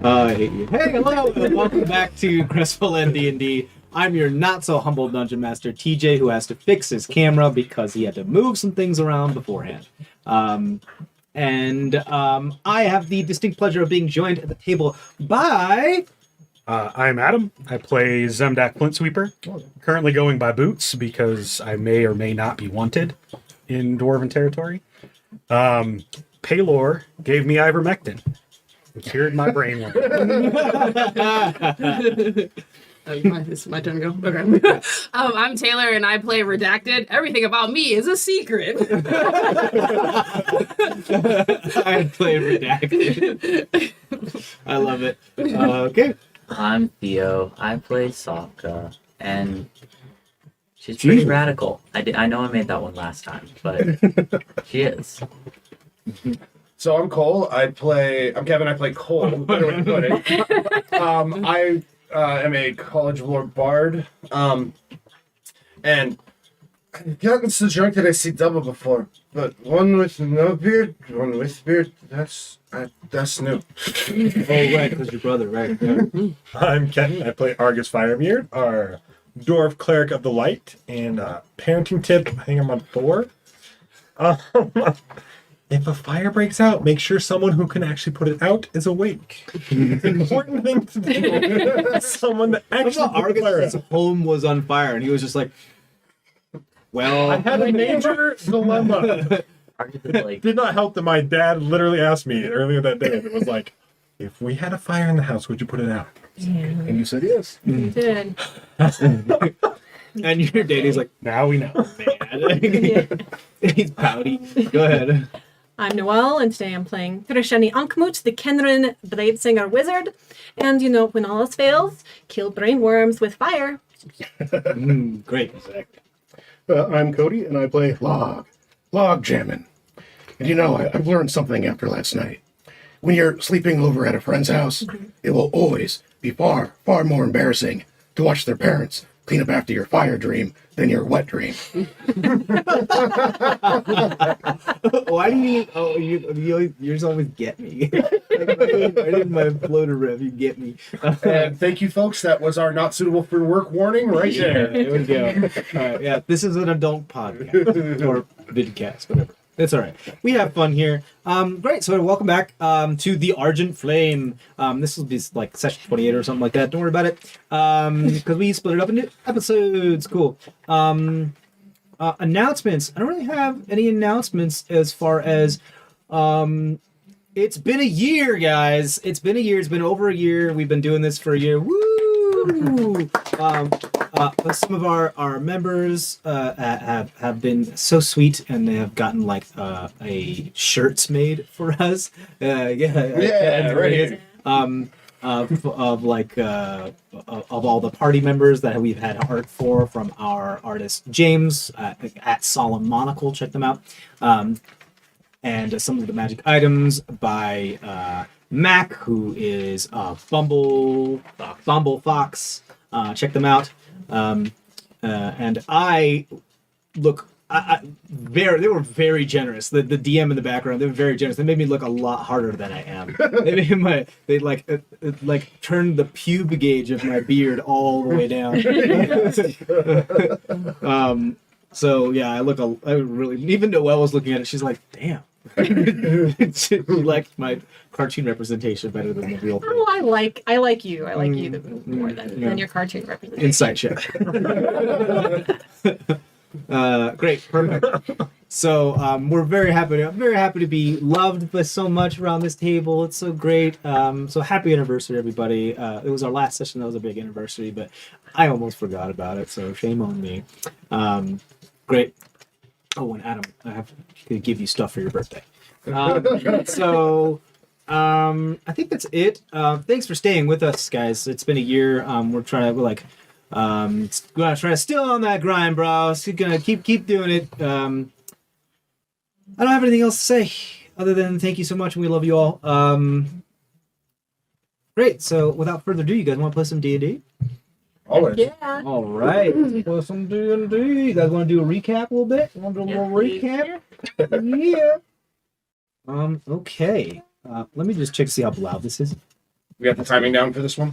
Hey, hello, and welcome back to CrestVahllen D&D. I'm your not-so-humble Dungeon Master, TJ, who has to fix his camera because he had to move some things around beforehand. I have the distinct pleasure of being joined at the table by... I'm Adam. I play Zemdak Flintsweeper, currently going by Boots because I may or may not be wanted in Dwarven territory. Paylor gave me ivermectin. It cured my brain worm. It's my turn to go. Okay. I'm Taylor, and I play Redacted. Everything about me is a secret. I play Redacted. I love it. Okay. I'm Theo. I play Sokka, and she's pretty radical. I know I made that one last time, but she is. So I'm Cole. I'm Kevin. I play Cole. Better way to put it. I am a College of Lord Bard. And I've gotten so drunk that I see double before. But one with no beard, one with beard, that's new. Oh, right, because your brother, right. Yeah. I'm Kenton. I play Argus Firebeard, our Dwarf Cleric of the Light, and parenting tip, I think I'm on 4. If a fire breaks out, make sure someone who can actually put it out is awake. It's an important thing to do. Someone that actually put the fire Argus's out. home was on fire, and he was just like, well... I had a major dilemma. Like, It did not help that my dad literally asked me earlier that day. It was like, if we had a fire in the house, would you put it out? And you said yes. You did. And your daddy's like, Now we know. man. He's pouty. Go ahead. I'm Noelle, and today I'm playing Thrishani Ankmut, the Kenrin Bladesinger Wizard. And when all else fails, kill brain worms with fire. Great. I'm Cody, and I play Log Jamming. And I've learned something after last night. When you're sleeping over at a friend's house, it will always be far, far more embarrassing to watch their parents clean up after your fire dream than your wet dream. Why do you... Oh, yours always get me. Right in my floater riff, you get me. And thank you, folks. That was our not suitable for work warning right there. There we go. All right, yeah, this is an adult podcast. Or vidcast, whatever. It's all right. We have fun here. Great. So welcome back to the Argent Flame. This will be like session 28 or something like that. Don't worry about it. Because we split it up into episodes. Cool. Announcements. I don't really have any announcements as far as... it's been a year, guys. It's been a year. It's been over a year. We've been doing this for a year. Woo! Some of our members have been so sweet, and they have gotten like a shirts made for us. Right. Of all the party members that we've had art from our artist James at Solemn Monocle. Check them out. And some of the magic items by Mac, who is Bumble Fox. Check them out. And I look. They were very generous. The DM in the background, they were very generous. They made me look a lot harder than I am. They turned the pube gauge of my beard all the way down. So yeah, I really. Even Noelle was looking at it. She's like, "Damn." She liked my cartoon representation better than the real thing. Oh, I like you. I like you more than your cartoon representation. Insight check. Great, perfect. So we're very happy. I'm very happy to be loved by so much around this table. It's so great. So happy anniversary, everybody. It was our last session. That was a big anniversary, but I almost forgot about it. So shame on me. Great. Oh, and Adam, I have to give you stuff for your birthday. I think that's it. Thanks for staying with us, guys. It's been a year. We're gonna try to still on that grind, bro. So gonna keep doing it. I don't have anything else to say other than thank you so much, and we love you all. Great. So without further ado, you guys want to play some D&D? Always. Yeah. All right. Let's play some D&D. You guys want to do a recap a little bit? Want to do a little recap? Yeah. Okay. Let me just check to see how loud this is. We got the timing down for this one.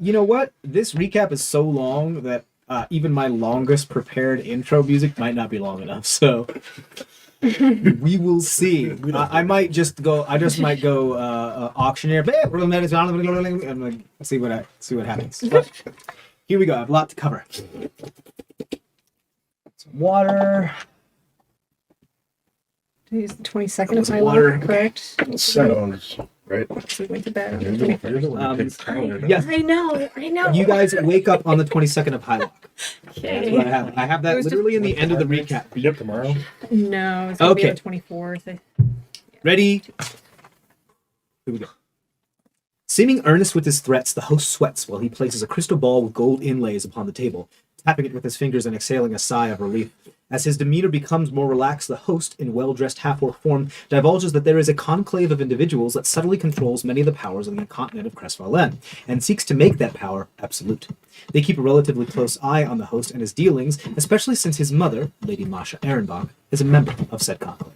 You know what? This recap is so long that even my longest prepared intro music might not be long enough. So we will see. I might just go. I just might go auctioneer. And like, see what happens. But here we go. I have a lot to cover. Some water. Today's the 22nd of Some water. July, correct? Sounds right. So we went to bed. Here's the one that takes calendar. Yes, I know. you guys wake up on the 22nd of Hylock. That's what I Okay. have. I have It that was literally in the end of the recap. Yep, tomorrow. No, it's gonna be Okay. on the 24th. Ready? Here we go. Seeming earnest with his threats, the host sweats while he places a crystal ball with gold inlays upon the table, tapping it with his fingers and exhaling a sigh of relief. As his demeanor becomes more relaxed, the host, in well-dressed half-orc form, divulges that there is a conclave of individuals that subtly controls many of the powers on the continent of CrestVahllen, and seeks to make that power absolute. They keep a relatively close eye on the host and his dealings, especially since his mother, Lady Masha Ehrenbach, is a member of said conclave.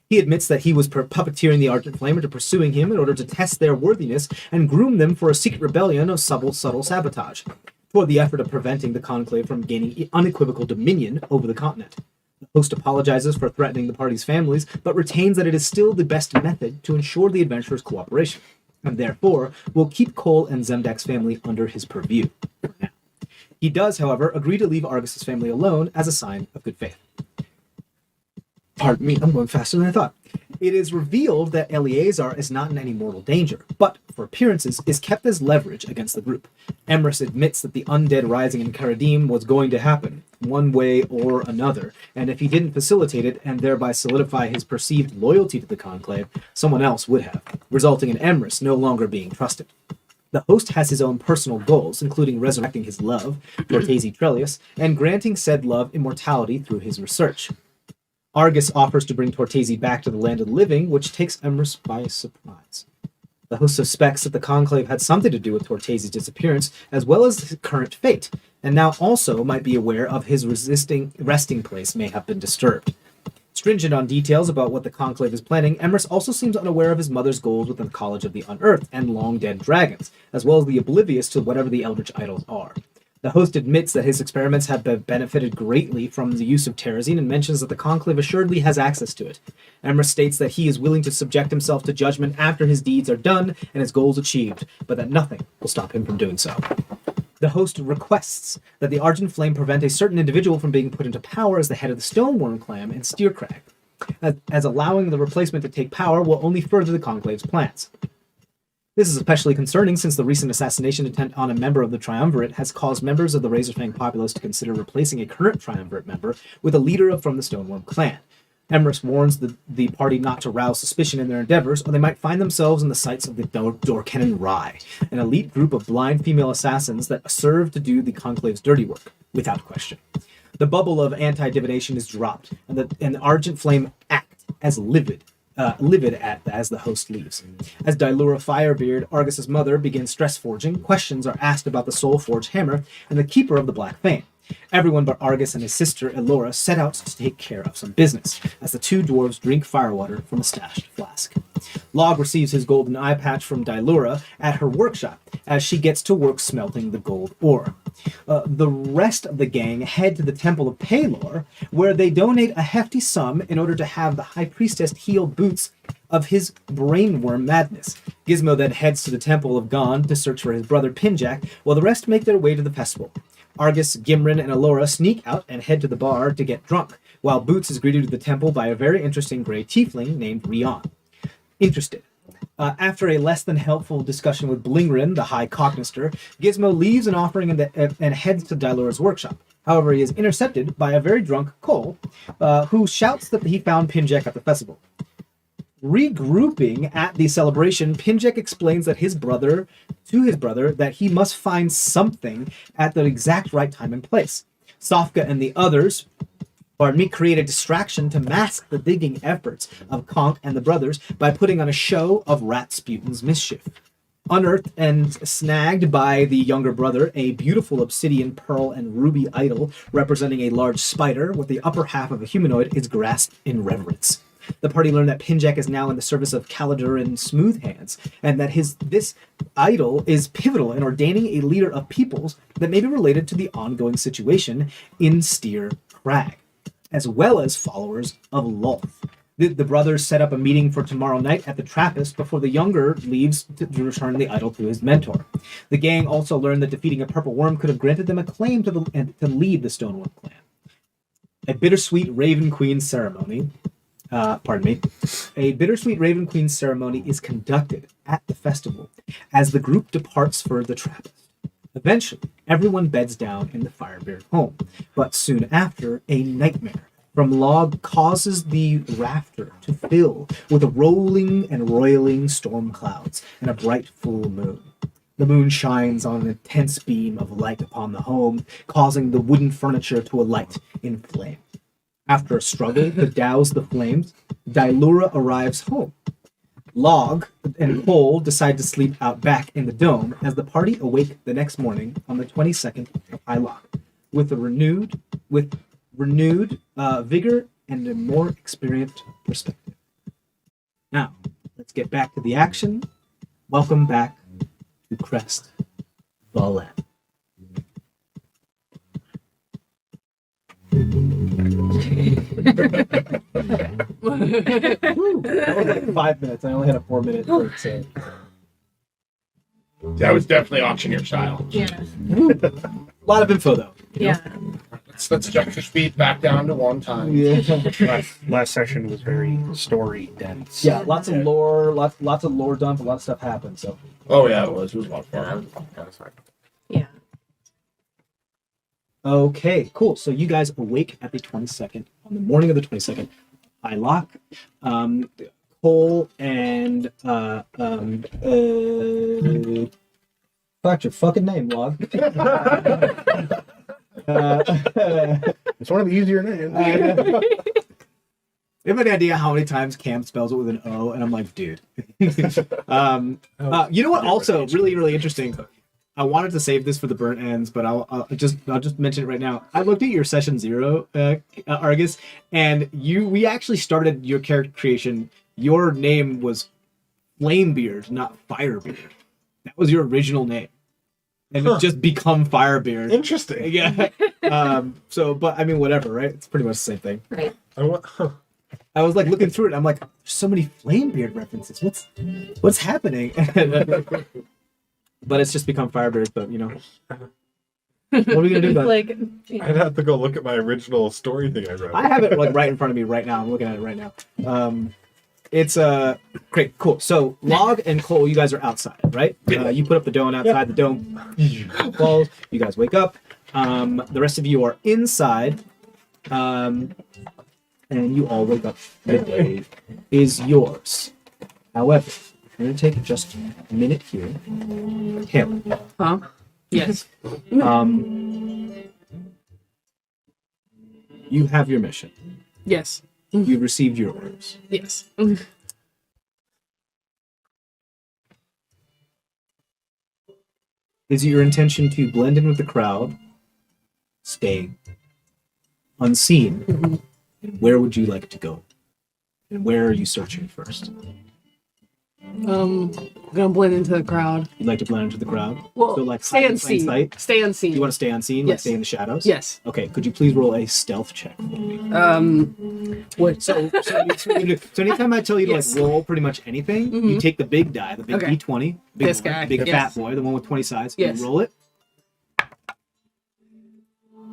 He admits that he was puppeteering the Argent Flame into pursuing him in order to test their worthiness and groom them for a secret rebellion of subtle sabotage, toward the effort of preventing the conclave from gaining unequivocal dominion over the continent. The host apologizes for threatening the party's families, but retains that it is still the best method to ensure the adventurers' cooperation, and therefore will keep Cole and Zemdak's family under his purview for now. He does, however, agree to leave Argus's family alone as a sign of good faith. Pardon me, I'm going faster than I thought. It is revealed that Eleazar is not in any mortal danger, but, for appearances, is kept as leverage against the group. Emrys admits that the undead rising in Karadim was going to happen, one way or another, and if he didn't facilitate it and thereby solidify his perceived loyalty to the Conclave, someone else would have, resulting in Emrys no longer being trusted. The host has his own personal goals, including resurrecting his love, Tortesi Trellius, and granting said love immortality through his research. Argus offers to bring Tortesi back to the land of the living, which takes Emrys by surprise. The host suspects that the Conclave had something to do with Tortesi's disappearance, as well as his current fate, and now also might be aware of his resting place may have been disturbed. Stringent on details about what the Conclave is planning, Emrys also seems unaware of his mother's goals within the College of the Unearthed and long-dead dragons, as well as the oblivious to whatever the Eldritch Idols are. The host admits that his experiments have benefited greatly from the use of Terrazine and mentions that the Conclave assuredly has access to it. Emrys states that he is willing to subject himself to judgment after his deeds are done and his goals achieved, but that nothing will stop him from doing so. The host requests that the Argent Flame prevent a certain individual from being put into power as the head of the Stoneworm clan in Steercrag, as allowing the replacement to take power will only further the Conclave's plans. This is especially concerning since the recent assassination attempt on a member of the Triumvirate has caused members of the Razorfang populace to consider replacing a current Triumvirate member with a leader from the Stoneworm clan. Emrys warns the party not to rouse suspicion in their endeavors, or they might find themselves in the sights of the Dorkennen Rye, an elite group of blind female assassins that serve to do the Conclave's dirty work, without question. The bubble of anti-divination is dropped, and the Argent Flame act as livid as the host leaves. As Dilura Firebeard, Argus's mother, begins stress forging, questions are asked about the Soul Forge hammer and the keeper of the Black Fane. Everyone but Argus and his sister Elora set out to take care of some business, as the two dwarves drink firewater from a stashed flask. Log receives his golden eye patch from Dilura at her workshop, as she gets to work smelting the gold ore. The rest of the gang head to the Temple of Palor, where they donate a hefty sum in order to have the High Priestess heal Boots of his brainworm madness. Gizmo then heads to the Temple of Gon to search for his brother Pinjack, while the rest make their way to the festival. Argus, Gimrin, and Elora sneak out and head to the bar to get drunk, while Boots is greeted to the temple by a very interesting gray tiefling named Rion. Interested. After a less than helpful discussion with Blingrin, the High Cocknister, Gizmo leaves an offering and heads to Dilura's workshop. However, he is intercepted by a very drunk Cole, who shouts that he found Pinjack at the festival. Regrouping at the celebration, Pinjack explains that his brother that he must find something at the exact right time and place. Sofka and the others create a distraction to mask the digging efforts of Conk and the brothers by putting on a show of Ratsputin's mischief. Unearthed and snagged by the younger brother, a beautiful obsidian, pearl, and ruby idol representing a large spider with the upper half of a humanoid is grasped in reverence. The party learned that Pinjack is now in the service of Caladuran Smoothhands, and that this idol is pivotal in ordaining a leader of peoples that may be related to the ongoing situation in Steer Crag, as well as followers of Lolth. The brothers set up a meeting for tomorrow night at the Trappist before the younger leaves to return the idol to his mentor. The gang also learned that defeating a purple worm could have granted them a claim to lead the Stoneworm clan. A bittersweet Raven Queen ceremony. A bittersweet Raven Queen ceremony is conducted at the festival as the group departs for the Trappist. Eventually, everyone beds down in the Firebeard home, but soon after, a nightmare from Log causes the rafter to fill with rolling and roiling storm clouds and a bright full moon. The moon shines on an intense beam of light upon the home, causing the wooden furniture to alight in flame. After a struggle to douse the flames, Dilura arrives home. Log and Cole decide to sleep out back in the dome as the party awake the next morning on the 22nd of Ilok with renewed vigor and a more experienced perspective. Now, let's get back to the action. Welcome back to CrestVahllen. That was like 5 minutes. I only had a 4-minute break, so. That was definitely auctioneer style. Yeah. A lot of info, though. Yeah. Let's jump your speed back down to 1 time. Yeah. Last session was very story dense. Yeah, lots of lore, lots of lore dump, a lot of stuff happened, so. Oh yeah, it was a lot of Yeah, fun. that was hard. Yeah. Okay, cool. So you guys awake at the 22nd, on the morning of the 22nd. I lock. Cole and fuck your fucking name, Log. It's one of the easier names. I have an idea how many times Cam spells it with an O, and I'm like, dude. You know what? Also, really, really interesting. I wanted to save this for the burnt ends, but I'll just mention it right now. I looked at your session 0, Argus, and we actually started your character creation. Your name was Flamebeard, not Firebeard. That was your original name, and it's just become Firebeard. Interesting. Yeah. But I mean, whatever, right? It's pretty much the same thing. Right. I was like looking through it. And I'm like, there's so many Flamebeard references. What's happening? But it's just become Firebeard. But you know, what are we gonna do about it? Like, yeah. I'd have to go look at my original story thing I wrote. I have it like right in front of me right now. I'm looking at it right now. It's great, cool. So Log and Cole, you guys are outside, right? You put up the dome outside. The dome falls. You guys wake up. The rest of you are inside. And you all wake up. The day is yours. However, I'm going to take just a minute here. Kim, Huh? Yes. you have your mission. Yes. You received your orders. Yes. Is it your intention to blend in with the crowd, stay unseen? And where would you like to go? And where are you searching first? I'm gonna blend into the crowd. You'd like to blend into the crowd? Well, So like stay hide in plain unseen. sight? Stay unseen. You want to stay unseen? Like Yes. stay in the shadows? Yes. Okay, could you please roll a stealth check for me? What? So anytime I tell you to Yes. like roll pretty much anything, you Mhm. take the big die, the big Okay. D20, big This boy, guy, big yes. fat boy, the one with 20 sides. Yes. You roll it.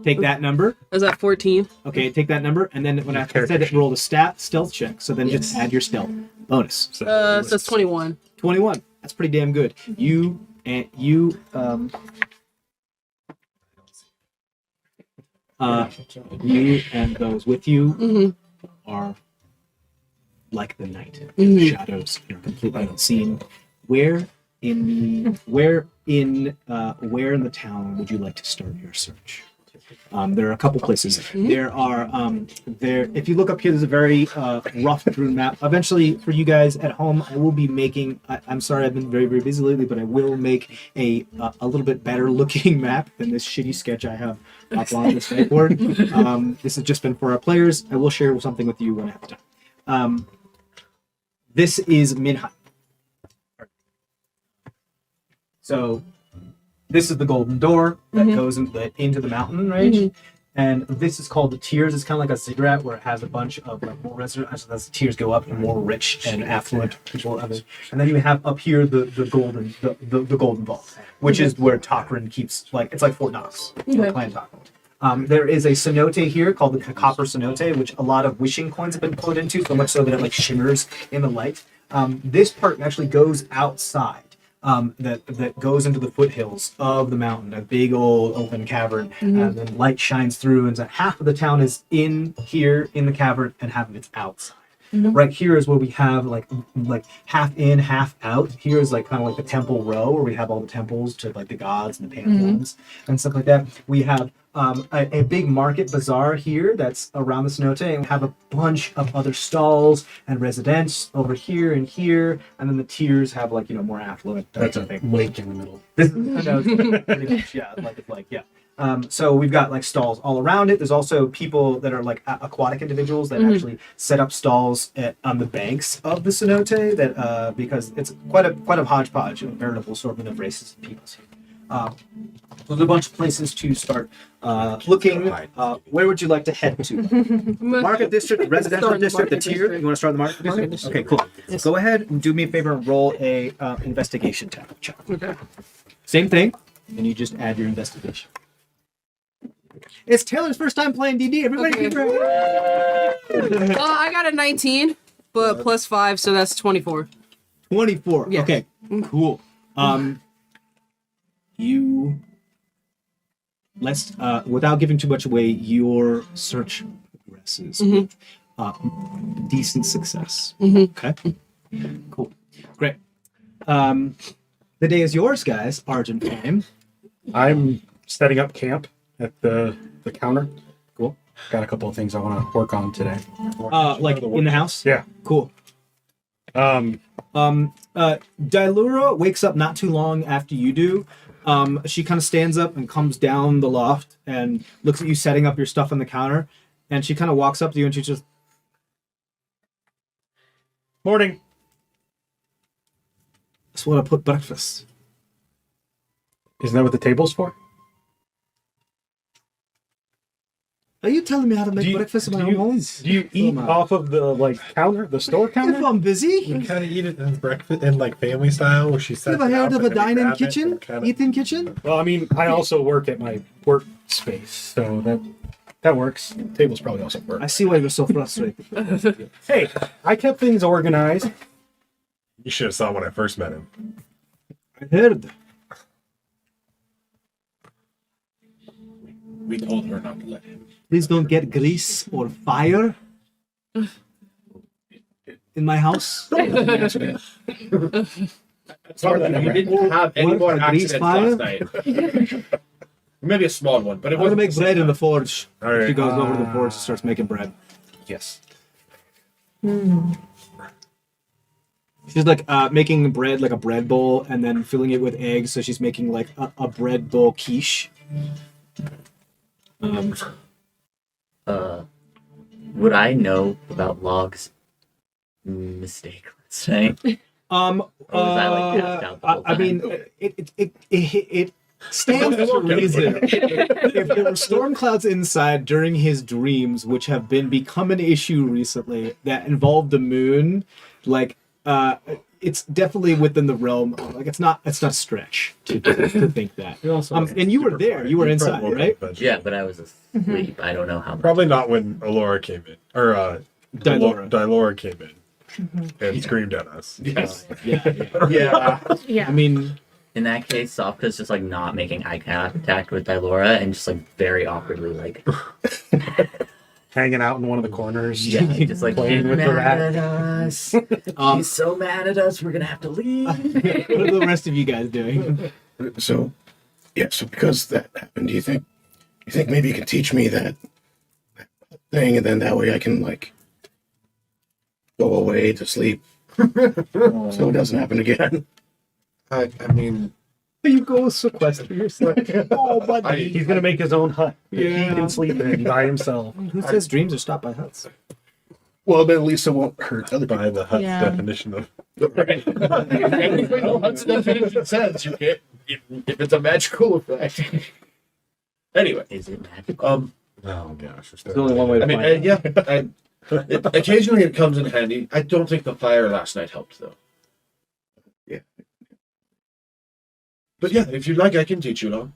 Take that number. Is that 14? Okay, take that number, and then when I said it, roll a stealth check. So then just Yes. add your stealth bonus. So it's 21. 21. That's pretty damn good. You and you those with you Mm-hmm. are like the night. Mhm. Shadows. You're completely unseen. Where in the town would you like to start your search? There are a couple places. There are if you look up here, there's a very rough drawn map. Eventually, for you guys at home, I will be making. I'm sorry, I've been very, very busy lately, but I will make a little bit better looking map than this shitty sketch I have up on this whiteboard. This has just been for our players. I will share something with you when I have time. This is Minhai. So this is the golden door that goes into the mountain range. And this is called the tiers. It's kind of like a ziggurat where it has a bunch of like more residents. So as the tiers go up, and more rich and affluent people. And then you have up here the golden vault, which is where Tokrin keeps it's like Fort Knox, Clan Tokrin. There is a cenote here called the Copper Cenote, which a lot of wishing coins have been put into, so much so that it like shimmers in the light. This part actually goes outside. That goes into the foothills of the mountain, a big old open cavern, and then light shines through, and so half of the town is in here in the cavern, and half of it's outside. Right here is where we have like half in, half out. Here is like kind of like the temple row where we have all the temples to like the gods and the pantheons and stuff like that. We have a big market bazaar here that's around the cenote, and we have a bunch of other stalls and residents over here, and then the tiers have like more affluent. That's a lake in the middle. This is pretty much so we've got like stalls all around it. There's also people that are like aquatic individuals that actually set up stalls on the banks of the cenote that because it's quite a hodgepodge, a veritable assortment of races and peoples here. So there's a bunch of places to start looking. Where would you like to head to? Market district, residential district, the tier. You want to start the market district? Okay, cool. Yes. Go ahead and do me a favor and roll a investigation check. Okay. Same thing, and you just add your investigation. It's Taylor's first time playing DD. Everybody Okay. keep her. I got a 19, but plus 5, so that's 24. 24. Yeah. Okay, cool. Without giving too much away, your search progresses with decent success. Okay, cool, great. The day is yours, guys. Argent time. I'm setting up camp at the counter. Cool. Got a couple of things I want to work on today. Like in the house. Yeah. Cool. Dilura wakes up not too long after you do. She kind of stands up and comes down the loft and looks at you setting up your stuff on the counter, and she kind of walks up to you and she just, Morning. "That's what I put breakfast." Isn't that what the table's for? Are you telling me how to make breakfast in my own home? Do you eat off of the counter, the store counter? If I'm busy. You kind of eat it in breakfast in like family style, where she You sets ever it heard up of a and then we dine-in grab it kitchen? and kinda- Eat-in kitchen? Well, I mean, I also work at my workspace, so that works. Tables probably also work. I see why you're so frustrated. Hey, I kept things organized. You should have saw when I first met him. I heard. We told her not to let him. Please don't get grease or fire in my house. Sorry that we didn't have any What, more a grease accidents fire? last night. Maybe a small one, but it I'm gonna wasn't make bread in the forge. All right. She goes over to the forge and starts making bread. Yes. She's like making bread, like a bread bowl, and then filling it with eggs. So she's making like a bread bowl quiche. Would I know about Log's mistake? Let's say. Or was I like passed out the whole I mean, it stands to reason. If there were storm clouds inside during his dreams, which have become an issue recently, that involved the moon, like it's definitely within the realm. Like it's not a stretch to think that. And you were there. You were inside, right? Yeah, but I was asleep. I don't know how much. Probably not when Alora came in, or Dilora came in and screamed at us. Yes. Yeah. I mean, In that case, Sofka's just like not making eye contact with Dilora and just like very awkwardly like Hanging out in one of the corners. just like Playing with the mad rat. at us. She's so mad at us. We're gonna have to leave. what are the rest of you guys doing? So, yeah. So because that happened, do you think maybe you can teach me that thing, and then that way I can like go away to sleep, so it doesn't happen again. I mean, You go sequester yourself. Oh, buddy. He's gonna make his own hut that he Yeah. can sleep in by himself. Who says dreams are stopped by huts? Well, then at least it won't hurt other people. By the Hut's Yeah. definition of Right. Well, that's the definition says you can't if it's a magical effect. Anyway, Is it magical? oh gosh, There's only one way to I mean, find it. occasionally it comes in handy. I don't think the fire last night helped though. Yeah. But yeah, if you'd like, I can teach you along.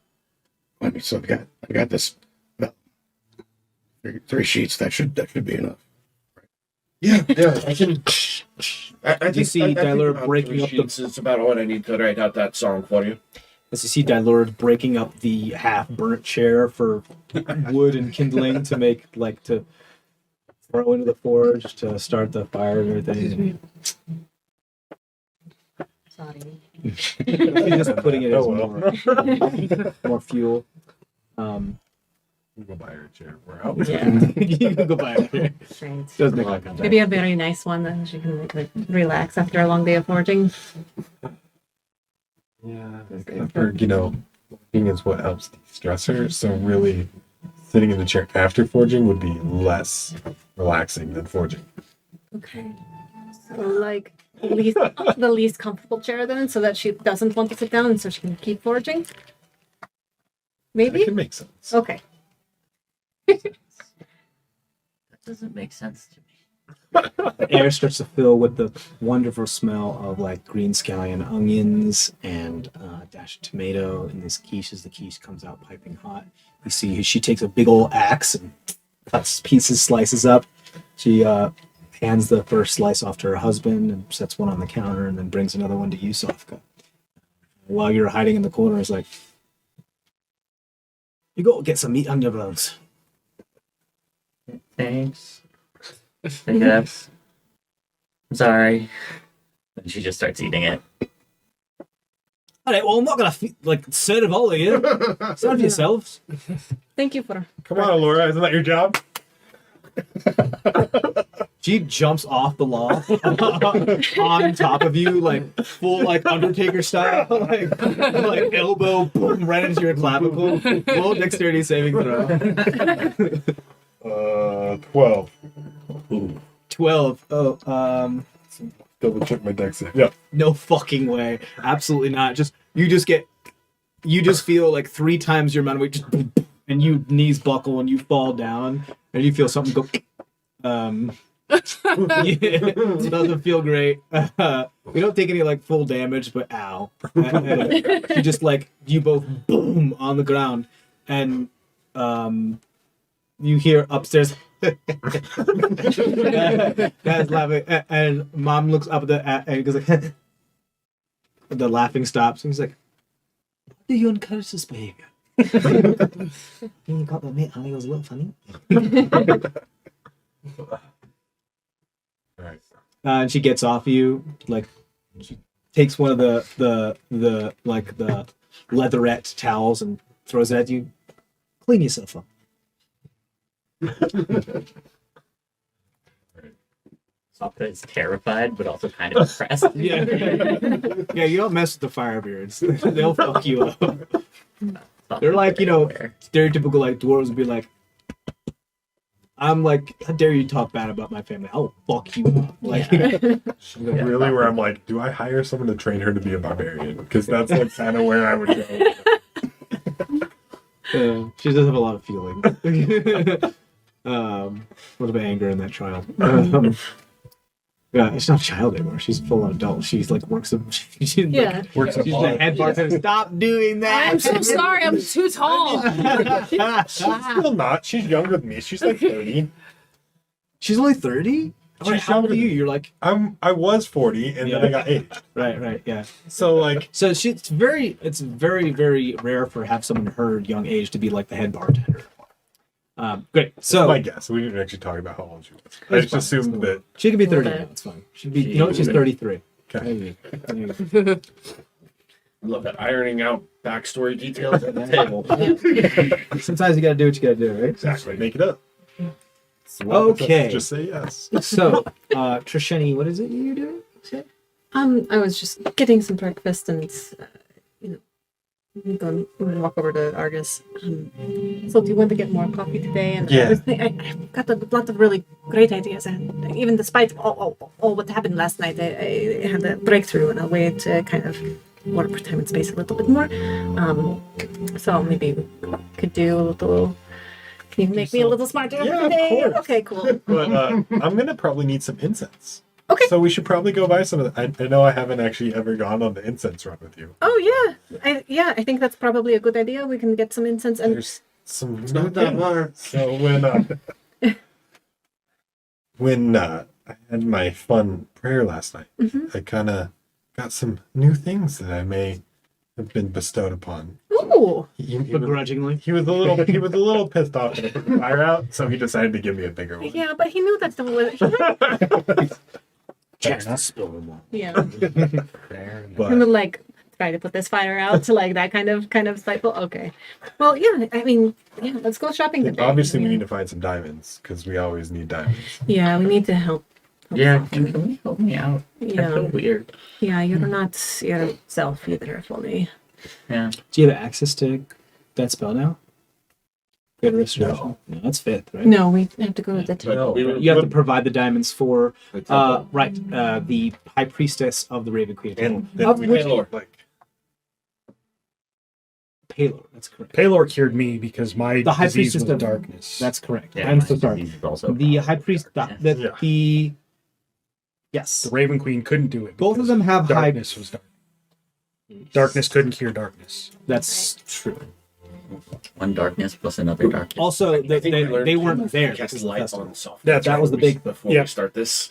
I mean, so I've got this. Well, three sheets. That should be enough. Yeah, I can. I You see Dyler about breaking 3 up the- sheets is about what I need to write out that song for you. As you see Dylord breaking up the half-burnt chair for wood and kindling to make, like, to throw into the forge to start the fire and everything. Sorry. She's just putting it as Oh, well. more fuel. We'll go buy her a chair. We're out. Yeah. You can go buy it. Right. Doesn't make like Maybe a very nice one that she can like relax after a long day of forging. Yeah, I've heard, working is what helps de-stress her. So really, sitting in the chair after forging would be less relaxing than forging. Okay. So like the least comfortable chair then, so that she doesn't want to sit down and so she can keep forging. That Maybe? can make sense. Okay. That doesn't make sense to me. The air starts to fill with the wonderful smell of like green scallion onions and a dash of tomato in this quiche as the quiche comes out piping hot. You see she takes a big old axe and cuts pieces, slices up. She hands the first slice off to her husband and sets one on the counter and then brings another one to you, Sofka. While you're hiding in the corner, it's like, you go get some meat on your bones. Thanks. I guess. I'm sorry. And she just starts eating it. All right, well, I'm not gonna serve all of you. Serve yourselves. Thank you for Come on, Laura, isn't that your job? She jumps off the loft on top of you, like full like Undertaker style, like elbow boom right into your clavicle. Roll dexterity saving throw. 12. 12. Oh, Double check my dex save. Yeah. no fucking way. Absolutely not. You just feel like 3 times your amount of weight, just boom, boom, and you knees buckle and you fall down, and you feel something go. Yeah, it doesn't feel great. We don't take any like full damage, but ow. And you just like you both boom on the ground, and you hear upstairs. Dad's laughing, and Mom looks up at and goes like, the laughing stops, and he's like, "Why do you encourage this behavior? You got the mate, and he was a little funny." All right. And she gets off you, like she takes one of the leatherette towels and throws it at you. Clean yourself up. Sokka is terrified, but also kind of impressed. Yeah, yeah. You don't mess with the firebeards; they'll fuck you up. They're like, stereotypical like dwarves would be like, I'm like, how dare you talk bad about my family? I'll fuck you up. Like, Really, where I'm like, do I hire someone to train her to be a barbarian? Because that's like kind of where I would go. she does have a lot of feeling. A little bit of anger in that child. Yeah, she's not a child anymore. She's full on adult. She's like works. She's Yeah. Works she's the head bartender. Stop doing that. I'm so sorry. I'm too tall. She's still not. She's younger than me. She's like 30. She's only 30. She's How old younger are you? than- You're like I was 40 and then I got aged. right, yeah. So like, So it's very, very rare for have someone her young age to be like the head bartender. Great. So my guess. We didn't actually talk about how old she was. I That's just fine. assumed that. she could be 30 Okay. now. It's fine. She'd be. She's 33. Okay. Maybe. I love that ironing out backstory details at the table. Sometimes you gotta do what you gotta do, right? Exactly. Make it up. Okay. Just say yes. So, Trisheni, what is it you're doing? I was just getting some breakfast and I'm going to walk over to Argus. So do you want to get more coffee today? And Yeah. I've got a lot of really great ideas, and even despite all what happened last night, I had a breakthrough and a way to kind of work with time and space a little bit more. So maybe we could do a little. Can you make me a little smarter Yeah, of today? course. Okay, cool. But I'm gonna probably need some incense. Okay. So we should probably go buy some of that. I know I haven't actually ever gone on the incense run with you. Oh yeah, I think that's probably a good idea. We can get some incense and There's some It's not that hard. So when I had my fun prayer last night, Mhm. I kind of got some new things that I may have been bestowed upon. ooh, Begrudgingly. He was a little pissed off that I put the fire out, so he decided to give me a bigger one. yeah, but he knew that's the way. Checks the spill them all. Yeah. Fair enough. But And then like try to put this fire out to like that kind of cycle. Okay. Well, yeah. I mean, yeah. Let's go shopping today. obviously we Yeah. need to find some diamonds because we always need diamonds. Yeah, we need to help. Yeah, can you help me out? I Yeah. feel weird. Yeah, you're not yourself either, fully. Yeah. Do you have access to that spell now? Good restoration. No, that's fifth, right? No, we have to go to the No, You have to provide the diamonds for the high priestess of the Raven Queen. and Of we which- need, like Palor. That's correct. Palor cured me because my The high disease priestess was of darkness. That's correct. Yeah, I'm so my sorry. disease is also The high priest. Yeah. The yes. The Raven Queen couldn't do it. Both of because them have high. darkness was dark. Darkness couldn't cure darkness. That's true. one darkness plus another darkness. Also, I think we learned they to weren't there. Cast because of the light festival. on soft. That's That right. was the big. Before Yeah. we start this.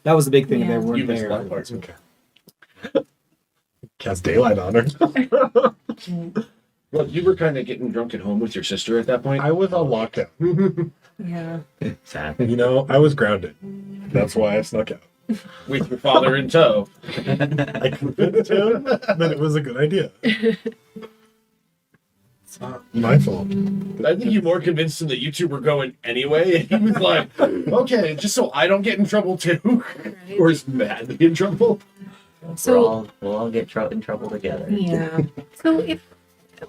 That was the big thing. Yeah. They You weren't missed there. that part. okay. Cast daylight on her. Well, you were kind of getting drunk at home with your sister at that point. I was on lockdown. Yeah. Sad. You know, I was grounded. That's why I snuck out. With your father in tow. I convinced him that it was a good idea. It's not my fault. I think you more convinced him that you two were going anyway. And he was like, okay, just so I don't get in trouble too. Or is madly in trouble. So we'll all get in trouble together. yeah. So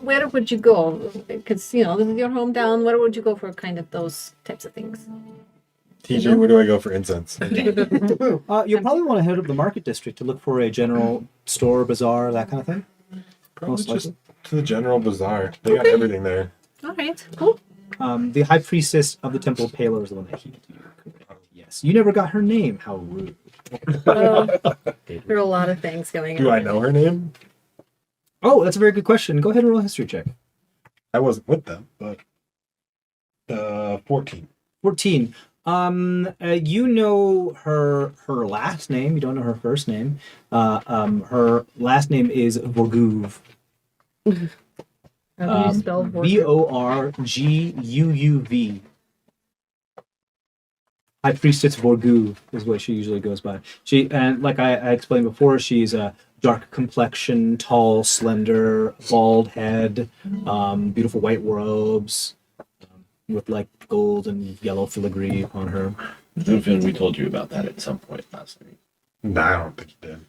where would you go? Because this is your hometown. Where would you go for kind of those types of things? Teacher, where do I go for incense? You'll probably want to head up the market district to look for a general store, bazaar, that kind of thing. Probably Most just likely. to the general bazaar. They got everything there. All right. Cool. The high priestess of the Temple of Palor is the one that healed you. Correct. Yes. You never got her name. How rude. There are a lot of things going on. Do I know her name? Oh, that's a very good question. Go ahead and roll a history check. I wasn't with them, but 14. 14. You know her last name. You don't know her first name. Her last name is Vorguv. How do you spell Vorguv. High Priestess Vorguv is what she usually goes by. And like I explained before, she's a dark complexion, tall, slender, bald head, beautiful white robes, with like gold and yellow filigree on her. I have a feeling we told you about that at some point last week. Nah, I don't think he did.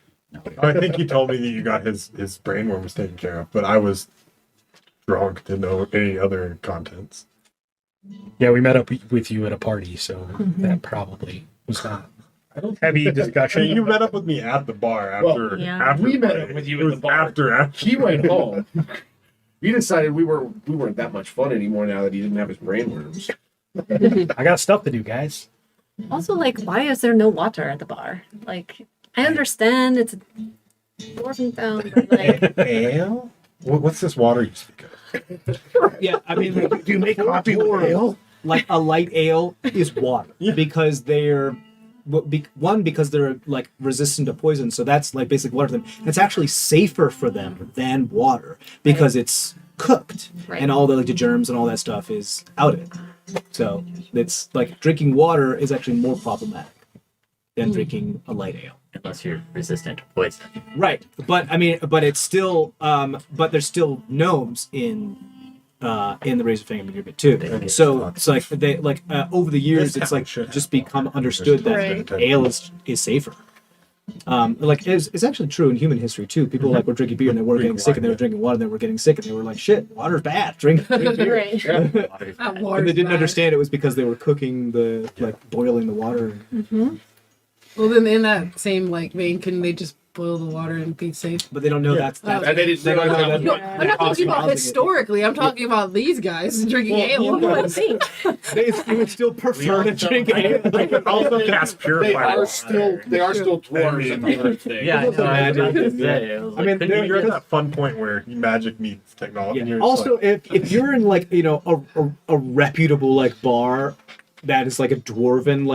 I think he told me that you got his brain worm was taken care of, but I was drunk to know any other contents. Yeah, we met up with you at a party, so that probably was not heavy Hey, discussion. you met up with me at the bar after. yeah. after We met play. up with you It at was the bar. After. He went home. We decided we weren't that much fun anymore now that he didn't have his brain worms. I got stuff to do, guys. Also, like, why is there no water at the bar? Like, I understand it's a dwarven town, but like, Ale? What's this water you speak of? Yeah, I mean, like, Do you make coffee with ale? like a light ale is water because they're because they're like resistant to poison, so that's like basically water for them. It's actually safer for them than water because it's cooked Right. and all the germs and all that stuff is out of it. So it's like drinking water is actually more problematic than drinking a light ale. Unless you're resistant to poison. Right, but I mean, but it's still, but there's still gnomes in the Razorfang agreement too. So it's like they like over the years, it's like just become understood that Right. ale is safer. Like it's actually true in human history too. People like were drinking beer and they were getting sick, and they were drinking water and they were getting sick, and they were like, "Shit, water's bad. Drink beer." Right. And they didn't understand it was because they were cooking boiling the water. Well, then in that same vein, couldn't they just boil the water and be safe? But they don't know that's And they didn't they don't know realize that- No, I'm not talking about historically. I'm talking about these guys drinking ale. You would think. They would still prefer to drink ale. I could also cast They purify are water. still dwarves in the earth thing. Yeah, I know. I was about to Yeah. say. It was I mean, couldn't there- you You're at just- that fun point where magic meets technology. Yeah. You're just Also, like, if you're in a reputable bar that is like a dwarven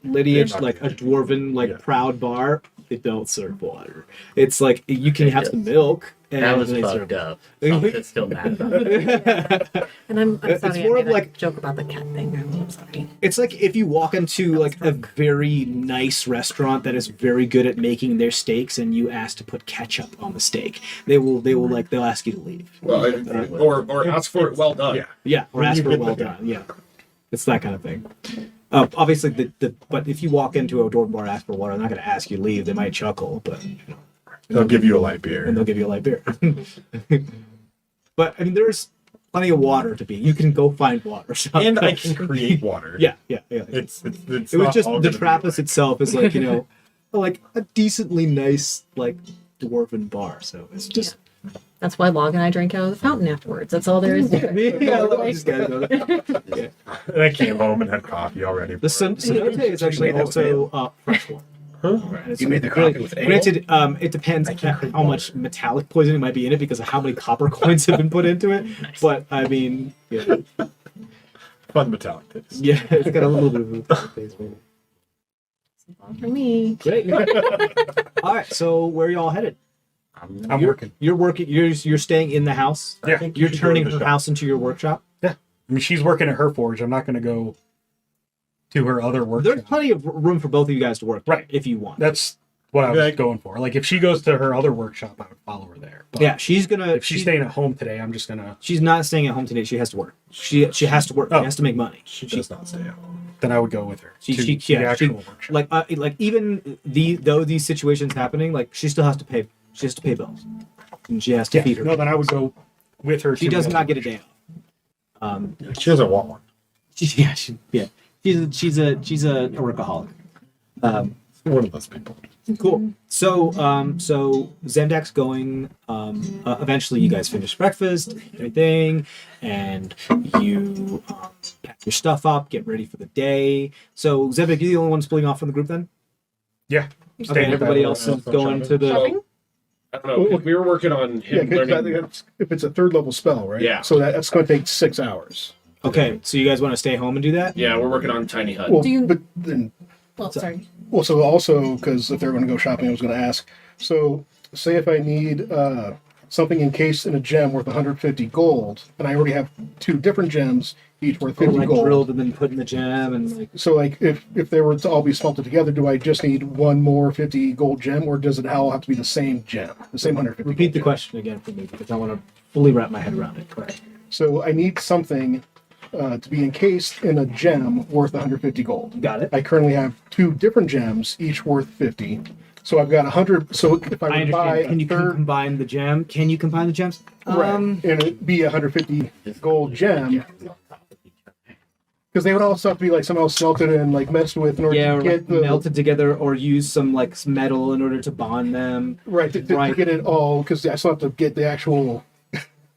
lineage, They're not like a gonna- dwarven Yeah. proud bar, they don't serve water. It's like you can have some milk and That was they fucked serve. up. Something's still mad about it. And I'm It's sorry, more I of made a like- joke about the cat thing. I'm sorry. It's like if you walk into like a very nice restaurant that is very good at making their steaks, and you ask to put ketchup on the steak, they'll ask you to leave. Well, or ask for it well done. Yeah. Yeah, or When ask you for get well there. done. Yeah, it's that kind of thing. Obviously, but if you walk into a door bar, ask for water, they're not going to ask you to leave. They might chuckle, but they'll give you a light beer. and they'll give you a light beer. But I mean, there's plenty of water to be. You can go find water. So- And I can create water. Yeah. It's It was not just all the gonna be Trappist like- itself is like a decently nice dwarven bar. So it's just That's why Log and I drank out of the fountain afterwards. That's all there is to it. I just gotta go there. And I came home and had coffee already. The cenote is actually also fresh water. It's You made the really- coffee with ale? Granted, it depends how much metallic poisoning might be in it because of how many copper coins have been put into it. But I mean, yeah, Fun metallic taste. yeah, it's got a little bit of a metallic taste. Maybe. For me. Great. All right, so where are y'all headed? I'm You're- working. You're working. You're staying in the house. Yeah. think You're you should go turning to the her shop. house into your workshop. I mean, she's working at her forge. I'm not going to go to her other workshop. There's plenty of room for both of you guys to work, Right. If you want. That's what I was Yeah. going for. Like, if she goes to her other workshop, I would follow her there. But Yeah, she's gonna. if she's staying at home today, I'm just going to... She's not staying at home today. She has to work. She has to work. Oh. She has to make money. She does not stay out. Then I would go with her She- to she- the yeah, actual she- workshop. like even though these situations happening, like she still has to pay. She has to pay bills, and she has to feed her. No, then I would go with her. She to does the not other get a day off. She doesn't want one. She's a workaholic. One of those people. Cool. So Zemdak's going. Eventually, you guys finish breakfast, everything, and you pack your stuff up, get ready for the day. So Zemdak, you're the only one splitting off from the group then. Yeah. Okay, Staying with everybody that else one. is going to the. Shopping? I don't know. 'Cause we were working on Yeah, him 'cause I learning. think if it's a third level spell, right? Yeah. So that's going to take 6 hours. Okay, so you guys want to stay home and do that? Yeah, we're working on Tiny Hut. Well, Do you- but then, Well, sorry. well, so also because if they're going to go shopping, I was going to ask. So, say if I need something encased in a gem worth 150 gold, and I already have 2 different gems, each worth 50 Like gold. drilled and then put in the gem and like. So, like, if they were to all be smelted together, do I just need one more 50 gold gem, or does it all have to be the same gem, the same 150? Repeat gold the gem? question again for me because I want to fully wrap my head around it. Correct. So, I need something to be encased in a gem worth 150 gold. Got it. I currently have 2 different gems, each worth 50. So I've got 100. So if I I would buy understand. Can a you third, combine the gem? Can you combine the gems? right, and it'd be 150 gold gem, because they would also have to be like somehow smelted and like messed with in order Yeah, to or get like the melted together, or use some like metal in order to bond them. right to Right. get it all. Because I still have to get the actual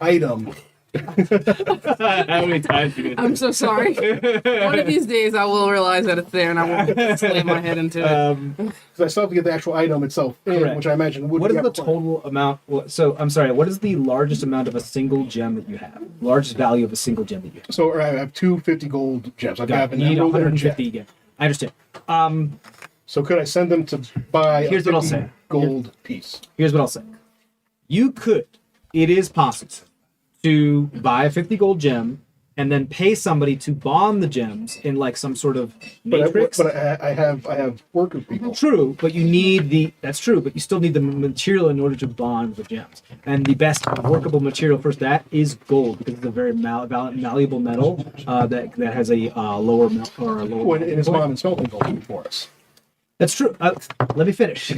item. How many times you I'm so sorry. One of these days I will realize that it's there and I won't slam my head into it. Because I still have to get the actual item itself in, Correct. which I imagine would What be is the up front. total amount? So I'm sorry. What is the largest amount of a single gem that you have? Largest value of a single gem that you have? So I have 250 gold gems. I Got have it. an You need emerald and a gem. 150 again. I understand. So could I send them to buy Here's a what I'll 50 say. gold piece? Here's what I'll say. You could. It is possible to buy a 50 gold gem and then pay somebody to bond the gems in like some sort of matrix. But I have worker people. True, but you need that's true, but you still need the material in order to bond the gems. And the best workable material for that is gold, because it's a very malleable metal that has a lower or a lower. When it is mom and smelting gold for us. That's true. Let me finish.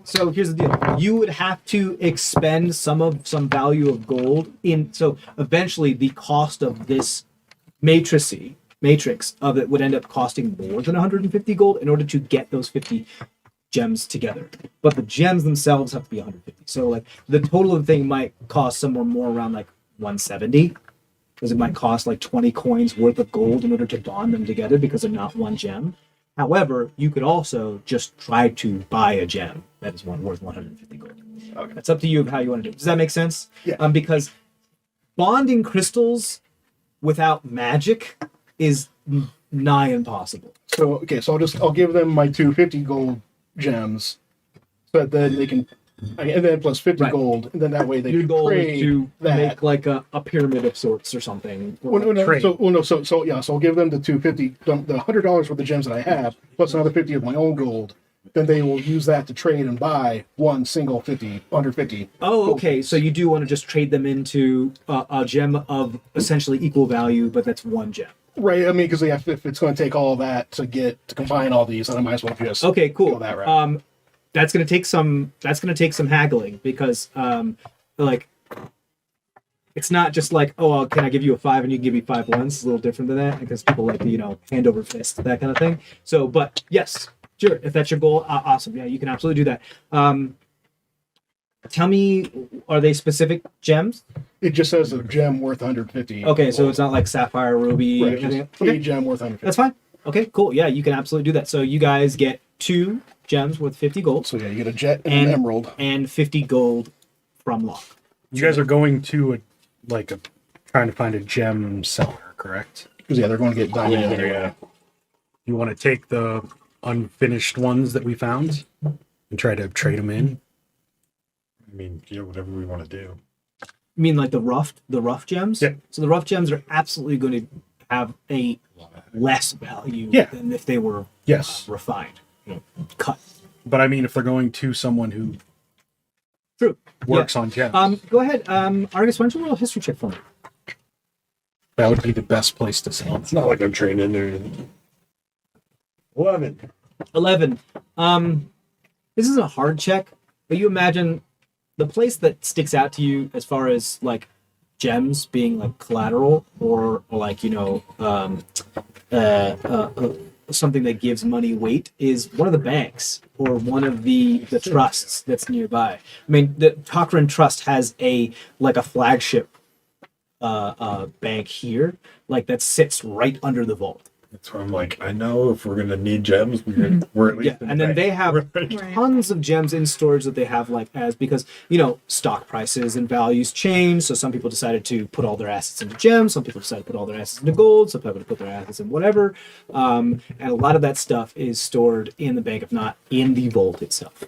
So here's the deal. You would have to expend some value of gold in. So eventually, the cost of this matrix of it would end up costing more than 150 gold in order to get those 50 gems together. But the gems themselves have to be 150. So like the total of the thing might cost somewhere more around like 170. Because it might cost like 20 coins worth of gold in order to bond them together because they're not one gem. However, you could also just try to buy a gem that is worth 150 gold. Okay. That's up to you of how you want to do it. Does that make sense? Yeah. Because bonding crystals without magic is nigh impossible. So okay, so I'll give them my 250 gold gems, so that then they can, and then plus 50 Right. gold, and then that way they Your can goal is trade to that. make like a pyramid of sorts or something. Or trade. So I'll give them the 250, the $100 worth of gems that I have, plus another 50 of my own gold. Then they will use that to trade and buy one single 150. Oh, okay. So you do want to just trade them into a gem of essentially equal value, but that's one gem. Right. I mean, because if it's going to take all that to combine all these, then I might as well just Okay, cool. go that route. That's gonna take some haggling because like it's not just like, oh, can I give you a 5 and you can give me 5 once. It's a little different than that because people like to, hand over fist, that kind of thing. So, but yes, sure, if that's your goal, awesome. Yeah, you can absolutely do that. Tell me, are they specific gems? It just says a gem worth 150. Okay, so it's not like sapphire, ruby, Right, or anything. just Okay, a gem worth 150. that's fine. Okay, cool. Yeah, you can absolutely do that. So you guys get 2 gems worth 50 gold So yeah, you get a jet and an emerald. and 50 gold from Locke. You guys are going to trying to find a gem seller, correct? Because yeah, they're going to get diamond in Yeah. there. Yeah. You want to take the unfinished ones that we found and try to trade them in? I mean, whatever we want to do. You mean like the rough gems? Yeah. So the rough gems are absolutely going to have a less value Yeah. than if they were Yes. refined, cut. But I mean, if they're going to someone who True. works on gems, Go ahead, Argus. Why don't you roll a history check for me? that would be the best place to sell It's them. not like I'm training or 11. 11. This isn't a hard check, but you imagine the place that sticks out to you as far as like gems being like collateral or like something that gives money weight is one of the banks or one of the trusts that's nearby. I mean, the Cochrane Trust has a flagship bank here, like that sits right under the vault. That's why I'm like, I know if we're gonna need gems, we're at least. Yeah, and then they have Right. tons of gems in storage that they have because stock prices and values change. So some people decided to put all their assets into gems. Some people decided to put all their assets into gold. Some people put their assets in whatever. And a lot of that stuff is stored in the bank, if not in the vault itself.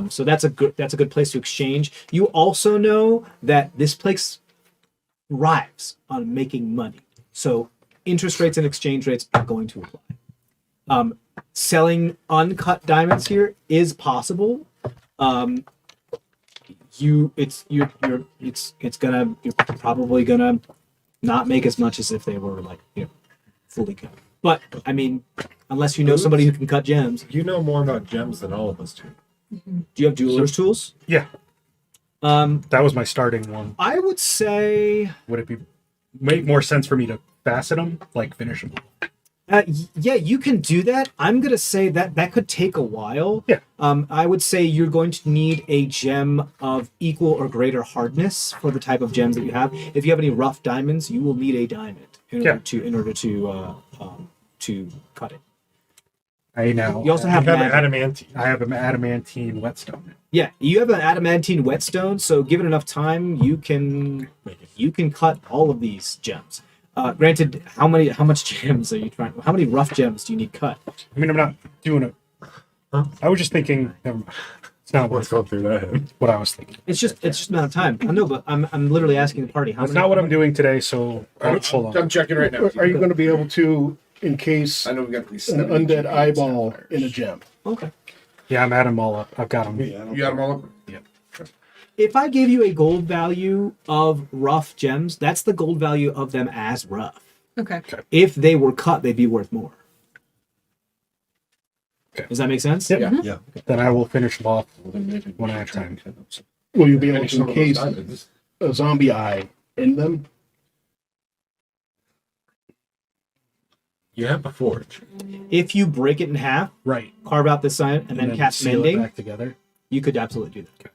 So that's a good place to exchange. You also know that this place thrives on making money. So interest rates and exchange rates are going to apply. Selling uncut diamonds here is possible. You're probably gonna not make as much as if they were fully cut. But I mean, unless you know somebody who can cut gems. You know more about gems than all of us do. Do you have jeweler's tools? Yeah, that was my starting one. I would say Would it make more sense for me to facet them, like finish them? yeah, you can do that. I'm gonna say that could take a while. Yeah. I would say you're going to need a gem of equal or greater hardness for the type of gems that you have. If you have any rough diamonds, you will need a diamond in order to cut it. I know. You also I have have magic. adamantine. I have an adamantine whetstone. Yeah, you have an adamantine whetstone, so given enough time, you can cut all of these gems. Granted, how much gems are you trying? How many rough gems do you need cut? I mean, I'm not doing it. I was just thinking. Never mind. It's not Let's what, go through that. what I was thinking. It's just a matter of time. I know, but I'm literally asking the party. That's not what I'm doing today. So hold on. I'm checking right now. Are you going to be able to encase I an know we got these undead eyeball in a gem? Okay. Yeah, I'm adding them all up. I've got them. You got them all up? If I gave you a gold value of rough gems, that's the gold value of them as rough. Okay. If they were cut, they'd be worth more. Does that make sense? Yeah. Yeah. Then I will finish them off when I have time. Will you be able to encase a zombie eye in them? You have a forge. If you break it in half, Right. carve out this side, and then cast seal it mending, back together. you could absolutely do that.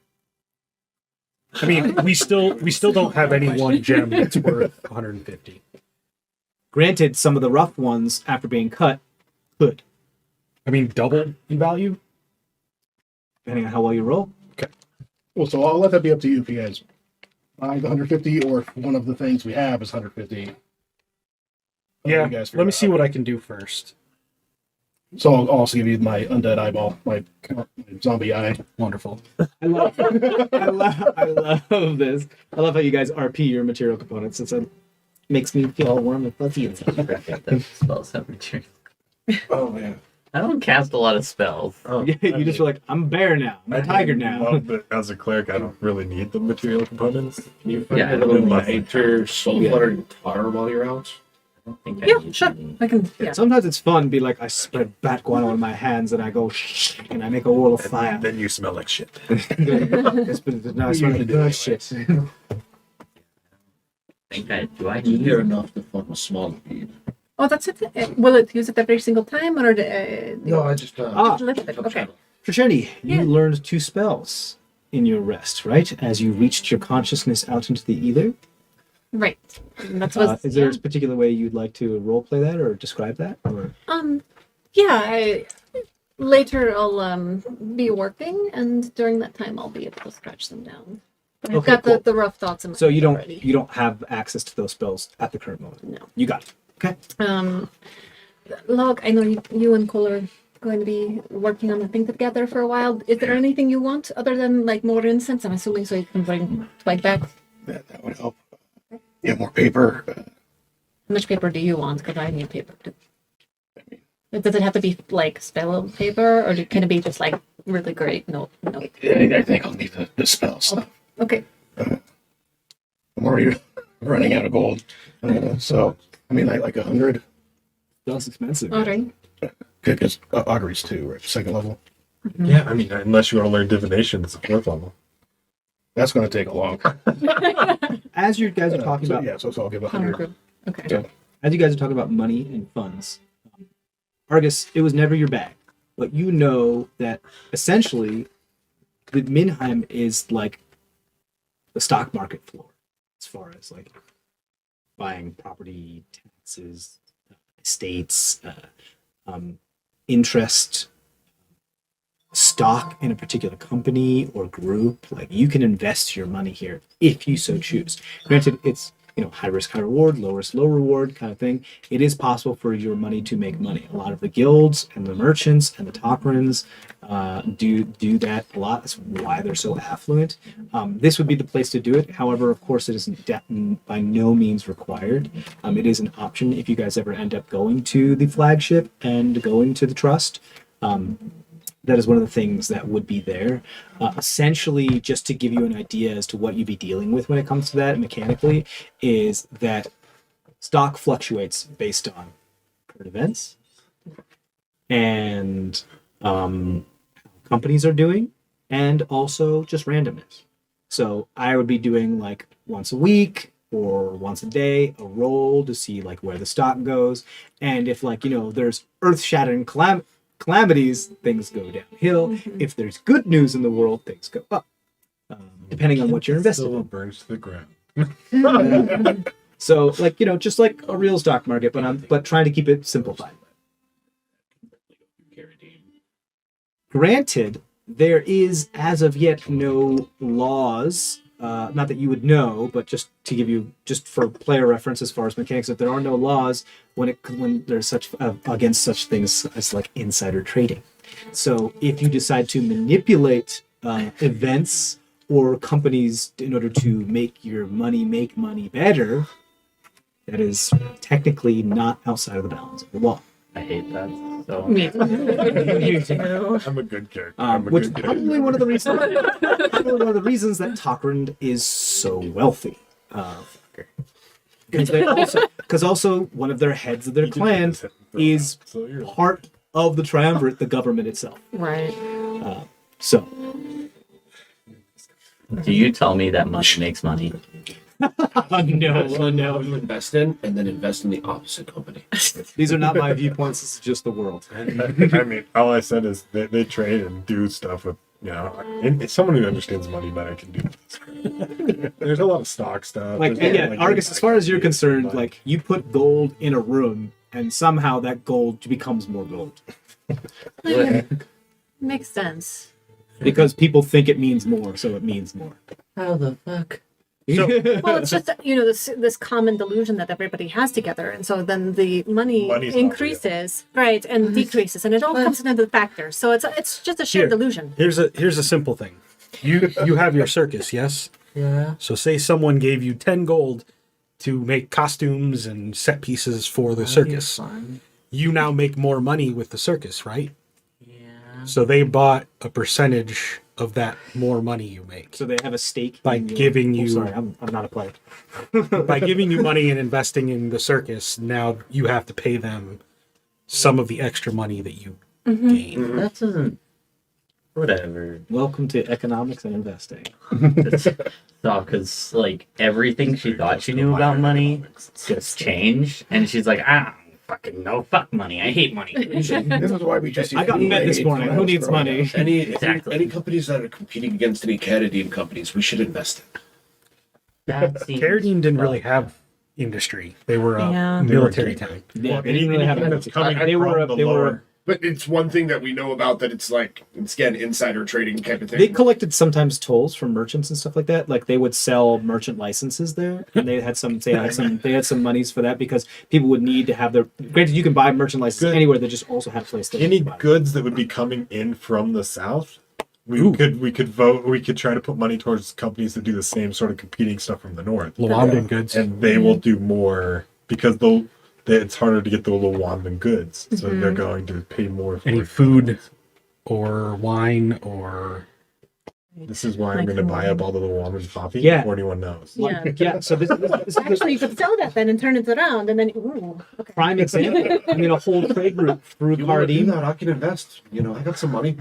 I mean, we still don't have any one gem that's worth 150. Granted, some of the rough ones, after being cut, could, I mean, double in value. depending on how well you roll. Well, so I'll let that be up to you if you guys buy the 150, or if one of the things we have is 150. Yeah. You guys figure Let me it see out. what I can do first. So I'll also give you my undead eyeball, my zombie eye. Wonderful. I love this. I love how you guys RP your material components. It makes me feel all warm and fuzzy inside. The spells have material. Oh man. I don't cast a lot of spells. Oh, You just feel like, I'm a bear now. I'm a tiger now. Love that as a cleric, I don't really need the material components. Can you find Yeah, a little unless- nature soul flutter and tar while you're out? I don't think I Yeah, need sure. any. I can. Yeah. Sometimes it's fun, be like, I spread bat guano on my hands and I go, shh, and I make a wall of fire. Then you smell like shit. Now I smell like good shit. Do I need enough to form a small bead. Oh, that's it. Will it use it every single time, or No, I just Ah, a little bit? Okay. Trishani, you Yeah. learned 2 spells in your rest, right? As you reached your consciousness out into the ether. Right. And that's what. Is there a particular way you'd like to roleplay that or describe that? Or Yeah. Later, I'll be working, and during that time, I'll be able to scratch them down. But I've Okay, got cool. the rough thoughts in my so head you don't already. have access to those spells at the current moment. No. You got it. Okay. Log, I know you and Cole are going to be working on the thing together for a while. Is there anything you want other than like more incense? I'm assuming so you can bring Twig back. That would help. Yeah, more paper. How much paper do you want? Because I need paper too. Does it have to be like spell paper, or can it be just like really great? No. I think I'll need the spell stuff. Okay. I'm already running out of gold. So, I mean, like 100. That's expensive. All right. Because auguries too, right? Second level. Yeah, I mean, unless you want to learn divination, it's a 4th level. That's going to take a long. As you guys are talking so, about, yeah, so I'll give 100. 100. Okay. Yeah. as you guys are talking about money and funds, Argus, it was never your bag, but you know that essentially, the Minheim is like the stock market floor as far as like buying property, taxes, estates, interest, stock in a particular company or group. Like you can invest your money here if you so choose. Granted, it's high risk, high reward, low risk, low reward kind of thing. It is possible for your money to make money. A lot of the guilds and the merchants and the Tocrans do that a lot. That's why they're so affluent. This would be the place to do it. However, of course, it isn't by no means required. It is an option if you guys ever end up going to the flagship and going to the trust. That is one of the things that would be there. Essentially, just to give you an idea as to what you'd be dealing with when it comes to that mechanically, is that stock fluctuates based on current events and how companies are doing, and also just randomness. So I would be doing like once a week or once a day a roll to see like where the stock goes, and if there's earth-shattering calamities, things go downhill. Mm-hmm. If there's good news in the world, things go up, depending on what you're invested Silver in. burns to the ground. So, just like a real stock market, but trying to keep it simplified. Granted, there is as of yet no laws. Not that you would know, but just to give you for player reference as far as mechanics, that there are no laws when there's such against such things as like insider trading. So if you decide to manipulate events or companies in order to make money better, that is technically not outside of the bounds of the law. I hate that. So Me too. I'm a good character. I'm a Which good is character. probably one of the reasons that Tocrand is so wealthy. Because also one of their heads of their clan is part of the triumvirate, the government itself. Right. So Do you tell me that money makes money? no. You invest in and then invest in the opposite company. These are not my viewpoints. This is just the world. I mean, all I said is they trade and do stuff with, and someone who understands money better can do this. There's a lot of stock stuff. Like, There's a and lot, yeah, Argus, as far as you're concerned, but- like you put gold in a room, and somehow that gold becomes more gold Makes sense. because people think it means more, so it means more. How the fuck? Well, it's just this common delusion that everybody has together, and so then the money Money's not increases, right, and decreases, and it all comes into the factors. So it's just a shared Here. delusion. Here's a simple thing. You have your circus, yes? Yeah. So say someone gave you 10 gold to make costumes and set pieces for the circus. Fun. You now make more money with the circus, right? Yeah. So they bought a percentage of that more money you make. So they have a stake By in your- giving Oh, you- sorry, I'm not a player. By giving you money and investing in the circus, now you have to pay them some of the extra money that you gain. That doesn't. Whatever. Welcome to economics and investing. No, because like everything she thought she knew about money just changed, and she's like, I don't fucking know. Fuck money. I hate money. This is why we just. I got fed this morning. Who needs money? Exactly. Any companies that are competing against any Canadian companies, we should invest in. That seems Carradine didn't really have industry. They were a Yeah. military town. Yeah, they didn't really have Anything a that's coming they were from the they were lower- But it's one thing that we know about that it's like, it's again, insider trading type of thing. they collected sometimes tolls from merchants and stuff like that. Like they would sell merchant licenses there, and they had some monies for that because people would need to have their. Granted, you can buy merchant licenses Good. anywhere. They just also have a place to Any buy them. goods that would be coming in from the south, we could vote. We could try to put money towards companies that do the same sort of competing stuff from the north, Lawamden goods. and they will do more because it's harder to get the Lawamden goods, so they're going to pay more for Any it. food or wine or This is why I'm going to buy up all the Lawamden coffee Yeah. before anyone knows. Yeah. Yeah, so this is Actually, you could sell that then and turn it around, and then ooh, okay. prime example. I mean, a whole trade route through You want to do Cardim. that? I can invest. I got some money.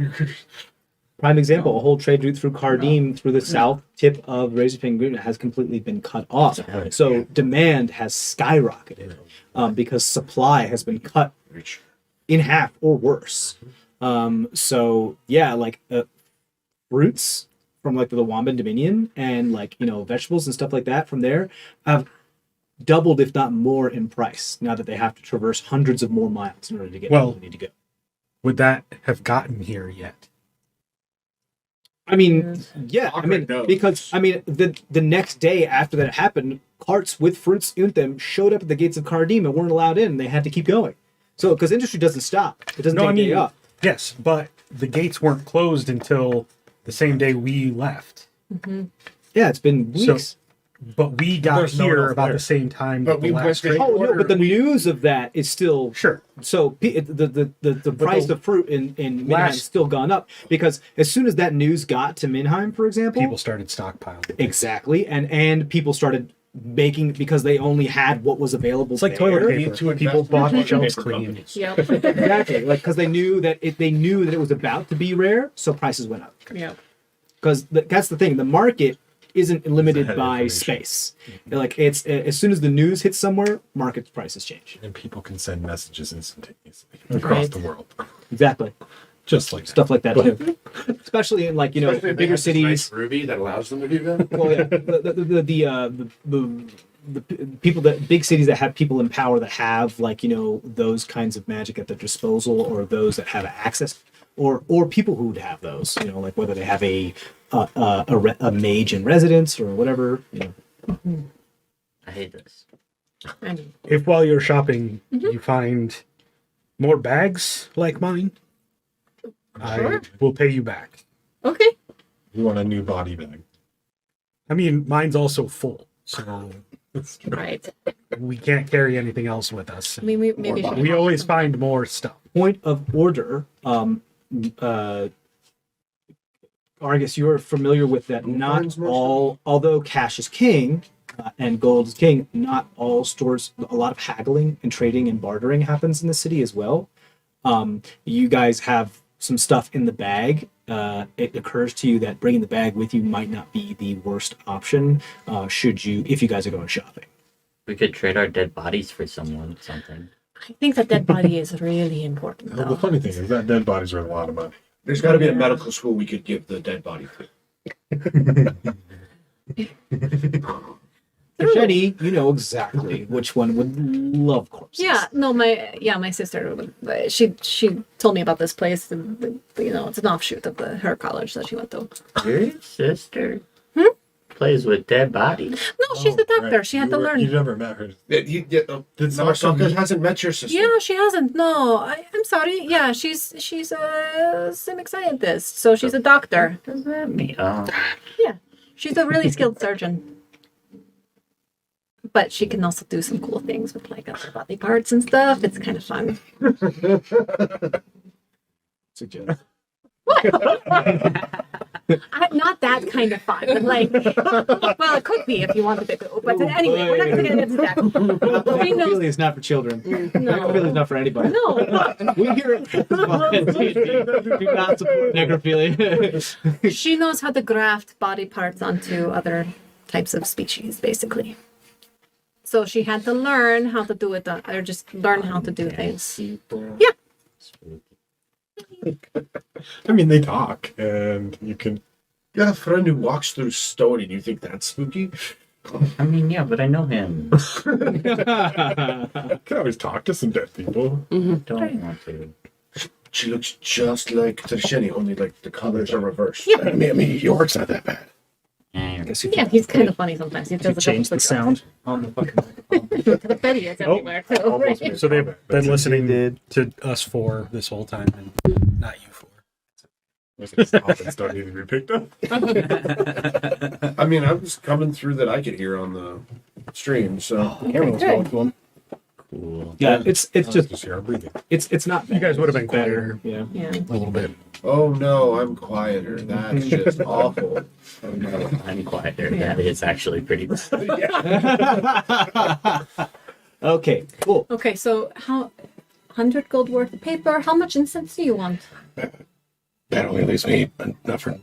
Prime example, a whole trade route through Cardim through the south tip of Razorfang Green has completely been cut off. So demand has skyrocketed because supply has been cut in half or worse. So yeah, like fruits from like the Wamban Dominion and like vegetables and stuff like that from there have doubled, if not more, in price now that they have to traverse hundreds of more miles in order to get where they need to go. would that have gotten here yet? I mean, yeah, I mean, knows. because I mean, the next day after that happened, carts with fruits in them showed up at the gates of Cardim and weren't allowed in. They had to keep going. So, because industry doesn't stop, it doesn't take a day off. Yes, but the gates weren't closed until the same day we left. Yeah, it's been So- weeks. But we got There's no one here else about there. the same time. But the we last went to- trade Oh no, but the news of that is still Sure. So the price of fruit in Minheim's last- still gone up because as soon as that news got to Minheim, for example, People started stockpiling. exactly, and people started making because they only had what was available. It's like there. toilet need paper. to invest People in bought toilet shelves paper clean. companies. Yep. Exactly, like because they knew that it was about to be rare, so prices went up. Yep. Because that's the thing, the market isn't limited ahead of by information. space. Like it's as soon as the news hits somewhere, market prices change. And people can send messages instantaneously across the world, Exactly, just like that. stuff like that too. Especially in like Especially if they bigger have this cities. nice Ruby that allows them to do that. Well, yeah, the people that big cities that have people in power that have like those kinds of magic at their disposal, or those that have access, or people who would have those, like whether they have a mage in residence or whatever. I hate this. I mean, If while you're shopping you find more bags like mine, I will pay you back. okay. You want a new body bag. I mean, mine's also full, so Right. we can't carry anything else with us. I mean, maybe should We always find more stuff. Point of order. Argus, you're familiar with that. Not finds more all, although cash is king and gold is king, not all stores. A lot of haggling and trading and bartering happens in the city as well. You guys have some stuff in the bag. It occurs to you that bringing the bag with you might not be the worst option. If you guys are going shopping. We could trade our dead bodies for something. I think that dead body is really important, The though. funny thing is that dead bodies are a lot of money. There's got to be a medical school we could give the dead body to. Shetty, you know exactly which one would love corpses. Yeah, no, my sister, she told me about this place, and it's an offshoot of her college that she went to. Your sister plays with dead bodies. No, she's a doctor. Right. She had to learn. You never met her. Did Soccer hasn't met your sister. Yeah, she hasn't. No, I'm sorry. Yeah, she's a civic scientist, so she's a doctor. Does that mean? Oh, Yeah, she's a really skilled surgeon. But she can also do some cool things with like other body parts and stuff. It's kind of fun. Suggest. Not that kind of fun, but like, well, it could be if you wanted to. But anyway, we're not going to get into that. We know. Necrophilia is not for children. No. Necrophilia is not for anybody. No, We here at do not support necrophilia. she knows how to graft body parts onto other types of species, basically. So she had to learn how to do it, or just learn how to do things. Yeah. I mean, they talk, and you can. You got a friend who walks through stone, and you think that's spooky? I mean, yeah, but I know him. You can always talk to some dead people. Don't want to. She looks just like Trisheni, only like the colors are reversed. Yeah. I mean, your work's not that bad. Yeah, he's kind of funny sometimes. He does Change the sound on the fucking microphone. The Betty is everywhere. Too, Almost right? made So they've been listening did. to us four this whole time, and not you four. Often don't need to be picked up. I mean, I was coming through that I could hear on the stream, so. Everyone's going to him. Cool. Yeah, it's Just hear our breathing. it's not. You guys would have been better. quieter. Yeah. Yeah. A little bit. Oh no, I'm quieter. That's just awful. Oh, no, I'm quieter. That is actually pretty bad. Okay. Cool. Okay, so 100 gold worth of paper. How much incense do you want? That only leaves me another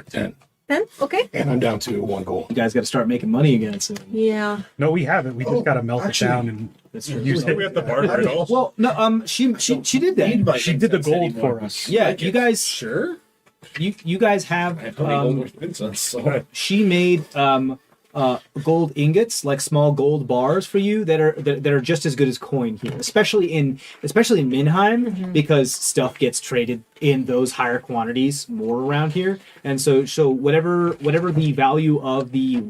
10. 10? Okay. And I'm down to 1 gold. You guys got to start making money again soon. Yeah. No, we haven't. We just got to melt actually- it down and That's use We it. have the bar riddle. Well, no. She did that. She did the gold for us. Yeah. You guys. Sure. You guys have. I have plenty of gold worth incense, so. She made gold ingots, like small gold bars for you that are just as good as coin here, especially in Minheim, because stuff gets traded in those higher quantities more around here, and so whatever the value of the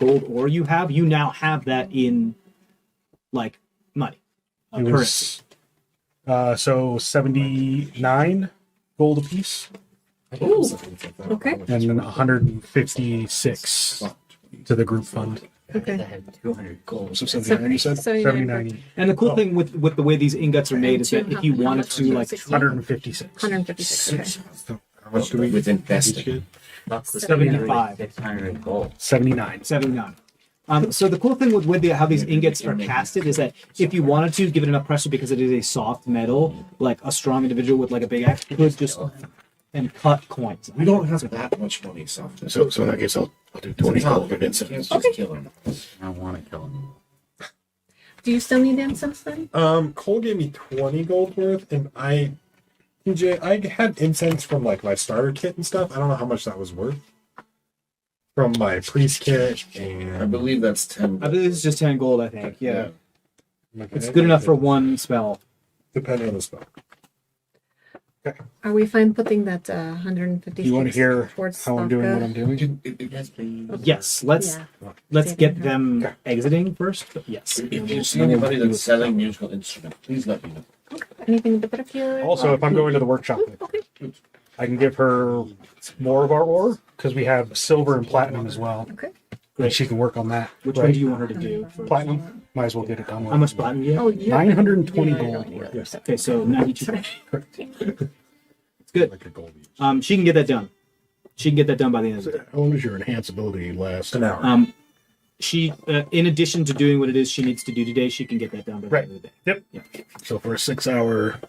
gold ore you have, you now have that in like money, It currency. was so 79 gold apiece, Ooh. Okay. and then 156 to the group fund. I Okay. had 200 gold. So 79, you said? 79, And the cool thing with the way these ingots are made is that if you How wanted much to like 156. 156. Okay. How much do we With investing. each get? That's the 75. 600 gold. 79. 79. So the cool thing with how these ingots are casted is that if you wanted to give it enough pressure, because it is a soft metal, like a strong individual with like a big axe could just and cut coins. We don't have that much money, so. So in that case, I'll do 20 gold of incense. Just kill him. I want to kill him. Do you still need incense then? Cole gave me 20 gold worth, and I had incense from like my starter kit and stuff. I don't know how much that was worth. From my priest kit, and I believe that's 10. I believe it's just 10 gold, I think. Yeah. Okay, It's good enough for one spell. depending on the spell. Are we fine putting that 156? You want to hear towards how I'm doing what Stavka? I'm doing? Yes, please. Yes, let's Yeah. get them exiting first. But yes. If you see anybody that's selling musical instrument, please let me know. Anything in particular? Also, if I'm going to the workshop, Okay. I can give her more of our ore because we have silver and platinum as well. Okay. And she can work on that. Which one do you want her to do first? Platinum. Might as well get it done. How much platinum do you have? Oh, yeah. 920 Yeah, gold. yeah, yeah. Yes. Okay, so 92. It's good. Like a gold each. She can get that done. She can get that done by the end of the day. How long does your enhanceability last? An hour. She, in addition to doing what it is she needs to do today, she can get that done by the end of the day. Yep. Yeah. So for a 6-hour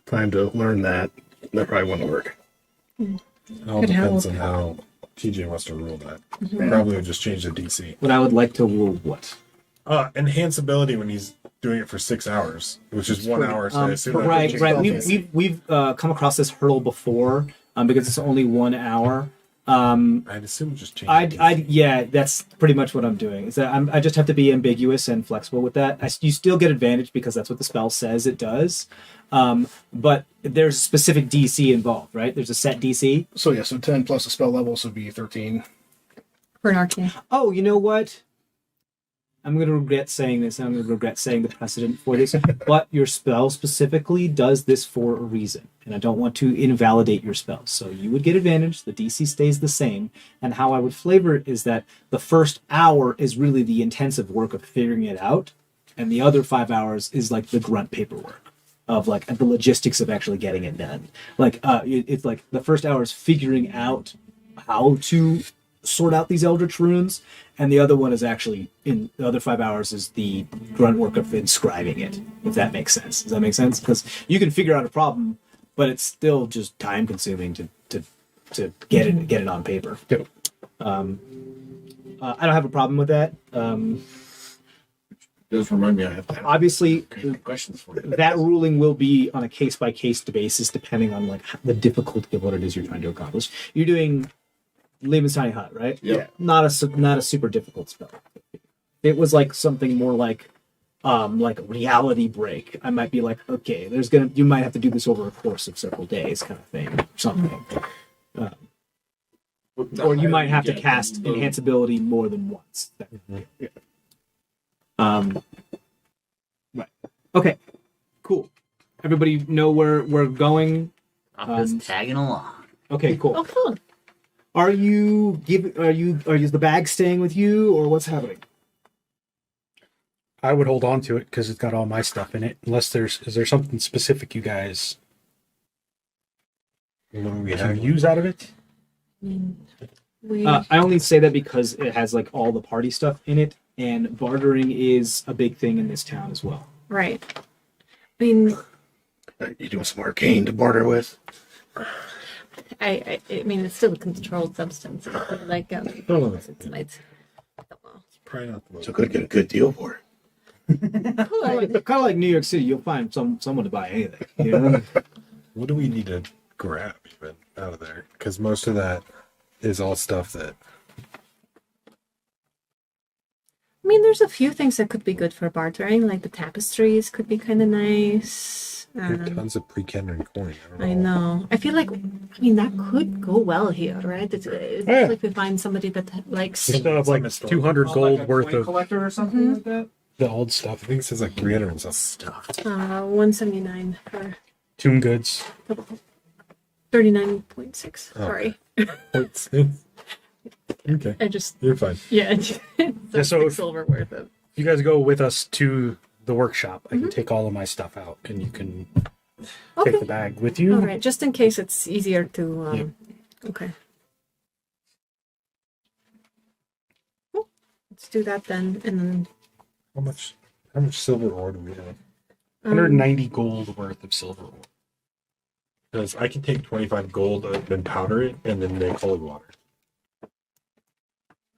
time to learn that. That probably wouldn't work. It all Could depends help. on how TJ wants to rule that. Probably would just change the DC. But I would like to rule what? Enhance ability when he's doing it for 6 hours, which is 1 hour. So I assume that Right. changes Right. the We've come across this hurdle before because it's only 1 hour. I'd assume it just changes. Yeah, that's pretty much what I'm doing. Is that I just have to be ambiguous and flexible with that. You still get advantage because that's what the spell says it does. But there's a specific DC involved, right? There's a set DC. So yeah, so 10 plus the spell level, so it'd be 13. For an arcane. Oh, you know what? I'm going to regret saying this. I'm going to regret saying the precedent for this. But your spell specifically does this for a reason. And I don't want to invalidate your spell. So you would get advantage. The DC stays the same. And how I would flavor it is that the first hour is really the intensive work of figuring it out. And the other 5 hours is like the grunt paperwork of like the logistics of actually getting it done. Like it's like the first hour is figuring out how to sort out these eldritch runes, and the other one is actually in the other 5 hours is the grunt work of inscribing it, if that makes sense. Does that make sense? Because you can figure out a problem, but it's still just time consuming to get it on paper. Yep. I don't have a problem with that. does remind me I have to have Obviously, questions for you. that ruling will be on a case by case basis, depending on like the difficulty of what it is you're trying to accomplish. You're doing Leben's Tiny Hut, right? Yeah. Not a super difficult spell. It was like something more like reality break. I might be like, okay, you might have to do this over a course of several days, kind of thing, or something. Or you might have to cast enhance ability more than once. Right. Okay. Cool. Everybody know where we're going? I'm just tagging along. Okay, cool. Oh, cool. Are you is the bag staying with you, or what's happening? I would hold on to it because it's got all my stuff in it. Unless is there something specific you guys can use out of it? I only say that because it has like all the party stuff in it, and bartering is a big thing in this town as well. Right. I mean, You doing some arcane to barter with? I mean, it's still a controlled substance. Like, tonight. Probably not the most. So could get a good deal for it. Could. Kind of like New York City, you'll find someone to buy anything. You know? What do we need to grab even out of there? Because most of that is all stuff that. I mean, there's a few things that could be good for bartering, like the tapestries could be kind of nice. Tons of pre-Kendrick coin. I know. I feel like, I mean, that could go well here, right? It's Yeah. like we find somebody that likes. We still have like 200 gold worth of collector or something like that. the old I stuff. think it says like 300 and something stuff. 179 for Tomb goods. 39.6. Okay. Sorry. Okay, I just, you're fine. yeah. It's Yeah, so if- silver worth of. If you guys go with us to the workshop, I can take all of my stuff out and you can Okay. take the bag with you. All right, just in case it's easier to. Okay. Cool. Let's do that then, and then. How much silver ore do we have? 190 gold worth of silver ore. Because I can take 25 gold and then powder it and then make holy water.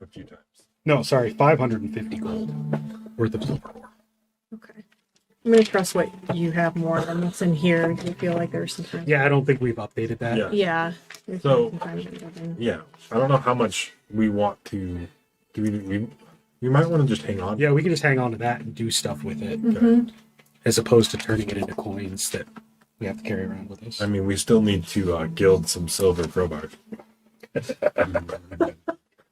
A few times. No, sorry, 550 gold worth of silver ore. Okay. I'm gonna trust what you have more than what's in here. Do you feel like there's something? Yeah, I don't think we've updated that. Yeah. Yeah. There's So- sometimes it doesn't. Yeah. I don't know how much we want to. Do we might want to just hang on. Yeah, we can just hang on to that and do stuff with it, Mhm. as opposed to turning it into coins that we have to carry around with us. I mean, we still need to gild some silver crowbars.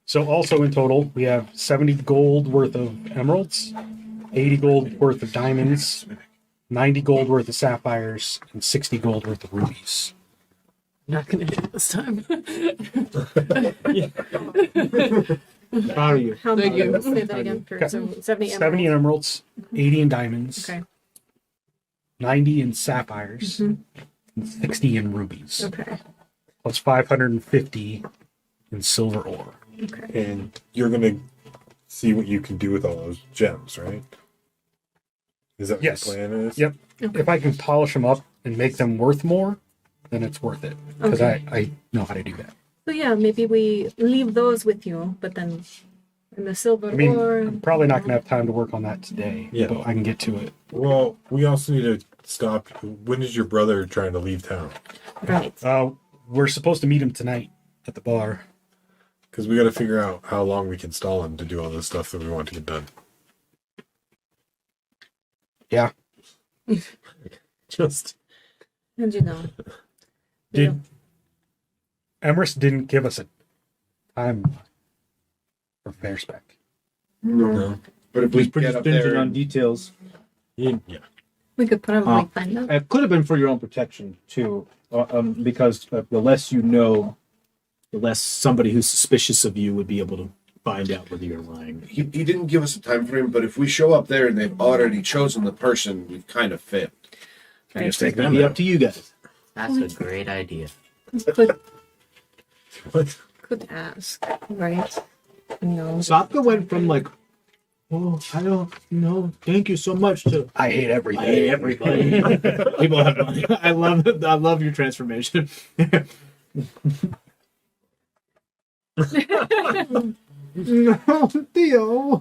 So also in total, we have 70 gold worth of emeralds, 80 gold worth of diamonds, 90 gold worth of sapphires, and 60 gold worth of rubies. Not gonna hit this time. How are you? How Thank much? you. Let's say that again. Okay. So 70 70 in emeralds, 80 in diamonds, Okay. 90 in sapphires, and 60 in rubies, Okay. plus 550 in silver ore. Okay. And you're gonna see what you can do with all those gems, right? Is that what Yes. the plan is? Yep. Okay. If I can polish them up and make them worth more, then it's worth it. Because I know how to do that. So yeah, maybe we leave those with you, but then in the silver I mean, ore. I'm probably not going to have time to work on that today. Yeah. But I can get to it. Well, we also need to stop. When is your brother trying to leave town? Right. We're supposed to meet him tonight at the bar. Because we got to figure out how long we can stall him to do all this stuff that we want to get done. Yeah. Just And you know. Did Emrys didn't give us a time for fair spec. no. But if we He's pretty get up stringent there, on details. Yeah. We could probably find out. It could have been for your own protection too, because the less you know, the less somebody who's suspicious of you would be able to find out whether you're lying. he didn't give us a time frame. But if we show up there and they've already chosen the person, we've kind of failed. Right. Just take It'd them be out. up to you guys. That's a great idea. Could What? could ask, right? No. Sokka went from like, oh, I don't know, thank you so much to I hate everything. I hate everybody. People have money. I love your transformation. No, Theo.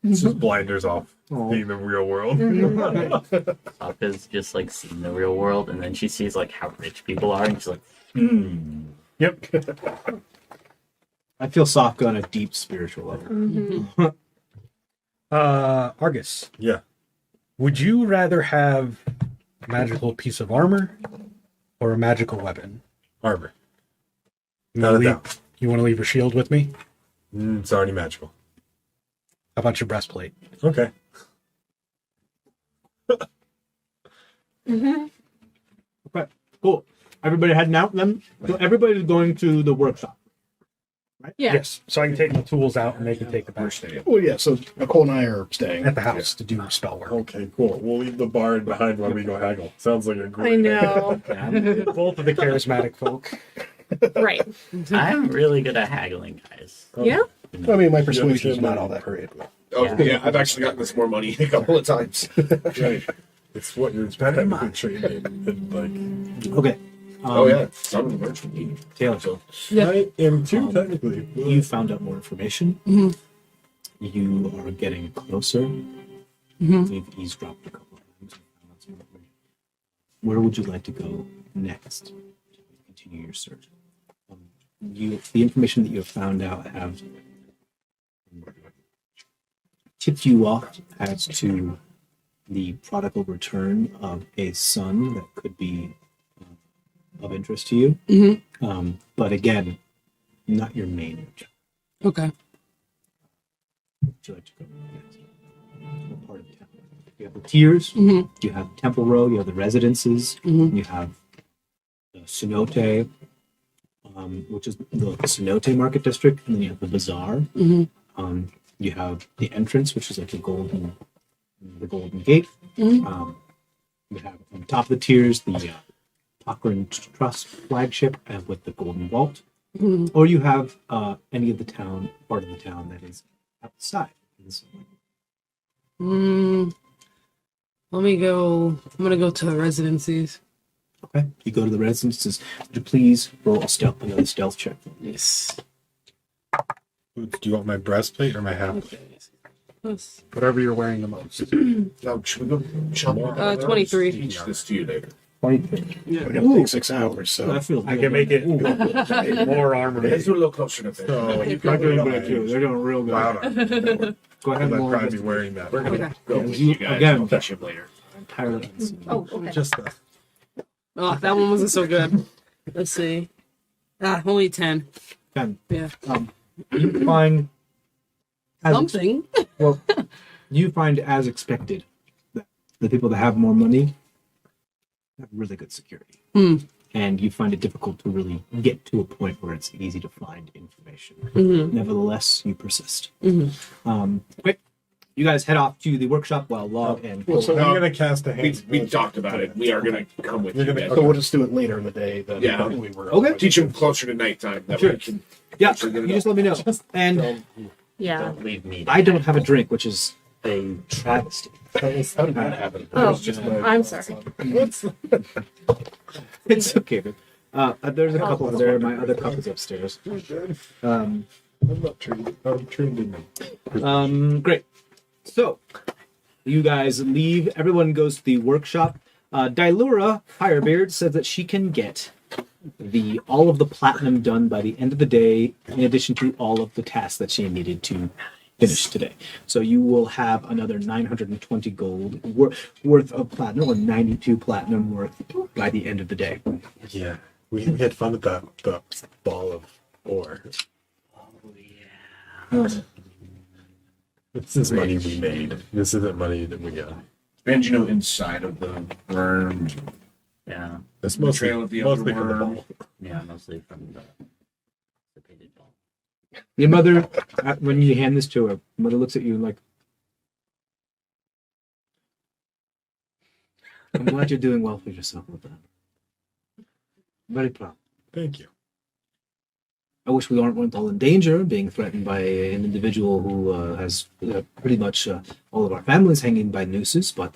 It's just blinders off. Oh. Being the real world. Sokka's just like seen the real world, and then she sees like how rich people are, and she's like, Yep. I feel Sokka on a deep spiritual level. Argus, Yeah. would you rather have a magical piece of armor or a magical weapon? Armor. You Without want a to doubt. leave your shield with me? It's already magical. How about your breastplate? Okay. Okay, cool. Everybody heading out then? So everybody's going to the workshop. Yeah. Yes. So I can take my tools out and they can take the We're back staying. Well, yeah, so Nicole and I are staying. at the house to do spell work. Okay, cool. We'll leave the barn behind while we go haggle. Sounds like a great I know. Both of the charismatic folk. Right. I'm really good at haggling, guys. Yeah. I mean, my persuasion is not all that great. Oh Yeah. yeah, I've actually gotten us more money a couple of times. Right. It's what you're technically trained in. And, Okay. Oh yeah, some of them virtually. Taylor, I am too, technically. you found out more information. Mhm. You are getting closer. We've eavesdropped a couple of times. and found out some information. Where would you like to go next to continue your search? The information that you have found out have tipped you off as to the prodigal return of a son that could be of interest to you. Mhm. But again, not your main objective. Okay. Would you like to go next? What part of town? You have the tiers, Mhm. you have Temple Row, you have the residences, Mhm. you have the Cenote, which is the Cenote Market District, and then you have the Bazaar. Mhm. You have the entrance, which is like the Golden Gate. Mhm. You have on top of the tiers the Cochrane Trust flagship with the Golden Vault, Mhm. or you have any of the part of the town that is outside. Let me go. I'm gonna go to residencies. Okay, you go to the residences. Would you please roll another stealth check? Yes. Do you want my breastplate or my hat? Okay. Plus, Whatever you're wearing the most. Now, should we go jump on 23. Teach this to you later. 23. We got to take 6 hours, so. That feels I good. can make it more armor. Let's do a little closer to there. So, They're doing good too. They're doing real good. Wow. Go ahead, I'd Lauren. probably be wearing that. We're gonna Okay. go Yeah, with you- you guys. again. I'll catch you later. Entirely unseen. Oh, okay. Just Oh, that one wasn't so good. Let's see. Only 10. 10. Yeah. You find Something. well, you find as expected that the people that have more money have really good security. Hmm. And you find it difficult to really get to a point where it's easy to find information. Mm-hmm. Nevertheless, you persist. Mm-hmm. Quick, you guys head off to the workshop while Log and well, so No. I'm gonna cast a hand. We talked about it. We are gonna come with You're you gonna- guys. So we'll just do it later in the day than Yeah. we were. Okay. Teach them closer to nighttime. That Sure. way we can yeah, actually get you it just up. let me know. And Yeah. Don't leave me. to I don't hang. have a drink, which is a travesty. How did that happen? Oh, It's just my- I'm sorry. What's It's okay, man. There's a cup over there. My other cup is upstairs. I'm not trained. I'm trained in Great. So, you guys leave. Everyone goes to the workshop. Dilura Firebeard says that she can get all of the platinum done by the end of the day, in addition to all of the tasks that she needed to finish today. So you will have another 920 gold worth of platinum, or 92 platinum worth by the end of the day. Yeah, we had fun with the ball of ore. This is money we made. This isn't money that we got. And inside of the worm. Yeah. It's mostly, trail of the mostly from the other worm. ball. Yeah, mostly from the painted ball. Your mother, when you hand this to her, mother looks at you like, I'm glad you're doing well for yourself with that. Very proud. Thank you. I wish we weren't all in danger of being threatened by an individual who has pretty much all of our families hanging by nooses, but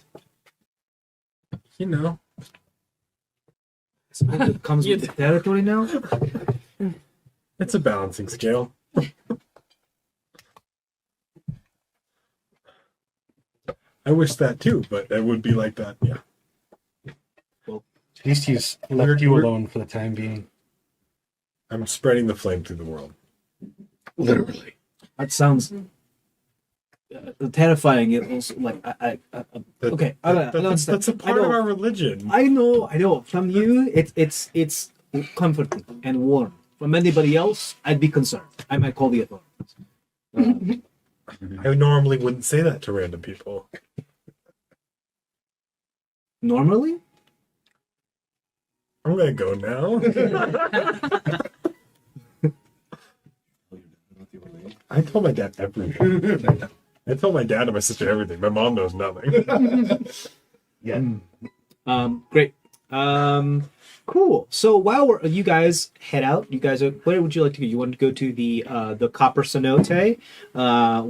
You know, I suppose it comes with the territory now. it's a balancing scale. I wish that too, but it would be like that. Yeah. At least he's left you alone for the time being. I'm spreading the flame through the world. Literally. That sounds terrifying. It also like okay. I understand. That's a part I of know. our religion. I know. From you, it's comforting and warm. From anybody else, I'd be concerned. I might call the authorities. I normally wouldn't say that to random people. Normally, I'm gonna go now. I told my dad everything. I told my dad and my sister everything. My mom knows nothing. great. Cool. So while you guys head out, where would you like to go? You want to go to the Copper Cenote,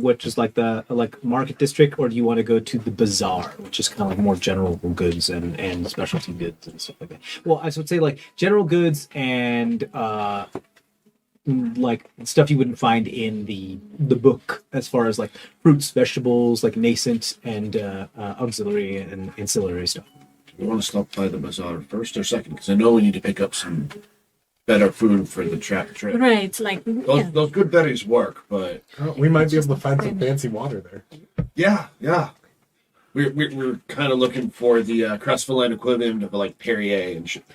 which is like the market district, or do you want to go to the bazaar, which is kind of like more general goods and specialty goods and stuff like that? Well, I would say like general goods and like stuff you wouldn't find in the book, as far as like fruits, vegetables, like nascent and auxiliary and ancillary stuff. We want to stop by the bazaar first or second, because I know we need to pick up some better food for the trip. Right, like yeah. Those good berries work, but We might be able to find some fancy water there. yeah. We're kind of looking for the CrestVahllen equivalent of like Perrier and shit.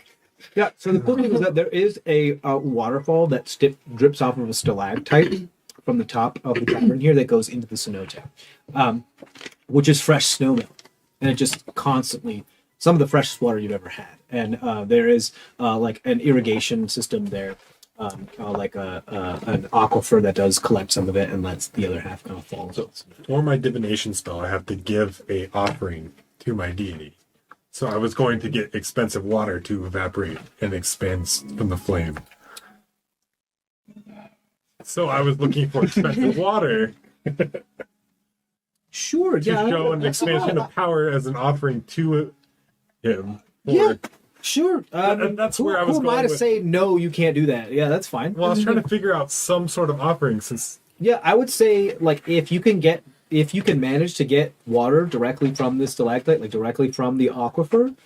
Yeah, so the cool thing is that there is a waterfall that drips off of a stalactite from the top of the cavern here that goes into the cenote, which is fresh snowmelt. And it just constantly, some of the freshest water you've ever had. And there is like an irrigation system there, like an aquifer that does collect some of it and lets the other half kind of fall. So for my divination spell, I have to give a offering to my deity. So I was going to get expensive water to evaporate and expand from the flame. So I was looking for expensive water Sure, to yeah. show an expansion of power as an offering to him. Yeah, sure. And that's where I was who am I going to with- say no? You can't do that. Yeah, that's fine. Well, I was trying to figure out some sort of offering since Yeah, I would say like if you can manage to get water directly from the stalactite, like directly from the aquifer,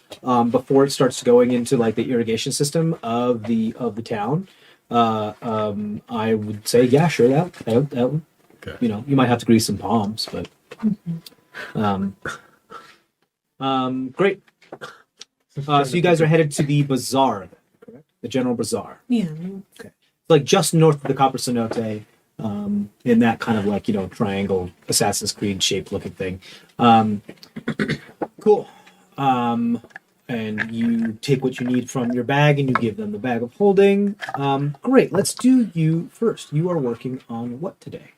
before it starts going into like the irrigation system of the town, I would say yeah, sure that would, Okay. you know, you might have to grease some palms, but great. So you guys are headed to the bazaar, correct? The general bazaar. Yeah. Like just north of the Copper Cenote, in that kind of like, you know, triangle Assassin's Creed shaped looking thing. Cool. And you take what you need from your bag and you give them the bag of holding. Great. Let's do you first. You are working on what today?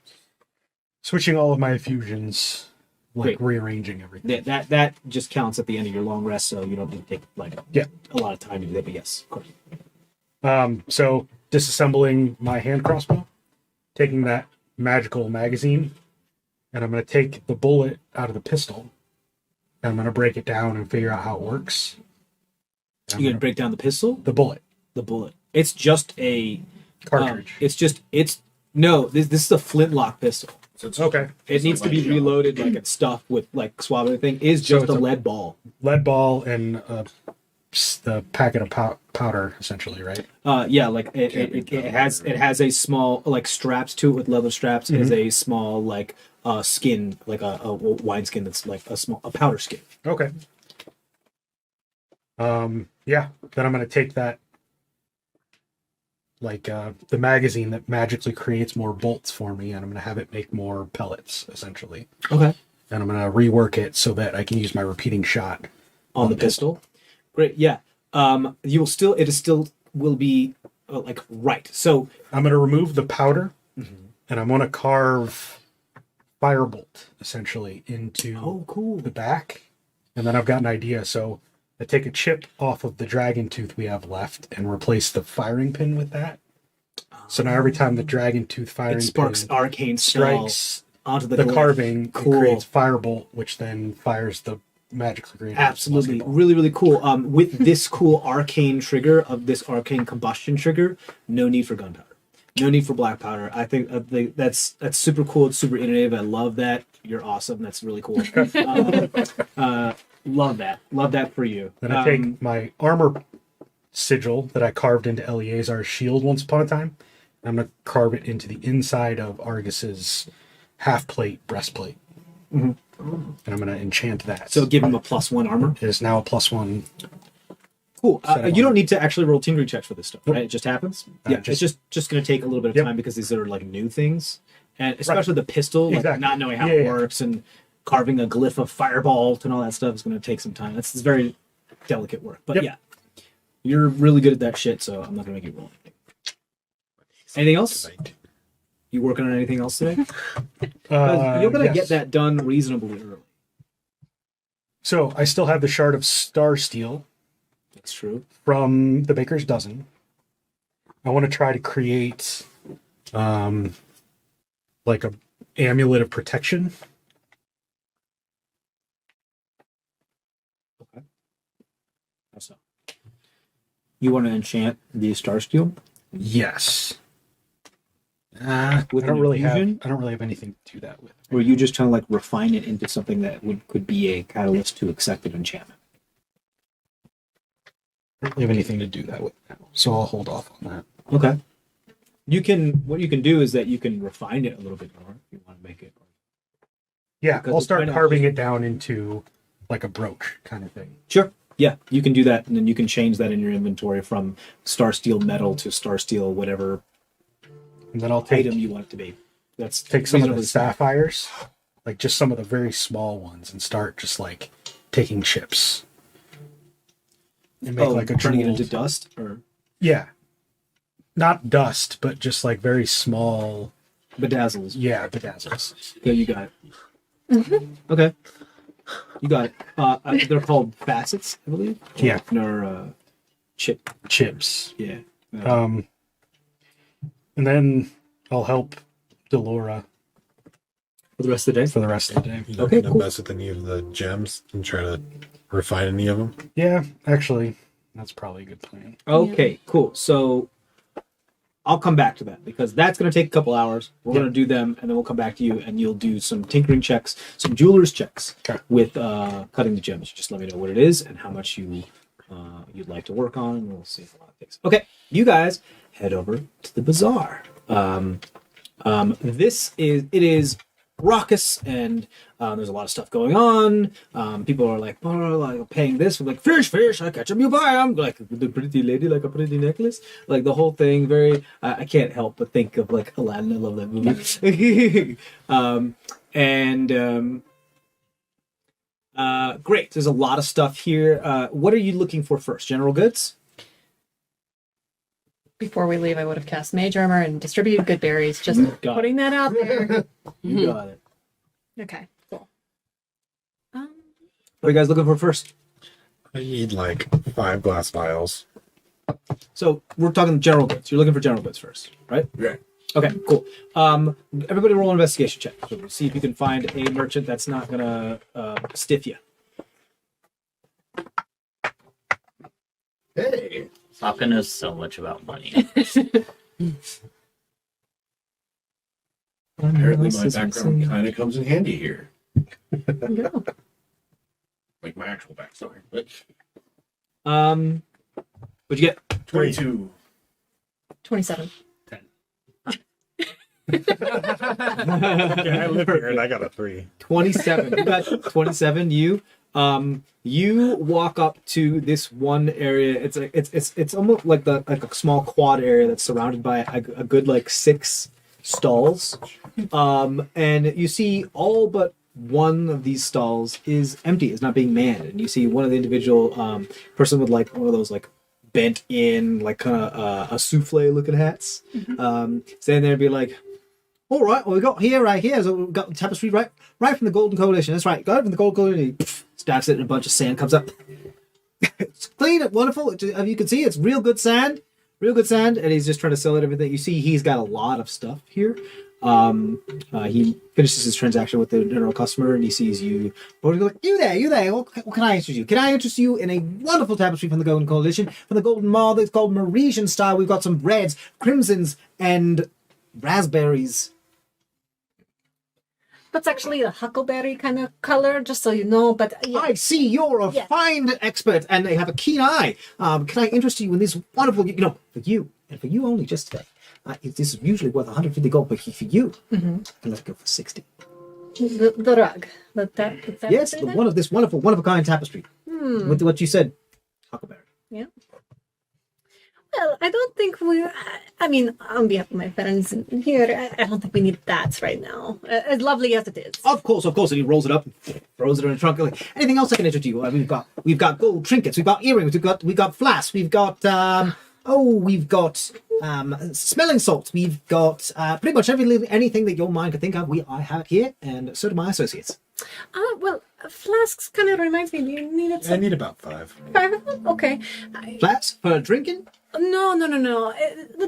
Switching all of my fusions, like Great. rearranging everything. That just counts at the end of your long rest, so you don't need to take like a lot of time to do that. But yes, of course. So disassembling my hand crossbow, taking that magical magazine and I'm going to take the bullet out of the pistol, and I'm going to break it down and figure out how it works. You're gonna break down the pistol, The bullet the bullet. It's just a cartridge. This is a flintlock pistol. So it's Okay. It needs to be reloaded like it's stuff with like swab and everything. Is So just it's a a- lead ball. Lead ball and the packet of powder, essentially, right? Yeah, like it has a small like straps to it with leather straps. Is a small like skin, like a wine skin that's like a powder skin. Okay. Yeah. Then I'm going to take that, like the magazine that magically creates more bolts for me, and I'm going to have it make more pellets, essentially. Okay. And I'm going to rework it so that I can use my repeating shot On the pistol. Great. Yeah. It will be like right. So I'm going to remove the powder, and I'm going to carve firebolt, essentially, into cool. the back. And then I've got an idea. So I take a chip off of the dragon tooth we have left and replace the firing pin with that. So now every time the dragon tooth firing It sparks pin arcane spell strikes onto the the carving, Cool. it creates firebolt, which then fires the magically created Absolutely, musket ball. really, really cool. With this cool arcane trigger of this arcane combustion trigger, no need for gunpowder, no need for black powder. I think that's super cool. It's super innovative. I love that. You're awesome. That's really cool. Love that for you. Then I take my armor sigil that I carved into Eleazar's shield once upon a time. I'm going to carve it into the inside of Argus's half plate breastplate. And I'm going to enchant that. So give him a +1 armor. It is now a +1. Cool. Set of You don't armor. need to actually roll tinkering checks for this stuff, Nope. right? It just happens. Uh, Yeah, it's just going to take a little bit of Yep. time because these are like new things, and especially the pistol, like Exactly. not knowing how Yeah, it yeah. works and carving a glyph of firebolt and all that stuff is going to take some time. It's very delicate work, but Yep. yeah, you're really good at that shit. So I'm not going to make you roll anything. Anything else? You working on anything else today? 'Cause you're going to Yes. get that done reasonably early. So I still have the shard of star steel That's true. from the Baker's Dozen. I want to try to create like a amulet of protection. How so? You want to enchant the star steel? Yes. I With don't an really have. infusion? I don't really have anything to do that with. Or are you just trying to like refine it into something that could be a catalyst to accepted enchantment? I don't really have anything to do that with now, so I'll hold off on that. Okay. What you can do is that you can refine it a little bit more if you want to make it. Yeah, Because I'll it's start kind of- carving it down into like a brooch kind of thing. Sure. Yeah, you can do that, and then you can change that in your inventory from star steel metal to star steel whatever And then I'll take item you want it to be. That's some of the reasonably small. sapphires, like just some of the very small ones, and start just like taking chips and make like a turning it jeweled- into dust, or Yeah, not dust, but just like very small. bedazzles. Yeah, bedazzles. Yeah, you got it. Okay, you got it. They're called facets, I believe. Yeah. Or Chips. Yeah. And then I'll help Delora For the rest of the day. for the rest of the day. You don't Okay, need to cool. mess with any of the gems and try to refine any of them. Yeah, actually, that's probably a good plan. Okay, cool. So I'll come back to that because that's going to take a couple hours. We're going to do them, and then we'll come back to you, and you'll do some tinkering checks, some jeweler's checks Okay. with cutting the gems. Just let me know what it is and how much you'd like to work on, and we'll see a lot of things. Okay, you guys head over to the bazaar. It is raucous, and there's a lot of stuff going on. People are like, paying this. We're like, fish, I catch 'em, you buy 'em. Like the pretty lady, like a pretty necklace. Like the whole thing. Very. I can't help but think of like Aladdin. I love that movie. Great. There's a lot of stuff here. What are you looking for first? General goods. Before we leave, I would have cast Mage Armor and distributed good berries. Just Got putting that out there. You got it. Okay, cool. What are you guys looking for first? I need like 5 glass vials. So we're talking general goods. You're looking for general goods first, right? Yeah. Okay, cool. Everybody roll an investigation check. So see if you can find a merchant that's not gonna stiff you. Hey. Sokka knows so much about money. Apparently my background kind of comes in handy here. Yeah. Like my actual backstory. But What'd you get? 22. 27. I live here and I got a 3. 27. You got 27. You walk up to this one area. It's almost like a small quad area that's surrounded by a good like 6 stalls. And you see all but one of these stalls is empty. It's not being manned. And you see one of the individual person with like one of those like bent in like kind of a souffle looking hats. Standing there and be like, all right, well, we got here, right here. So we've got the tapestry right from the Golden Coalition. That's right. Got it from the Golden Coalition. He stacks it and a bunch of sand comes up. It's clean, wonderful. You can see it's real good sand. Real good sand. And he's just trying to sell it everything. You see he's got a lot of stuff here. He finishes his transaction with the general customer and he sees you. Like, you there. What can I interest you? Can I interest you in a wonderful tapestry from the Golden Coalition? From the Golden Mall, it's called Parisian style. We've got some reds, crimsons, and raspberries. That's actually a huckleberry kind of color, just so you know. But yeah. I see you're a fine expert and they have a keen eye. Can I interest you in this wonderful, for you and for you only just today? This is usually worth 150 gold, but for you, I can let it go for 60. The rug. Yes, one of this wonderful, one of a kind tapestry. With what you said, huckleberry. Yeah. Well, I don't think on behalf of my friends here, I don't think we need that right now. As lovely as it is. Of course. And he rolls it up and throws it in the trunk. Like, anything else I can interest you? We've got gold trinkets, we've got earrings, we've got flasks, we've got smelling salts, we've got pretty much anything that your mind could think of. I have it here, and so do my associates. Well, flasks kind of reminds me. Do you need it? I need about 5. 5 of them? Okay. Flasks for drinking? No.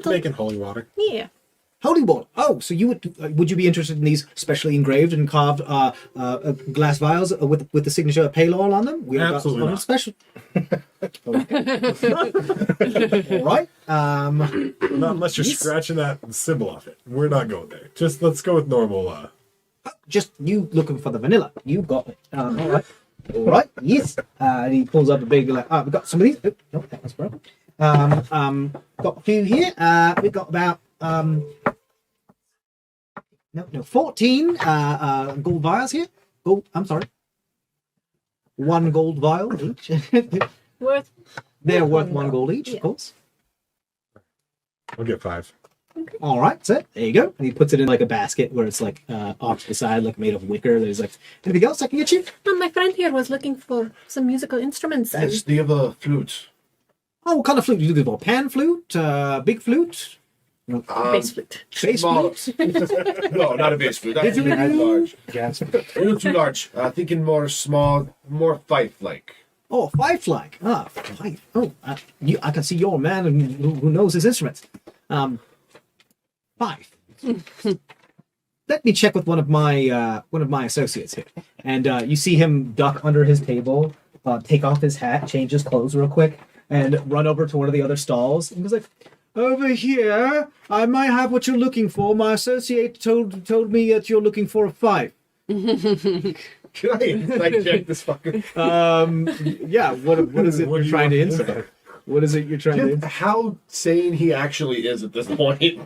Making holy water. Yeah. Holy water. Oh, so you would you be interested in these specially engraved and carved glass vials with the signature of Palor on them? We have Absolutely got not. Special. All right. Not unless you're scratching that symbol off it. We're not going there. Just let's go with normal. Just you looking for the vanilla. You got it. All right. All right. Yes. And he pulls up a big we've got some of these. Oh, no, that was broken. Got a few here. We've got about 14 gold vials here. I'm sorry. 1 gold vial each. They're worth 1 gold each, of course. I'll get 5. Okay. All right, so there you go. And he puts it in like a basket where it's like off to the side, like made of wicker. There's like anything else I can get you? My friend here was looking for some musical instruments. Yes, do you have a flute? Oh, what kind of flute do you do? Pan flute? Big flute? Bass flute. Bass Small. flute? No, not a bass flute. That's too large. A little too large. Thinking more small, more fife-like. Oh, fife-like. Fife. Oh, I can see you're a man who knows his instruments. Fife. Let me check with one of my associates here. And you see him duck under his table, take off his hat, change his clothes real quick, and run over to one of the other stalls. And goes like, "Over here, I might have what you're looking for. My associate told me that you're looking for a fife." Can I check this fucker? Yeah. What is it you're trying to insert? What is it you're trying to insert? How sane he actually is at this point. They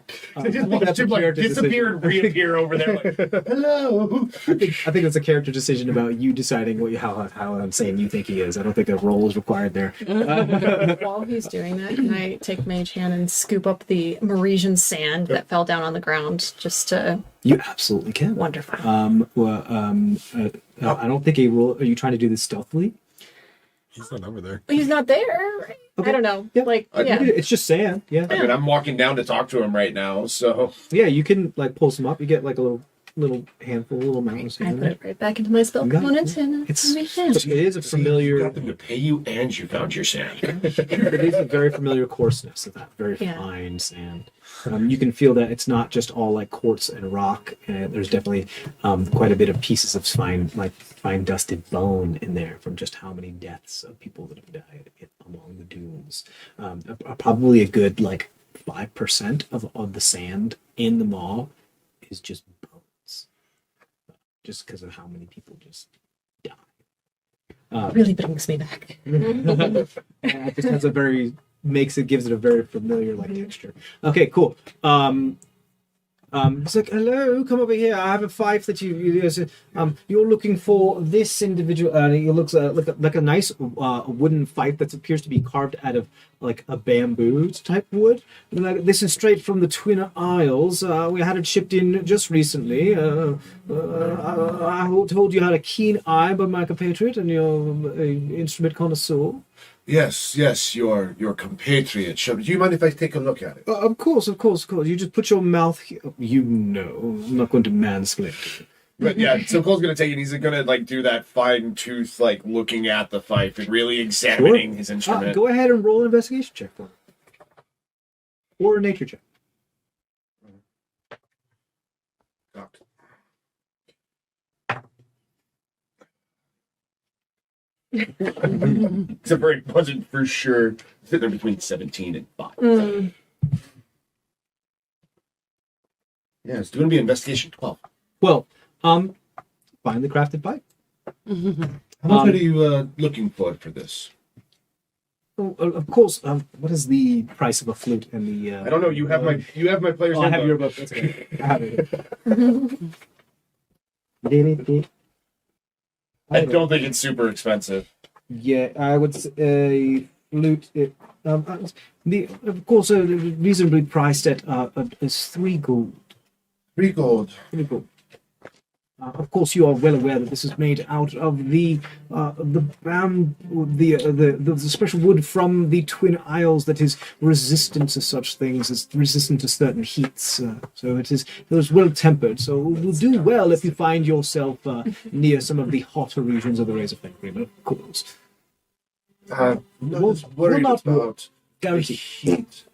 just watched him like disappear and reappear over there like, hello. I think it's a character decision about you deciding how insane you think he is. I don't think a roll is required there. While he's doing that, can I take Mage Hand and scoop up the Parisian sand that fell down on the ground just to... You absolutely can. Wonderful. I don't think a roll... Are you trying to do this stealthily? He's not over there. He's not there. Okay. I don't know. Yeah. Yeah. It's just sand. Yeah. I mean, I'm walking down to talk to him right now, so... Yeah, you can like pull some up. You get like a little little handful, little mountains. I put it right back into my spell Got it. component and It is a familiar. You got them to pay you, and you found your sand. It is a very familiar coarseness of that very Yeah. fine sand. You can feel that it's not just all like quartz and rock. There's definitely quite a bit of pieces of fine dusted bone in there from just how many deaths of people that have died along the dunes. Probably a good like 5% of the sand in the maw is just bones, just because of how many people just die. really brings me back. And it just has gives it a very familiar like texture. Okay, cool. It's like, hello, come over here. I have a fife that you're looking for this individual. It looks like a nice wooden fife that appears to be carved out of like a bamboo type wood. This is straight from the Twin Isles. We had it shipped in just recently. I told you had a keen eye by my compatriot, and you're an instrument connoisseur. Yes, your compatriot. Do you mind if I take a look at it? Of course. You just put your mouth here. I'm not going to mansplain. But yeah, so Cole's gonna take it. He's gonna like do that fine tooth, like looking at the fife and really examining his instrument. Go ahead and roll an investigation check for me. Or a nature check. Got. Except for it wasn't for sure. Sitting there between 17 and 5. Yeah, it's going to be investigation 12. Well, finely crafted pipe. How much are you looking for this? Of course. What is the price of a flute and the? I don't know. You have my player's Oh, I have handbook. your book. That's good. I have it. I don't think it's super expensive. Yeah, I would say flute. Of course, reasonably priced at is 3 gold. 3 gold. 3 gold. Of course, you are well aware that this is made out of the special wood from the Twin Isles that is resistant to such things, is resistant to certain heats. So it is well tempered. So it will do well if you find yourself near some of the hotter regions of the Razor Factory, of course. I'm not as worried not about the Guaranteed. heat.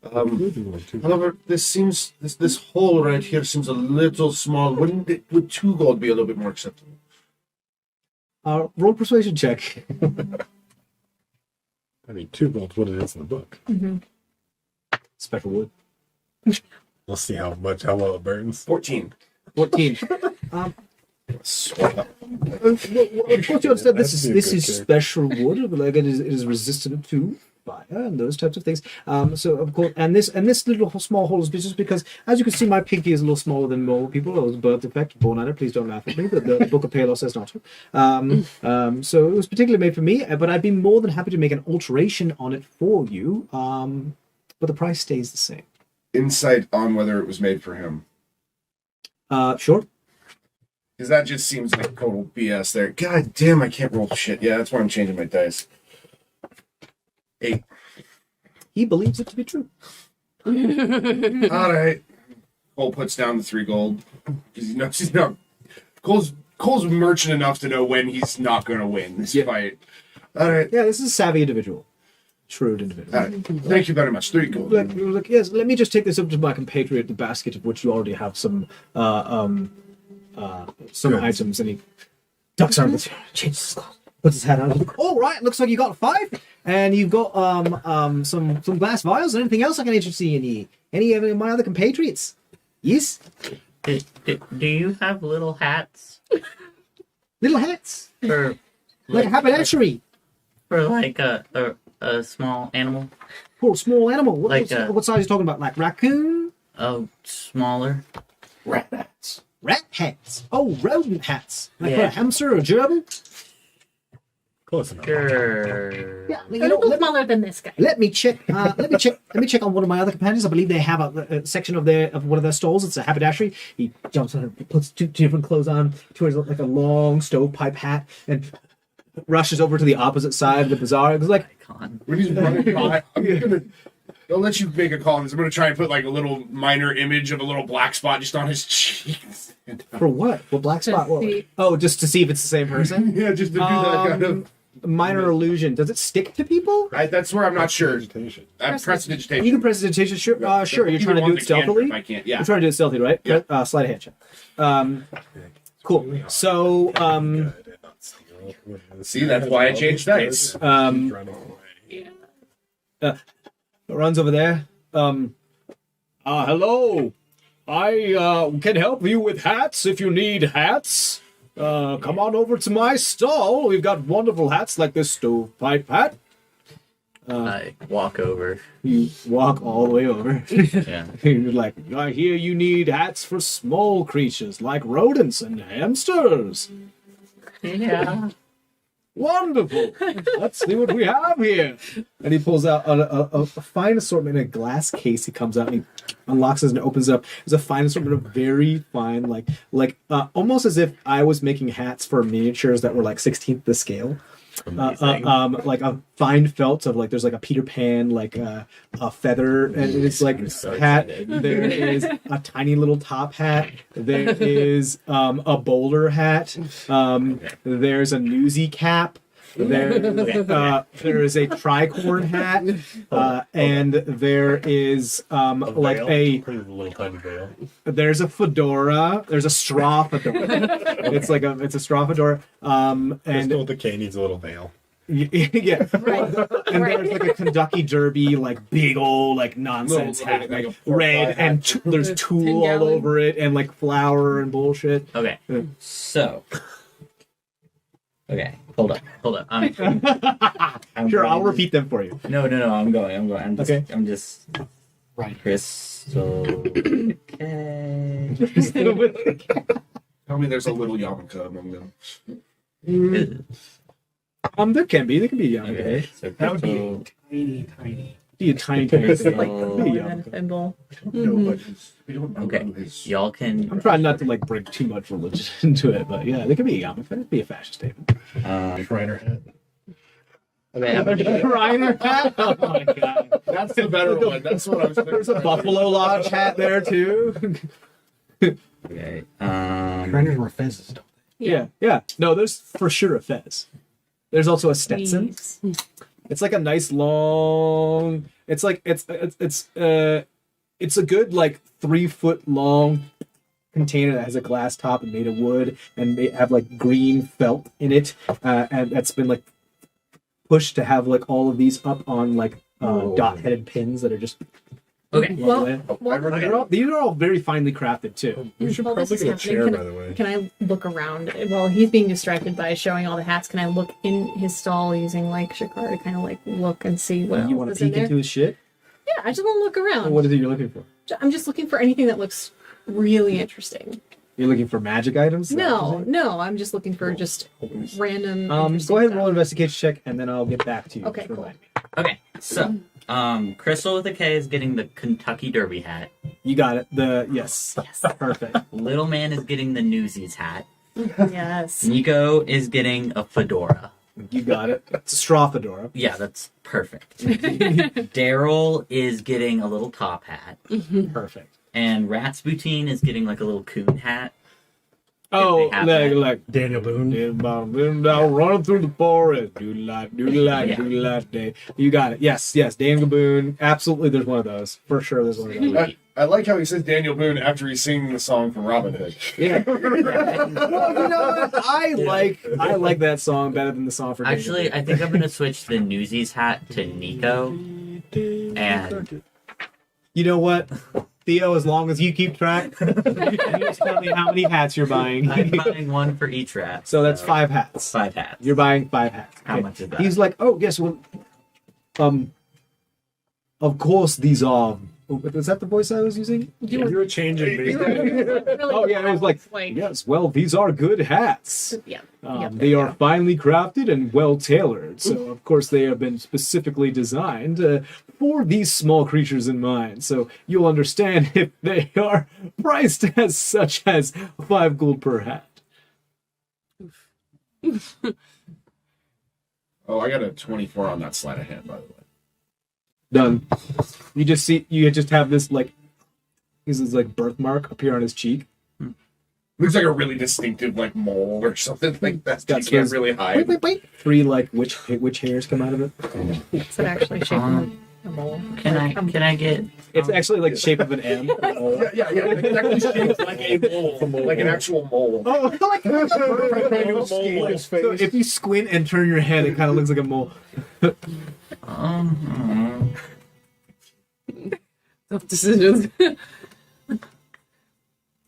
However, this hole right here seems a little small. Would 2 gold be a little bit more acceptable? Roll persuasion check. I mean, 2 gold's what it is in the book. Special wood. We'll see how well it burns. 14. 14. Sweat. Of course, you understand this That'd be a is good check. special wood. Like it is resistant to fire and those types of things. So of course, and this little small hole is just because, as you can see, my pinky is a little smaller than more people. It was a birth defect, born at it. Please don't laugh at me. But the Book of Palos says not to. So it was particularly made for me. But I'd be more than happy to make an alteration on it for you. But the price stays the same. Insight on whether it was made for him. Sure. Because that just seems like total BS there. God damn, I can't roll shit. Yeah, that's why I'm changing my dice. 8. He believes it to be true. All right. Cole puts down the 3 gold. Because he knows he's not... Cole's merchant enough to know when he's not going to win this fight. All right. Yeah, this is a savvy individual. Shrewd individual. All right. Thank you very much. 3 gold. Look, yes, let me just take this up to my compatriot, the basket of which you already have some items, and he ducks out of the changes his clothes, puts his hat on. All right, looks like you got 5, and you've got some glass vials. Anything else I can interest you in? Any of my other compatriots? Yes, Do you have little hats little hats, for like a haberdashery. for like a small animal? Poor small animal. Like, What size are you talking about? Like raccoon? Oh, smaller. Rat hats. Rat hats. Oh, rodent hats. Like for Yeah. a hamster or a gerbil? Close enough. Sure. Yeah, A little smaller than this guy. Let me check. Let me check on one of my other companions. I believe they have a section of one of their stalls. It's a haberdashery. He jumps on and puts two different clothes on, wears like a long stovepipe hat, and rushes over to the opposite side of the bazaar. It was like, Icon. When he's running by, I'll let you make a call on this. I'm going to try and put like a little minor image of a little black spot just on his cheeks. For what? What black spot? What? see. Oh, just to see if it's the same person. Yeah, just to do that kind of. Minor illusion. Does it stick to people? That's where I'm not sure. Vegetation. Prestidigitation. You can prestidigitation. Sure. Sure. You're trying to do it stealthily. I can't. Yeah. You're trying to do it stealthy, right? Yeah. Slide a hand check. Cool. So, See, that's why I changed dice. runs over there. Hello. I can help you with hats if you need hats. Come on over to my stall. We've got wonderful hats like this stovepipe hat. I walk over. You walk all the way over. Yeah. You're like, I hear you need hats for small creatures like rodents and hamsters. Yeah. Wonderful. Let's see what we have here. And he pulls out a fine assortment in a glass case. He comes out and he unlocks it and opens it up. There's a fine assortment of very fine, like almost as if I was making hats for miniatures that were like 16th the scale. Like a fine felt of like there's like a Peter Pan like a feather and it's like so hat. excited. There is a tiny little top hat. There is a bowler hat. There's a newsy cap. There is a tricorn hat, and there is like a little tiny veil. there's a fedora. There's a straw fedora. it's a straw fedora. And And the K needs a little veil. yeah, Right. and there's like a Kentucky Derby, like big old like nonsense Little, hat, like like a pork red, pie and hat. there's tulle 10 all gallon. over it, and like flour and bullshit. Okay. So. Okay. Hold up. I'm Sure, I'll going- repeat them for you. No. I'm going. Okay. I'm just. Right. Crystal. Okay. Tell me there's a little yarmulke among them. There can be young. Okay. So That would crystal. be tiny. Be a tiny person. Like Oh. the and thimble. No, but we don't know Okay. his. Y'all can. I'm trying not to like bring too much religion into it, but yeah, there could be a yarmulke. It'd be a fashion statement. Shriner hat. Okay. I'm gonna- Reiner hat. Oh my god. That's the better one. That's what I was thinking. There's a Buffalo Lodge hat there too. Okay. Shriners were fezzes, don't Yeah. No, there's for sure a fez. There's also a Stetson. Weaves. It's like a nice long. It's like it's a good like 3-foot long container that has a glass top and made of wood and they have like green felt in it, and that's been like pushed to have like all of these up on like dot-headed pins that are just. Okay. Well, These are all very finely crafted too. We should While this probably is get a chair, happening, by the way. can I look around while he's being distracted by showing all the hats? Can I look in his stall using like Shakar to kind of like look and see what You else want is to in peek there? into his shit? Yeah, I just want to look around. What is it you're looking for? I'm just looking for anything that looks really interesting. You're looking for magic items? Is that what you're No, I'm just looking for just random. saying? interesting Go ahead and roll stuff. an investigation check, and then I'll get back to you. Okay, Just cool. remind me. Okay. So. Crystal with a K is getting the Kentucky Derby hat. You got it. Yes. Perfect. Little man is getting the Newsies hat. Yes. Nico is getting a fedora. You got it. It's a straw fedora. Yeah, that's perfect. Daryl is getting a little top hat. Perfect. And Ratspoutine is getting like a little coon hat. Oh, They have that. like Daniel Boone. running through the forest. Do like, day. You got it. Yes. Dan Gaboon. Absolutely, there's one of those. For sure, there's one of those. I like how he says Daniel Boone after he's singing the song from Robin Hood. Yeah. Well, you know what? I like that song better than the song for Daniel Actually, Boone. I think I'm gonna switch the Newsies hat to Nico. And You know what, Theo? As long as you keep track, you just tell me how many hats you're buying. I'm buying one for each rat. So that's 5 hats. 5 hats. You're buying 5 hats. How much is that? He's like, oh, guess what? Of course these are. Was that the voice I was using? You're changing me. Oh yeah, it was like, yes. Well, these are good hats. Yeah. They are finely crafted and well tailored. So of course they have been specifically designed for these small creatures in mind. So you'll understand if they are priced as such as 5 gold per hat. Oh, I got a 24 on that sleight of hand, by the way. Done. You just have this like, his like birthmark appear on his cheek. Looks like a really distinctive like mole or something like that. got You can't those- really hide. Wait. 3 like witch hairs come out of it. Is it actually shaped like a mole? Can I get? It's actually like the shape of an M. Yeah. It's actually shaped like a mole, like an actual mole. Oh, like So if you squint and turn your head, it kind of looks like a mole. Tough decisions.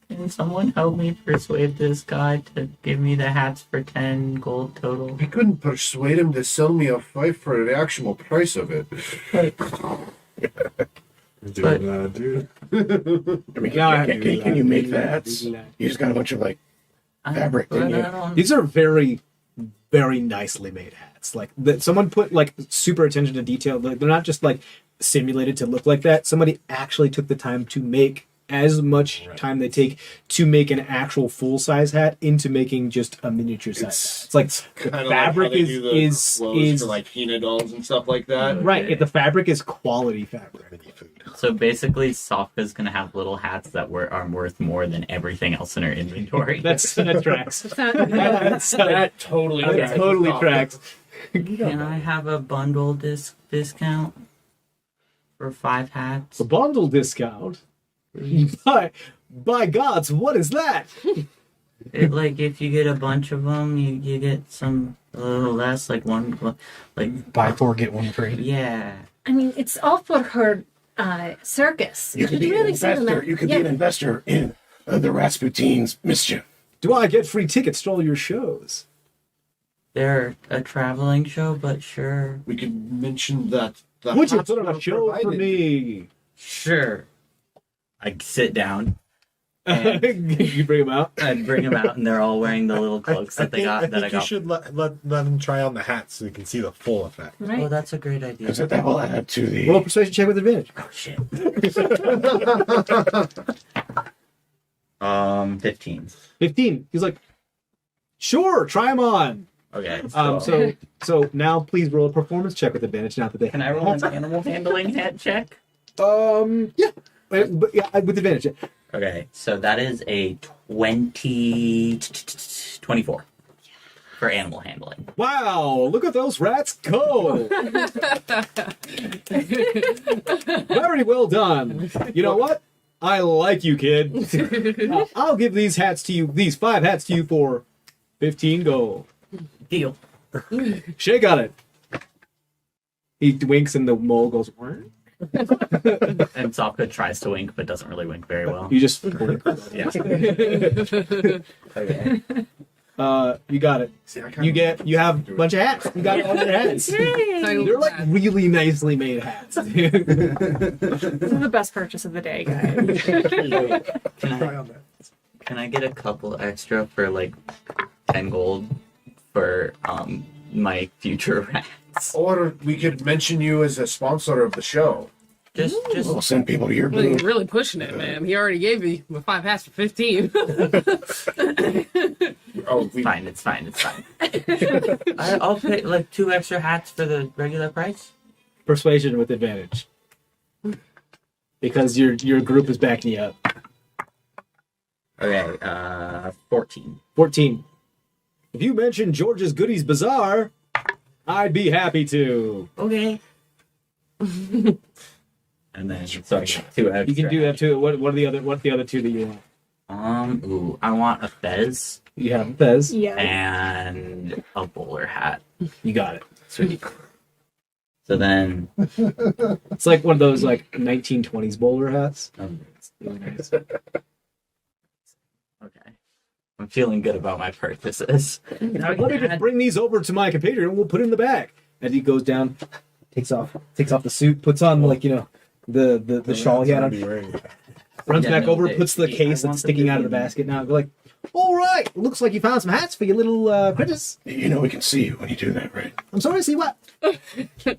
Can someone help me persuade this guy to give me the hats for 10 gold total? I couldn't persuade him to sell me a fife for the actual price of it. But- dude. I mean, can you make that? You just got a bunch of like fabric, But didn't you? I don't- These are very, very nicely made hats. Like someone put like super attention to detail. Like, they're not just like simulated to look like that. Somebody actually took the time to make as much time they take to make an actual full size hat into making just a miniature size. It's like the Kinda fabric like how they do the is clothes for like Hina dolls and stuff like that. right. If the fabric is quality fabric. So basically, Sokka's gonna have little hats that are worth more than everything else in her inventory. That tracks. That totally That totally tracks. Can I have a bundle discount for 5 hats? The bundle discount. By gods, what is that? Like if you get a bunch of them, you get some a little less, like one, like Buy 4, get 1 free. yeah. I mean, it's all for her circus. You could be an investor. You could be an investor in the Rasputin's mischief. Do I get free tickets to all your shows? They're a traveling show, but sure, We could mention that. The Would you hats put on were a show for provided. me? sure. I sit down. You bring them out. I bring them out, and they're all wearing the little cloaks that they got. I That I think you got. should let them try on the hats so you can see the full effect. Oh, Right. that's a great idea. Because that will add to Roll a the. persuasion check with advantage. Oh shit. 15. 15. He's like, sure, try them on. Okay. So now please roll a performance check with advantage. Now that they Can I roll an animal handling hat check? Yeah, but yeah, with advantage. Okay, so that is a 24 for animal handling. Wow, look at those rats go! Very well done. You know what? I like you, kid. I'll give these 5 hats to you for 15 gold. Deal. Shake on it. He winks and the mole goes, "What?" And Sokka tries to wink, but doesn't really wink very well. You just wink. Yeah. Okay. You got it. You have a bunch of hats. You got all your hats. They're like really nicely made hats. This is the best purchase of the day, guys. Can I get a couple extra for like 10 gold for my future rats? Or we could mention you as a sponsor of the show. Just We'll send people to your Really, booth. really pushing it, man. He already gave me my 5 hats for 15. Oh, we, fine. It's fine. I'll pay like 2 extra hats for the regular price. Persuasion with advantage. Because your group is backing you up. Okay, 14. 14. If you mention George's Goodies Bazaar, I'd be happy to. Okay. And then so I got 2 extra. You can do that too. What are the other 2 that you want? Ooh, I want a fez You have Fez. Yeah. and a bowler hat. You got it. Sweet. So then, It's like one of those like 1920s bowler hats. it's really nice. Okay, I'm feeling good about my purchases. Let me just bring these over to my compatriot and we'll put it in the bag. As he goes down, takes off the suit, puts on like, the shawl he had on, runs Yeah, back no, over, they- puts the I case want that's them sticking to out of the be- basket now. Go like, all right, looks like you found some hats for your little critters. You know we can see you when you do that, right? I'm sorry to see what?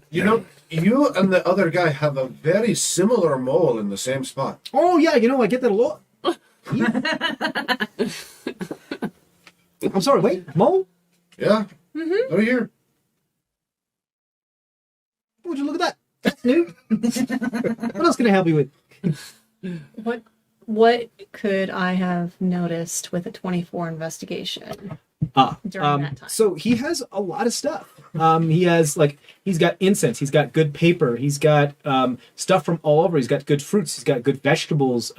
you know, you and the other guy have a very similar mole in the same spot. Oh yeah, I get that a lot. I'm sorry, wait, mole? Yeah. Mm-hmm. Oh, here. Would you look at that? That's new. What else can I help you with? What What could I have noticed with a 24 investigation during that time? So he has a lot of stuff. He's got incense, he's got good paper, he's got stuff from all over, he's got good fruits, he's got good vegetables.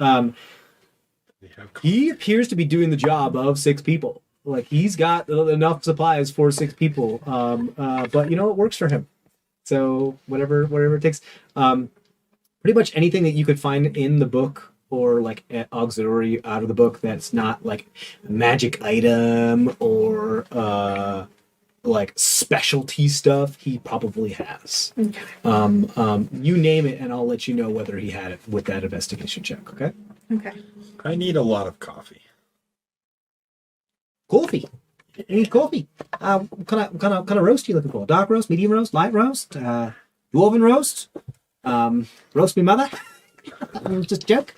He appears to be doing the job of 6 people. Like, he's got enough supplies for 6 people. But you know, it works for him. So whatever it takes. Pretty much anything that you could find in the book or like an auxiliary out of the book that's not like a magic item or like specialty stuff, he probably has. Okay. You name it and I'll let you know whether he had it with that investigation check, okay? Okay. I need a lot of coffee. Coffee. You need coffee. What kind of roast are you looking for? Dark roast, medium roast, light roast, dwarven roast, roast me mother. It was just a joke.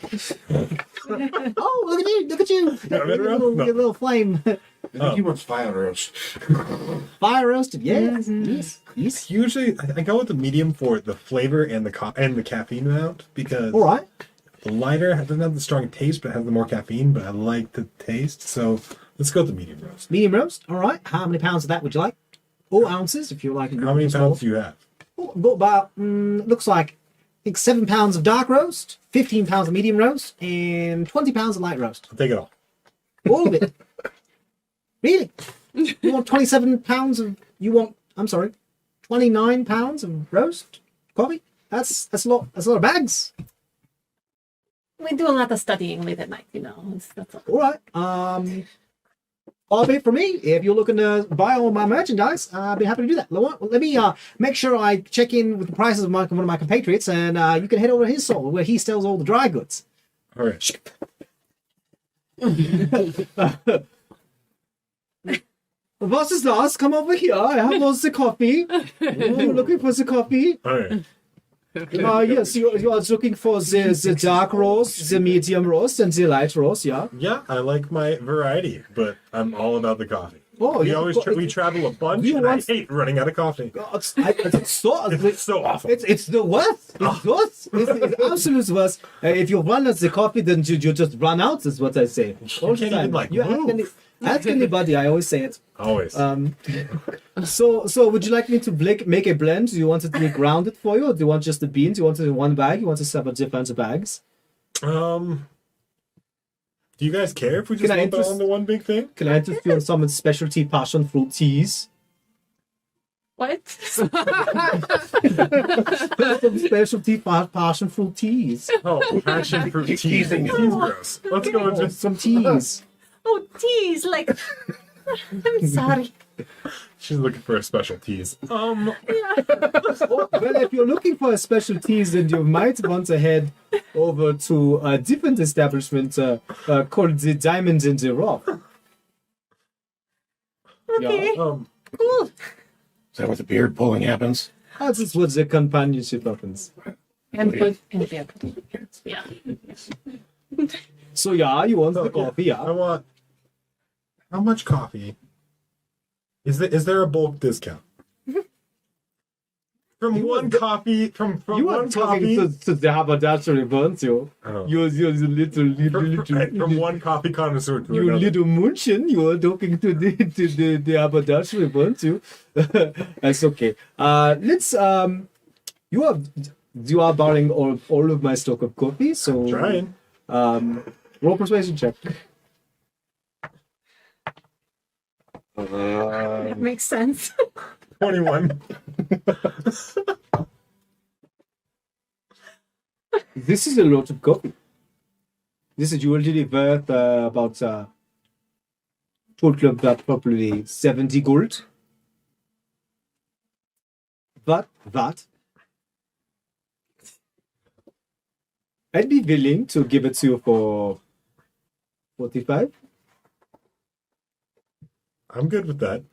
Oh, look at you! Your little flame. I think he wants fire roast. Fire roasted, yes. Yes. Usually, I go with the medium for the flavor and the caffeine amount because All right. the lighter doesn't have the strong taste, but it has the more caffeine. But I like the taste, so let's go with the medium roast. Medium roast. All right. How many pounds of that would you like? 4 ounces, if you like. How many pounds do you have? About looks like I think 7 pounds of dark roast, 15 pounds of medium roast, and 20 pounds of light roast. I'll take it all. All of it. Really? You want 27 pounds of? I'm sorry, 29 pounds of roast coffee? That's a lot. That's a lot of bags. We do a lot of studying late at night, you know. That's all. All right. All of it for me. If you're looking to buy all my merchandise, I'd be happy to do that. Let me make sure I check in with the prices of one of my compatriots, and you can head over to his stall where he sells all the dry goods. All right. Was is das? Come over here. I have all the coffee. You're looking for the coffee? All right. Yes, you are looking for the dark roast, the medium roast, and the light roast, yeah? Yeah, I like my variety, but I'm all about the coffee. Oh, We yeah, always we travel a bunch, You and I want- hate running out of coffee. It's So awful. It's the worst. It's worst. It's absolute worst. If you run out of the coffee, then you just run out, is what I say. All the can't time. even, like, You move. ask anybody, I always say it. Always. So would you like me to make a blend? Do you want it to be grounded for you, or do you want just the beans? Do you want it in one bag? You want to several different bags? Do you guys care if we just Can I lump it all into one big thing? Can I interest you on some specialty passion fruit teas? What? Some specialty passion fruit teas. Oh, passion fruit tea. Teasing me. Tea's gross. Let's go into Some teas. Oh, tease, like. I'm sorry. She's looking for a special tease. Well, if you're looking for a special teas, then you might want to head over to a different establishment called the Diamond in the Rock. Okay. Cool. Is that where the beard pulling happens? That is what the companionship happens. And put in the beer. Yeah. So yeah, you want the Okay. coffee, I yeah? want. How much coffee? Is there a bulk discount? From one coffee, from You one are talking coffee. to the haberdashery, weren't you? Oh. You're From one coffee connoisseur to you another. little Munchen, you are talking to the haberdashery, weren't you? That's okay. Let's you are borrowing all of my stock of coffee, so Trying. roll persuasion check. That makes sense. 21. This is a lot of coffee. This is usually worth about total of about probably 70 gold. But I'd be willing to give it to you for 45. I'm good with that.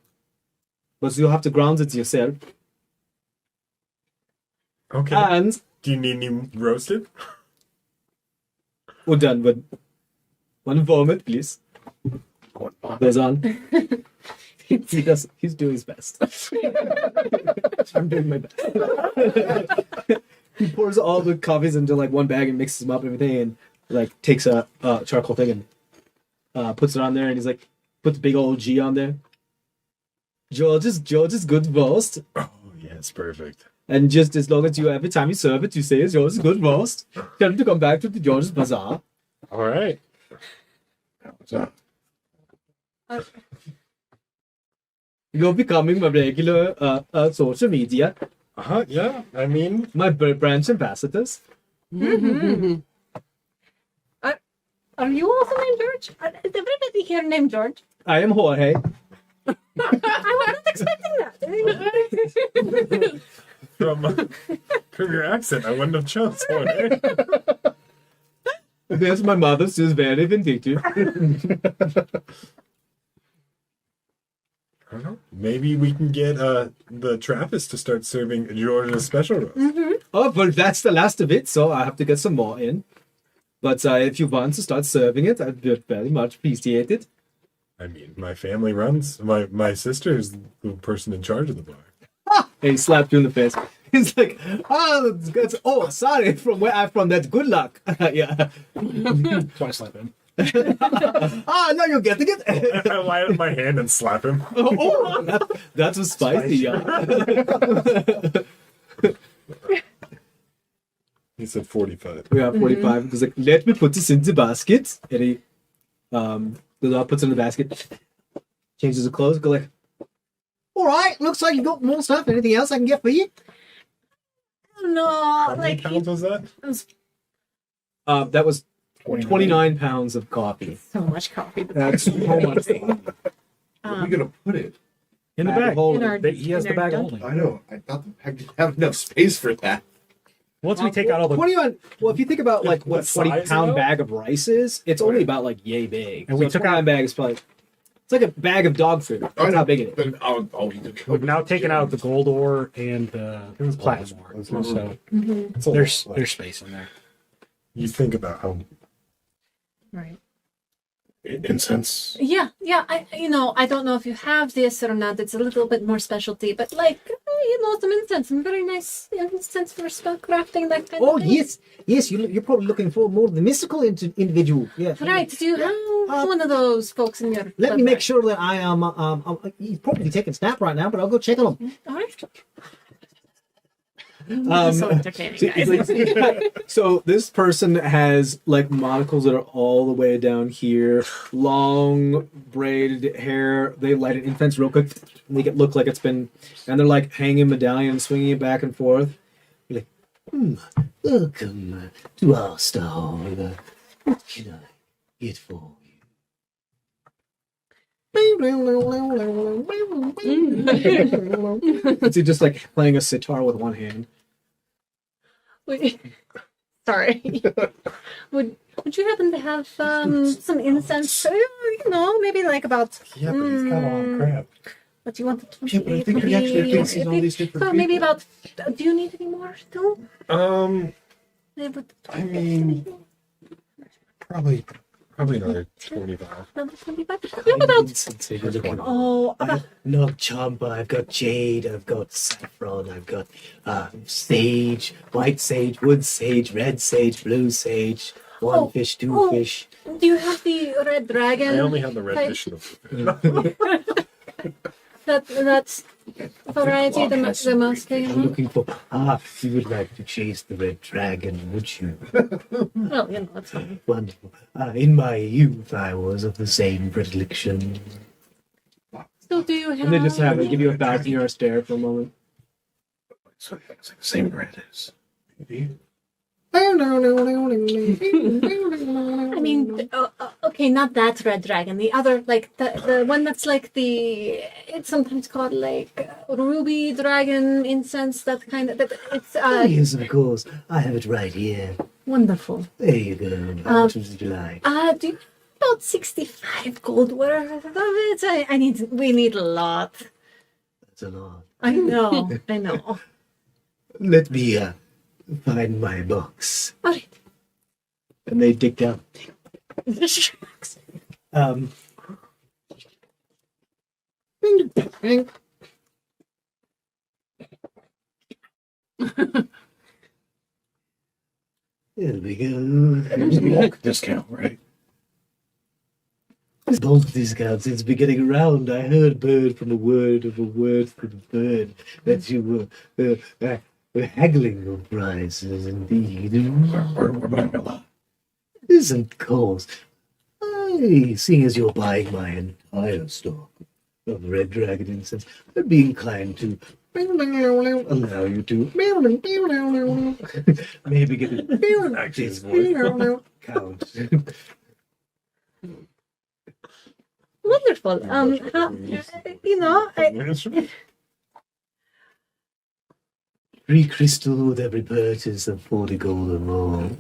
But you have to ground it yourself. Okay. And Do you need any roasted? we're done with one vomit, please. Goes on. He's doing his best. I'm doing my best. He pours all the coffees into like one bag and mixes them up and everything, like takes a charcoal thing and puts it on there, and he's like, puts big old G on there. George's good roast, Oh, yes, perfect. and just as long as you every time you serve it, you say it's George's good roast. Tell him to come back to the George's Bazaar. All right. So, You're becoming my regular social media, Yeah. I mean, my branch ambassadors. Are you also named George? Is everybody here named George? I am Jorge. I was not expecting that. from your accent, I wouldn't have chosen one. There's my mother. She's very vindictive. I don't know. Maybe we can get the Trappist to start serving George's special roast. Oh, well, that's the last of it, so I have to get some more in. But if you want to start serving it, I'd be very much appreciate it. I mean, my family runs. My sister's the person in charge of the bar. And he slapped you in the face. He's like, oh, sorry, from where I'm from, that's good luck. Yeah. So I slap him. Now you're getting it. I lie on my hand and slap him. Oh, that was spicy, yeah. He said 45. We have 45. He's like, let me put this in the basket. And he goes out, puts it in the basket, changes the clothes, go like, all right, looks like you got more stuff. Anything else I can get for you? No, How many like pounds was that? That was 29 pounds of coffee. so much coffee. That's so much. Where are we gonna put it? In the Bag bag. holding. in our- He has in the our bag dump. holding. I know. I thought the bag didn't have enough space for that. Once we take out all the 21. Well, if you think about like what What 20 size, pound though? bag of rice is, it's only about like yay big. And we So took a out- 29 bag is probably it's like a bag of dog food. I That's know, how big it is. But he took We've now taken out the gold ore and the platinum ore. So It's a there's lot. there's space in there. You think about how Right. incense. Yeah. I don't know if you have this or not. It's a little bit more specialty, but like some incense, some very nice incense for spell crafting, that kind Oh of thing. yes, you're probably looking for more of the mystical individual. Yeah. Right. Do you have one of those folks in your? Let me blood make bag? sure that I am. He's probably taking a snap right now, but I'll go check on him. All right. Um, So entertaining, So, guys. it's like- so this person has like monocles that are all the way down here, long braided hair. They light an incense real quick, make it look like it's been, and they're like hanging medallion, swinging it back and forth. You're like, welcome to our stall. What can I get for you? Is he just like playing a sitar with one hand? Wait, sorry. Would you happen to have some incense? Maybe like about. yeah, but he's got a lot of crap. What do you want? Yeah, but I think he actually thinks he's all these different So maybe people. about. Do you need any more still? I mean, probably another 25. Another 25? We have about. Oh, I about. have Nug Champa, I've got Jade, I've got Saffron, I've got Sage, White Sage, Wood Sage, Red Sage, Blue Sage, one Oh, fish, two oh. fish. Do you have the red dragon? I only have the red Like- edition of That's variety the most I'm famous. looking for. You would like to chase the red dragon, would you? Well, that's fine. Wonderful. In my youth, I was of the same predilection. So do you have? And they just have it, give you a thousand-yard stare for a moment. So it's like the same brand as. I mean, okay, not that red dragon. The other, like the one that's like it's sometimes called like ruby dragon incense. That kind of. It's Yes, of course. I have it right here. wonderful. There you go. How much would you like? Do you have about 65 gold worth of it? We need a lot. That's a lot. I know. I know. Let me find my box. All right. And they dig down. There we go. There's a bulk discount, right? Bulk discounts. It's beginning around. I heard bird from a word from a bird that you were haggling your prices indeed. We're buying a lot. Isn't course. Seeing as you're buying my entire stock of Red Dragon incense, I'd be inclined to allow you to maybe get a count. Wonderful. Free crystal with every purchase of 40 gold or more.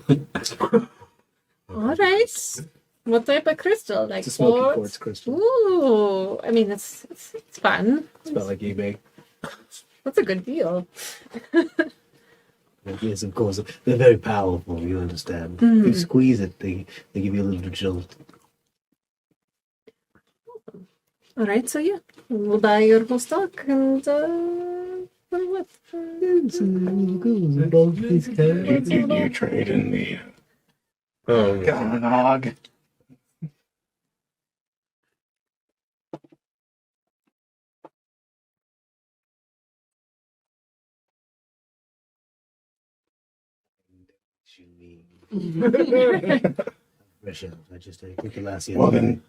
All right. What type of crystal? Like It's a smoky quartz? quartz crystal. Ooh, I mean, it's fun. It's about like eBay. That's a good deal. Yes, of course. They're very powerful, you understand. If you squeeze it, they give you a little jolt. All right, so yeah, we'll buy your whole stock and for what? You trade in the God. Fresh out. I just take the last year. well, then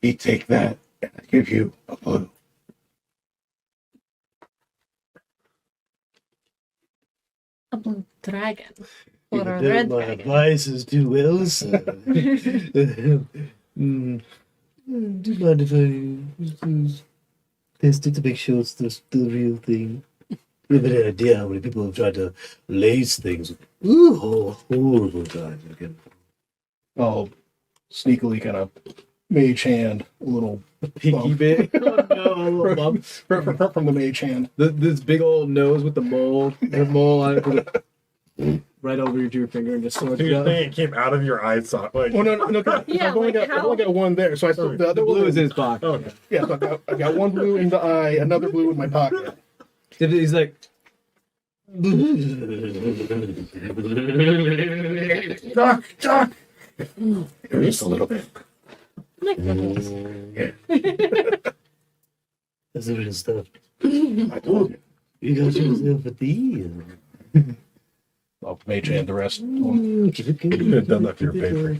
we take that and I give you a blue. A blue dragon If or a you red don't, my dragon. advice is too well, sir. Do you mind if I test it to make sure it's the real thing? You have any idea how many people have tried to lace things? Ooh, horrible times again. I'll sneakily kind of mage hand a little Pinky bit. Oh no, bump. from the mage hand. This big old nose with the mole on it, right over your finger and just sort So it you're out. saying it came out of your eye socket? Like, Oh no! Yeah, I've only like how? got one there, so I still the other The blue one is in his pocket. okay. Yeah, so I got one blue in the eye, another blue in my pocket. He's like, Doc. Just a little bit. Like ripples. That's the real stuff. I told you. You got yourself a deal. I'll mage hand the rest. You could have done that for your paper.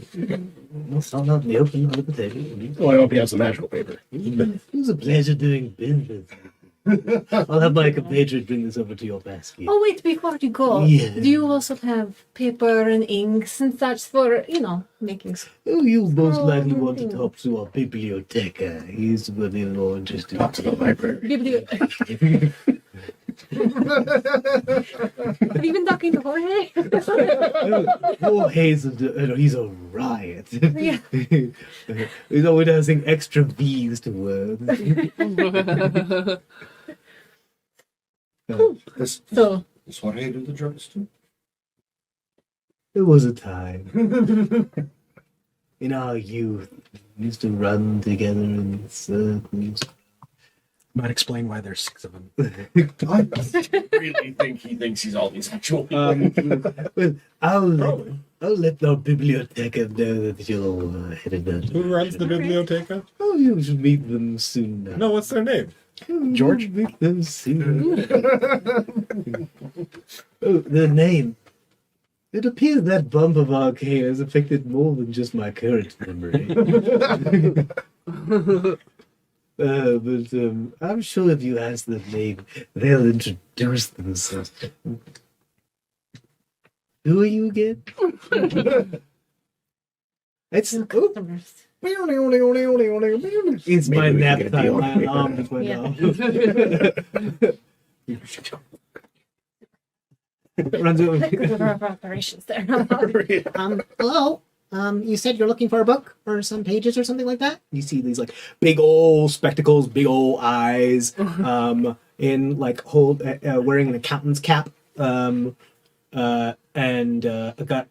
It's not out in the open under the table. Well, I hope he has the magical paper. It was a pleasure doing business. I'll have my compatriot bring this over to your basket. Oh wait, before you go, Yeah. do you also have paper and inks and such for making? Oh, you most likely want to talk to our biblioteca. He's really more interested. Talk to the library. Have you been talking to Jorge? Jorge's he's a riot. Yeah. He's always adding extra V's to words. So Does Jorge do the drugs too? There was a time in our youth we used to run together in circles. Might explain why there's 6 of them. I really think he thinks he's all these actual people. Well, I'll let our biblioteca know that you're headed there. Who runs the biblioteca? Oh, you should meet them soon. No, what's their name? George? Meet them soon. Oh, their name. It appears that bump of arcane has affected more than just my current memory. But I'm sure if you ask the name, they'll introduce themselves. Who are you again? It's customers. it's my Maybe we nap can get a time. deal. My alarm just went Yeah. off. Runs over. Good operations there. hello. You said you're looking for a book or some pages or something like that? You see these like big old spectacles, big old eyes, in like wearing an accountant's cap, and got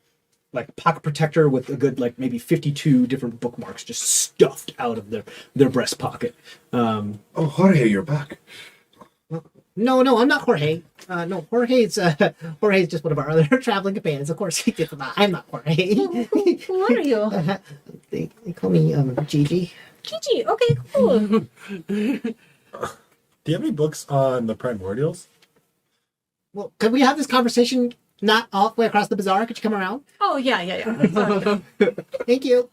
like pocket protector with a good like maybe 52 different bookmarks just stuffed out of their breast pocket. Oh, Jorge, you're back. No, I'm not Jorge. No, Jorge's just one of our other traveling companions. Of course, I'm not Jorge. Who are you? They call me Gigi. Gigi. Okay, cool. Do you have any books on the primordials? Well, could we have this conversation not all the way across the bazaar? Could you come around? Oh yeah. Sorry. Thank you.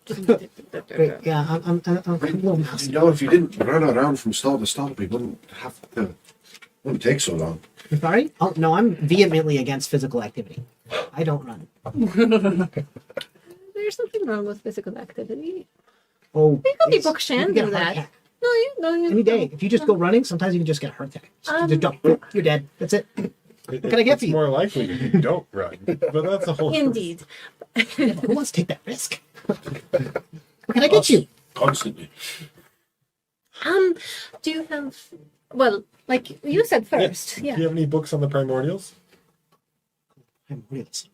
Great. Yeah, I'm a little mouse. You know, if you didn't run around from stall to stall, we wouldn't have to. Wouldn't take so long. I'm sorry? Oh no, I'm vehemently against physical activity. I don't run. There's nothing wrong with physical activity. Oh, You could be it's- book you can Shan get do a heart that. attack. No, you. Any day. If you just go running, sometimes you can just get a heart attack. Just don't. You're dead. That's it. What can I get for you? It's more likely if you don't run, but that's a whole. Indeed. Who wants to take that risk? What can I get you? Constantly. Do you have? Well, like you said first. Do Yeah. you have any books on the primordials? Primordials.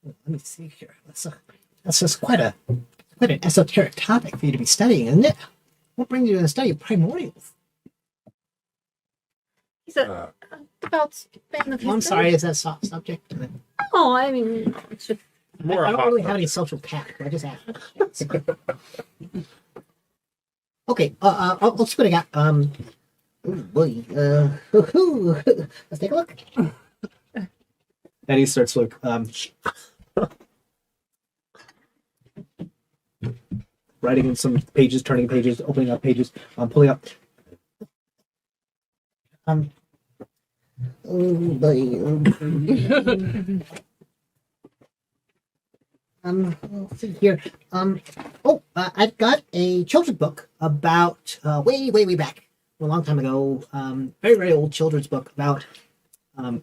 Let me see here. That's just quite an esoteric topic for you to be studying, isn't it? What brings you to the study of primordials? He said about Spain of Well, I'm sorry, is that a soft subject? Oh, I mean, it's just More I a don't hot really book. have any social tact. I just ask. Okay, let's see what I got. Oh boy. Let's take a look. And he starts like writing in some pages, turning pages, opening up pages, pulling up. Oh boy. Let's see here. I've got a children's book about way back, a long time ago. Very old children's book about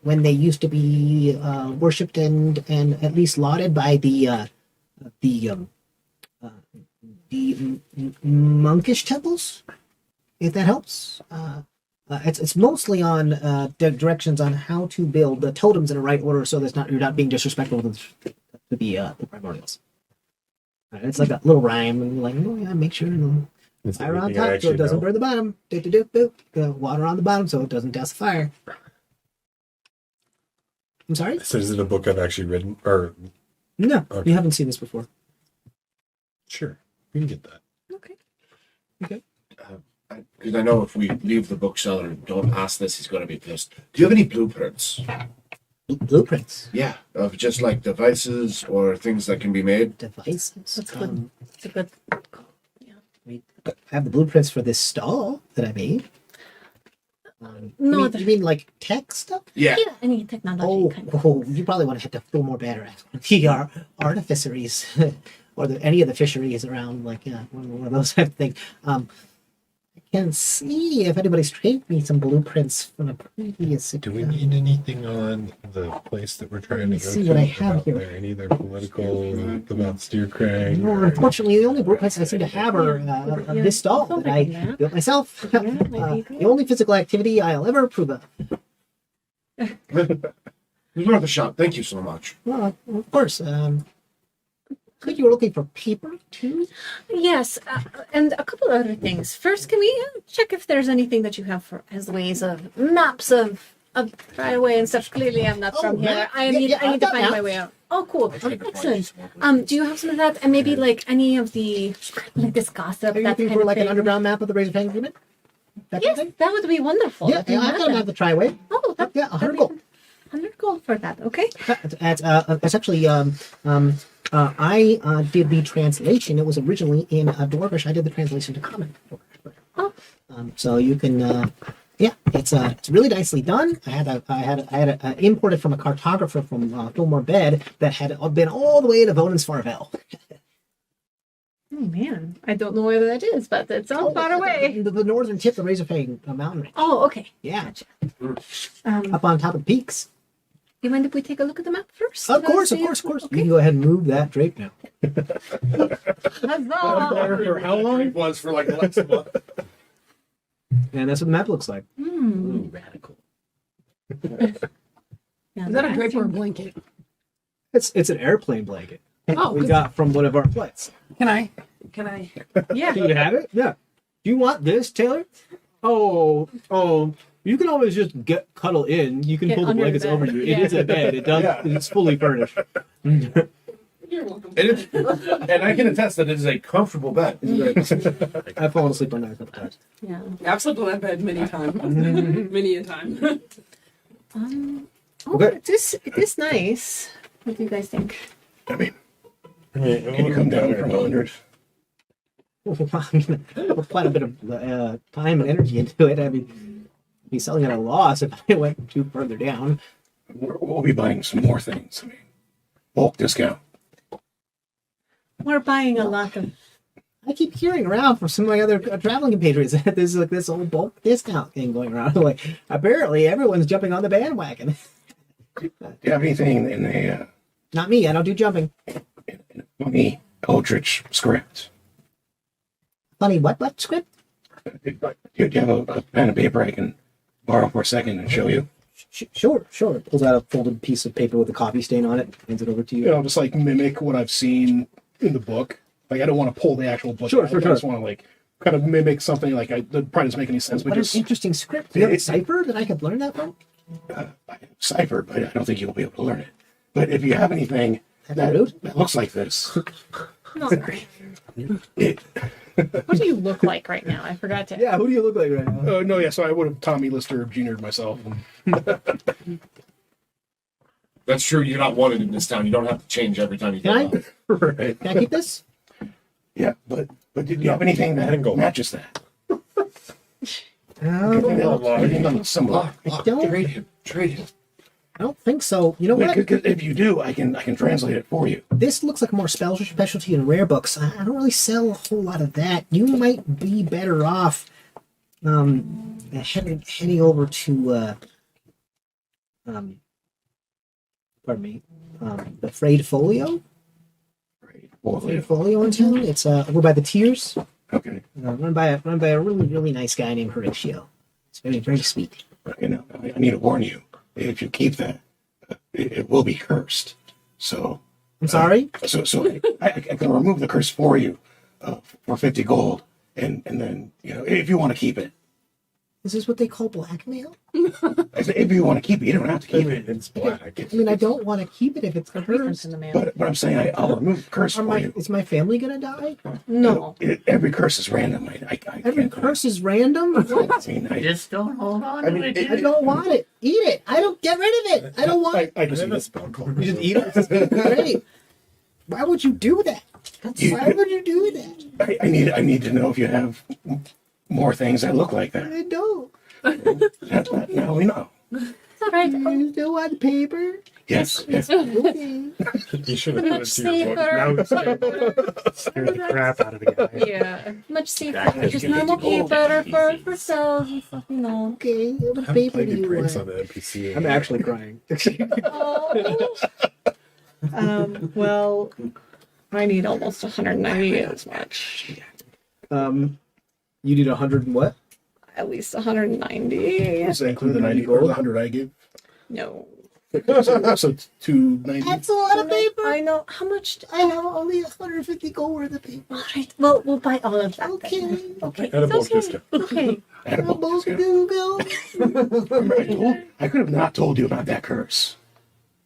when they used to be worshipped and at least lauded by the monkish temples. If that helps. It's mostly on directions on how to build the totems in the right order, so that you're not being disrespectful to the primordials. It's like a little rhyme, and like, oh yeah, make sure Is there fire on anything I top so actually it doesn't know? burn the bottom. Do. Water on the bottom so it doesn't douse the fire. I'm sorry? So is it a book I've actually written? Or No, Okay. you haven't seen this before. sure, we can get that. Because I know if we leave the bookseller and don't ask this, he's going to be pissed. Do you have any blueprints? Blueprints. Yeah, of just like devices or things that can be made. Devices. That's good. It's a good call. I have the blueprints for this stall that I made. No, you mean like tech stuff? Yeah. Yeah, any technology kind of. You probably want to hit the feel more better at the artificeries or any of the fisheries around, like one of those type of things. I can see if anybody's traded me some blueprints from a previous. Do we need anything on the place that we're trying to go see to? what I have about here. Any of their political about Steer Crag? No, unfortunately, the only blueprints I seem to have are of this stall that I built myself. The only physical activity I'll ever approve of. It was worth a shot. Thank you so much. Well, of course. I think you were looking for paper too. Yes, and a couple other things. First, can we check if there's anything that you have for as ways of maps of Triway and stuff? Clearly, I'm not from here. map? I Yeah, need yeah, I need I've to got find my maps. way out. Oh, cool. Excellent. Excellent. Do you have some of that? And maybe like any of the like this gossip Are you that looking kind for of like an thing? underground map of the Razor Fang Agreement? That kind of Yes, thing? that would be wonderful. Yeah, if you I've had got that. the Triway. Oh, that, Yeah, 100 that'd be gold. 100 gold for that. Okay. It's actually I did the translation. It was originally in Dwarvish. I did the translation to Common. Oh. So you can, it's really nicely done. I had imported from a cartographer from Fillmore Bed that had been all the way to Vonan's Farvel. Oh man, I don't know where that is, but it's all far away. The northern tip of Razor Fang mountain range. Oh, okay. Yeah, Gotcha. up on top of the peaks. Do you mind if we take a look at the map first? Of course. You can go ahead and move that drape now. Huzzah! For how long? It was for like the last month. And that's what the map looks like. Ooh, radical. Yeah, Is that a I drape see. or a blanket? It's an airplane blanket Oh, we good. got from one of our flights. Can I? Yeah. Do you have it? Yeah. Do you want this, Taylor? Oh, You can always just cuddle in. You can Get pull the under the blankets bed. over you. It Yeah. is a bed. It does. Yeah. It's fully furnished. You're welcome. And I can attest that it is a comfortable bed. I've fallen asleep on that a couple times. Yeah. I've slept on that bed many times. Many a time. Okay. It is nice. What do you guys think? I mean, I mean, can you come down from 100? Put quite a bit of time and energy into it. I mean, be selling at a loss if I went too further down. We'll be buying some more things. I mean, bulk discount. We're buying a lot of. I keep hearing around from some of my other traveling compatriots that there's like this old bulk discount thing going around. Like, apparently everyone's jumping on the bandwagon. Do you have anything in a Not me. I don't do jumping. funny Eldritch script? Funny, what script? Do you have a pen and paper I can borrow for a second and show you? Sure. Pulls out a folded piece of paper with a coffee stain on it, hands it over to you. You know, just like mimic what I've seen in the book. Like, I don't want to pull the actual book. Sure, out. sure, I just sure. want to like kind of mimic something. Like, it probably doesn't make any sense, but What an just interesting script. Do you have a It- cipher that I could learn that from? Cipher, but I don't think you'll be able to learn it. But if you have anything That's rude. that looks like this, No. it, What do you look like right now? I forgot to. Yeah, who do you look like right now? no, yeah. So I would have Tommy Lister Jr.'d myself. That's true. You're not wanted in this town. You don't have to change every time you Can go I? out. Right. Can I keep this? yeah. But do you have anything that matches that? Anything on the symbol? I don't. Trade him. I don't think so. You know what? Because if you do, I can translate it for you. This looks like more specialty in rare books. I don't really sell a whole lot of that. You might be better off heading over to pardon me, the Frayed Folio. Frayed Folio in town. It's over by the Tiers. Okay. Run by a really nice guy named Horatio. It's very sweet. Okay. Now I need to warn you. If you keep that, it will be cursed. So. I'm sorry. So I can remove the curse for you for 50 gold, and then if you want to keep it. Is this what they call blackmail? I said, if you want to keep it, you don't have to I keep mean, it. it's black. I mean, I don't want to keep it if it's Difference cursed. in the mail. But I'm saying I'll remove the curse for you. Is my family gonna die? No. Every curse is random. I Every can't. curse is random. What? I mean, Just don't hold on I to mean, it. I don't want it. Eat it. I don't get rid of it. I don't want it. I just I eat have a it. spell called. You just eat it? Great. Why would you do that? Why would you do that? I need to know if you have more things that look like that. I don't. Now we know. It's all right. You still want paper? Yes. Okay. You should have put Much it to your book. safer. Now Scare the crap out of the guy. Yeah. Much safer. That is Just gonna normal get gold paper easy. for cells and stuff, you know. Okay. What Have paper played do any you pranks want? on the NPC. I'm actually crying. Well, I need almost 190 as much. You did 100 and what? At least 190. Does that include the 90 or the 100 I gave? No. So it's 290. That's a lot of paper. I know. How much? I have only 150 gold worth of paper. All right. Well, we'll buy all of that. Okay. Then. Okay. And a bulk It's okay. discount. Okay. Edible Both discount. do go. I could have not told you about that curse.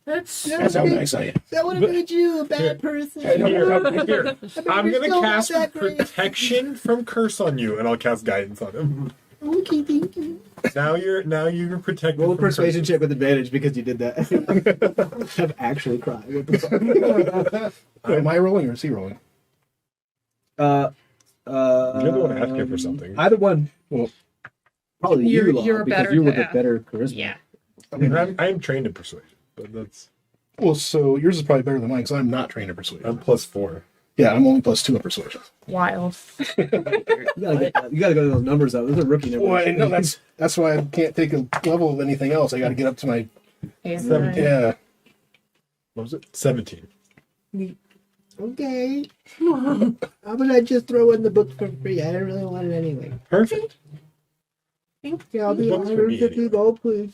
That's That's how nice I am. That would have made you a bad person. Here, I'm You're gonna still cast not that great. protection from curse on you, and I'll cast guidance on him. Okay, thank you. Now you're protected. Roll a from persuasion curse. check with advantage because you did that. I'm actually crying. What the fuck? Am I rolling or is he rolling? Uh, You're the one asking for something. Either one. Well, probably You're- you, Lon, you're because better you were to- the better charisma. yeah. I mean, I am trained in persuasion, but that's Well, so yours is probably better than mine because I'm not trained in persuasion. I'm +4. Yeah, I'm only +2 in persuasion. Wild. You gotta go to those numbers out. Those are rookie numbers. Well, I know that's why I can't take a level of anything else. I got to get up to my yeah. What was it? 17. Okay. How about I just throw in the book for free? I don't really want it anyway. Perfect. Yeah, I'll be Books for me 150 anyway. gold, please.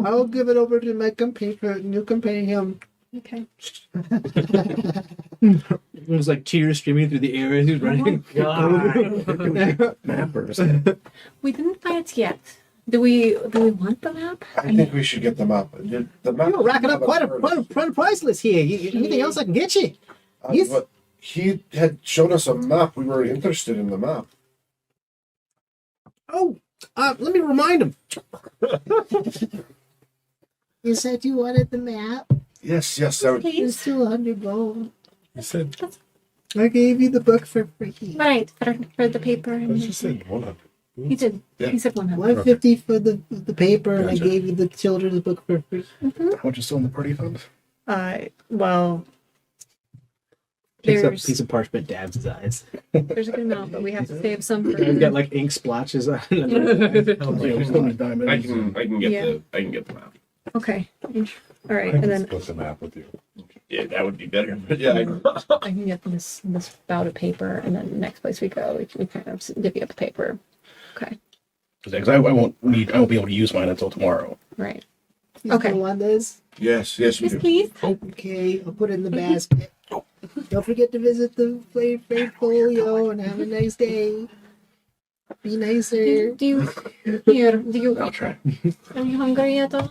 I'll give it over to my new companion. Okay. There's like tears streaming through the air as he's running. Mappers. We didn't buy it yet. Do we want the map? I think we should get the map. The map. You're racking up quite a price list here. Anything else I can get you? Yes. But he had shown us a map. We were interested in the map. Oh, let me remind him. You said you wanted the map. Yes. That would, It's 200 gold. You said, I gave you the book for free. Right, for the paper. I And just said 100. he did. Yeah. He said 100. 150 for the paper, and I Gotcha. gave you the children's book for free. How much is still in the party fund? Well, Picks up a there's piece of parchment, dabs his eyes. there's a good amount, but we have to save some for. He's got like ink splotches on it. There's so many diamonds. I can get Yeah. the map. Okay. All right, I and can then split the map with you. Yeah, that would be better. But yeah, I can get this bout of paper, and then next place we go, we kind of divvy up the paper. Okay. Because I won't be able to use mine until tomorrow. Right. You Okay. still want this? yes, we Yes, do. please. Okay, I'll put it in the basket. Don't forget to visit the Frayed Folio and have a nice day. Be nicer. Do you here? Do you I'll try. are you hungry yet? Though?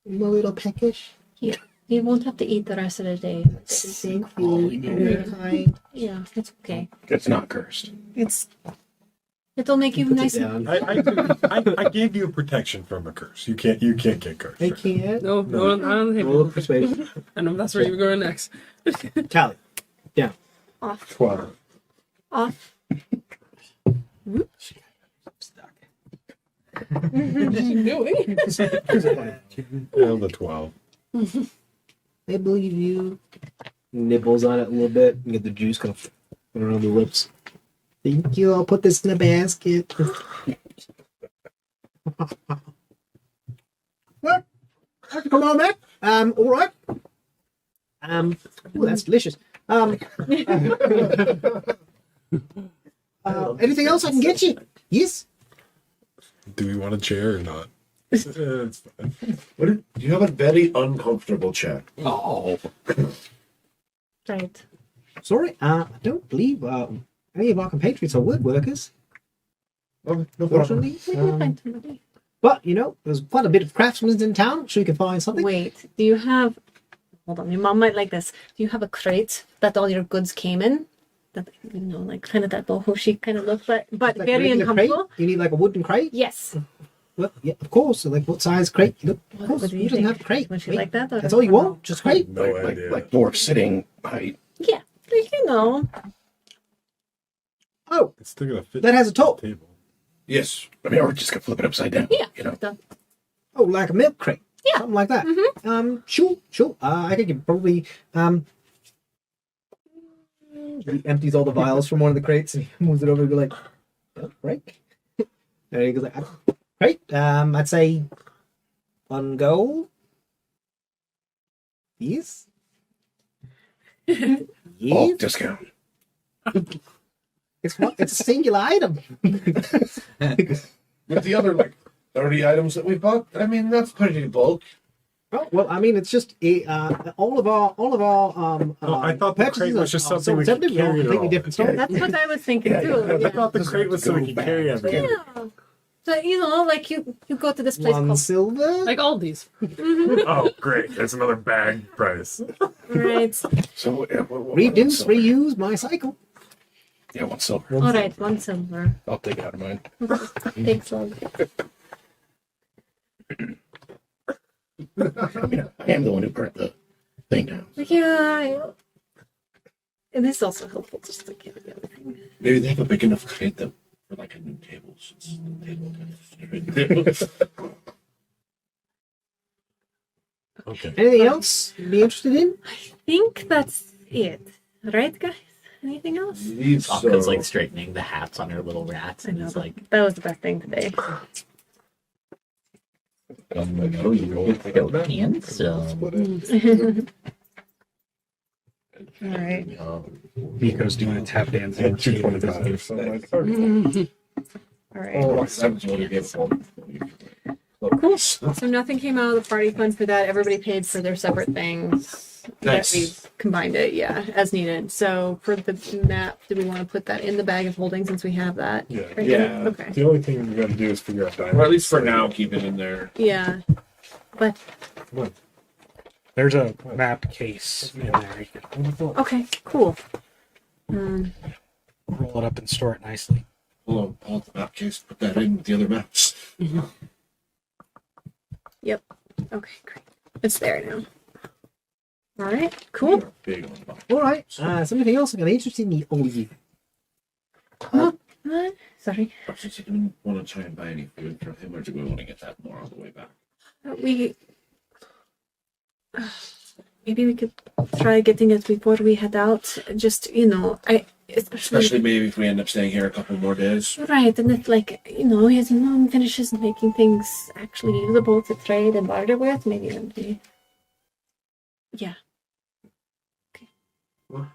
I'm a little peckish. Here, you won't have to eat the rest of the day. Thank you. You're very kind. Yeah, it's okay. It's not cursed. It'll make you nice. Down. I gave you protection from a curse. You can't get cursed. I can't. No, not on the Roll table. of persuasion. I know that's where you're going next. Tally. Down. Off. 12. Off. Stuck. What is she doing? Well, the 12. I believe you. Nibbles on it a little bit. You get the juice kind of around the lips. Thank you. I'll put this in the basket. Well, come on, man. All right. Ooh, that's delicious. Anything else I can get you? Yes. Do we want a chair or not? It's fine. Do you have a very uncomfortable chair? Oh. Right. Sorry, I don't believe any of our compatriots are woodworkers. Oh, no problem. Fortunately, We can find somebody. but there's quite a bit of craftsmen in town. Sure, you can find something. Wait. Do you have? Hold on. Your mom might like this. Do you have a crate that all your goods came in? That like kind of that boho kind of look, but Like, very you need a crate? uncomfortable. You need like a wooden crate. Yes. Well, yeah, of course. So, like, what size crate? Of course, What do who you doesn't think? have a crate? Would you Wait, like that? That's all you want? Just crate? No idea. Like dwarf sitting height. Yeah. You know. Oh, It's still gonna fit that has a top. the table. Yes. I mean, or just gonna flip it upside down. Yeah. You know. Oh, like a milk crate. Yeah. Something like that. Mm-hmm. Sure. I think you probably He empties all the vials from one of the crates and he moves it over and be like, don't break. And he goes like, Great. I'd say 1 gold. Yes. Oh, Yes. discount. It's a singular item. With the other 30 items that we bought, I mean that's pretty bulk. Oh, well, I mean, it's just all of our I thought the crate purchases was just are something we could separate. We're all carry it completely all. different story. That's what I was thinking Yeah, too. I Yeah. thought the crate was so we could carry everything. Yeah. So like you go to this place 1 called silver. Like all these. Oh, great. That's another bag price. right. So Reduce, silver. reuse my cycle. Yeah, 1 silver. All right, 1 silver. I'll take it out of mine. Thanks, love. I mean, I am the one who burnt the thing down. Yeah. And this is also helpful just to carry everything. Maybe they have a big enough crate that for a new table. Since the table kind of Okay. Anything else you'd be interested in? I think that's it. Right, guys? Anything else? Sokka's like straightening the hats on her little rats, I and know he's like, that was the best thing today. "Oh, you get to go in, so." All right. Nico's doing a tap dance. And 225. So I'm like, okay. All right. Oh, that's what we gave them. Cool. So nothing came out of the party fund for that. Everybody paid for their separate things. Nice. that we've combined it, as needed. So for the map, do we want to put that in the bag of holding since we have that? Yeah. right Yeah. here? Okay. The only thing we got to do is figure out diamonds. Or at least for now, keep it in there. Yeah. But There's a map case in there. You can okay, cool. roll it up and store it nicely. Hold on, pull out the map case, put that in with the other maps. Yep. Okay, great. It's there now. All right, cool. We are big on maps. All right. Something else I'm going to interest in the you. Sorry. Do we want to try and buy any food from him, or do we want to get that more on the way back? We maybe we could try getting it before we head out. Just Especially maybe if we end up staying here a couple more days. right, and if his mom finishes making things actually usable to trade and barter with, maybe then we. Yeah. Okay. Well.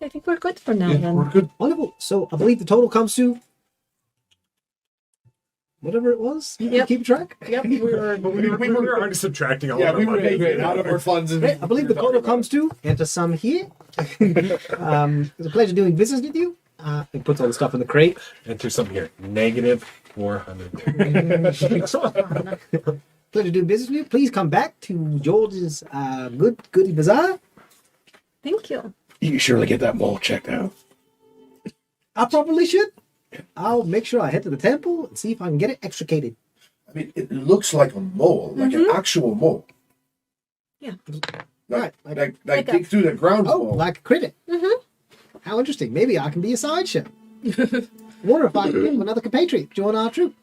I think we're good for now Yeah, then. we're good. Wonderful. So I believe the total comes to whatever it was. Yep. Keep track. Yep, we were. We were already subtracting all Yeah, of our we were money. making out of our funds. And Great. I believe the total comes to enter some here. It's a pleasure doing business with you. He puts all the stuff in the crate. Enter some here. -400. Pleasure doing business with you. Please come back to George's Goody Bazaar. Thank you. You can surely get that mole checked out. I probably should. I'll make sure I head to the temple and see if I can get it extricated. I mean, it looks like a mole, like an actual mole. Yeah. Right. Like Like a- dig through the ground Oh, mole. like a critter. Mm-hmm. How interesting. Maybe I can be a sideshow. Wonder if I can get another compatriot join our troop.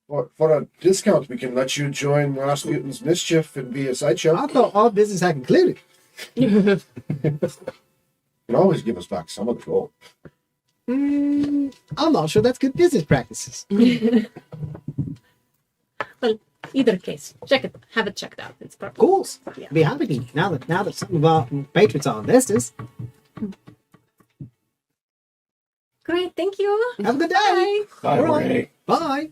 For a discount, we can let you join Rasputin's Mischief and be a sideshow. I thought our business had concluded. You can always give us back some of the gold. I'm not sure that's good business practices. Well, either case, check it. Have it checked out. It's Of perfect. course. Yeah. Be happy to. Now that some of our patrons are investors. Great, thank you. Have a good day. Bye. Bye, All right. Ray. Bye.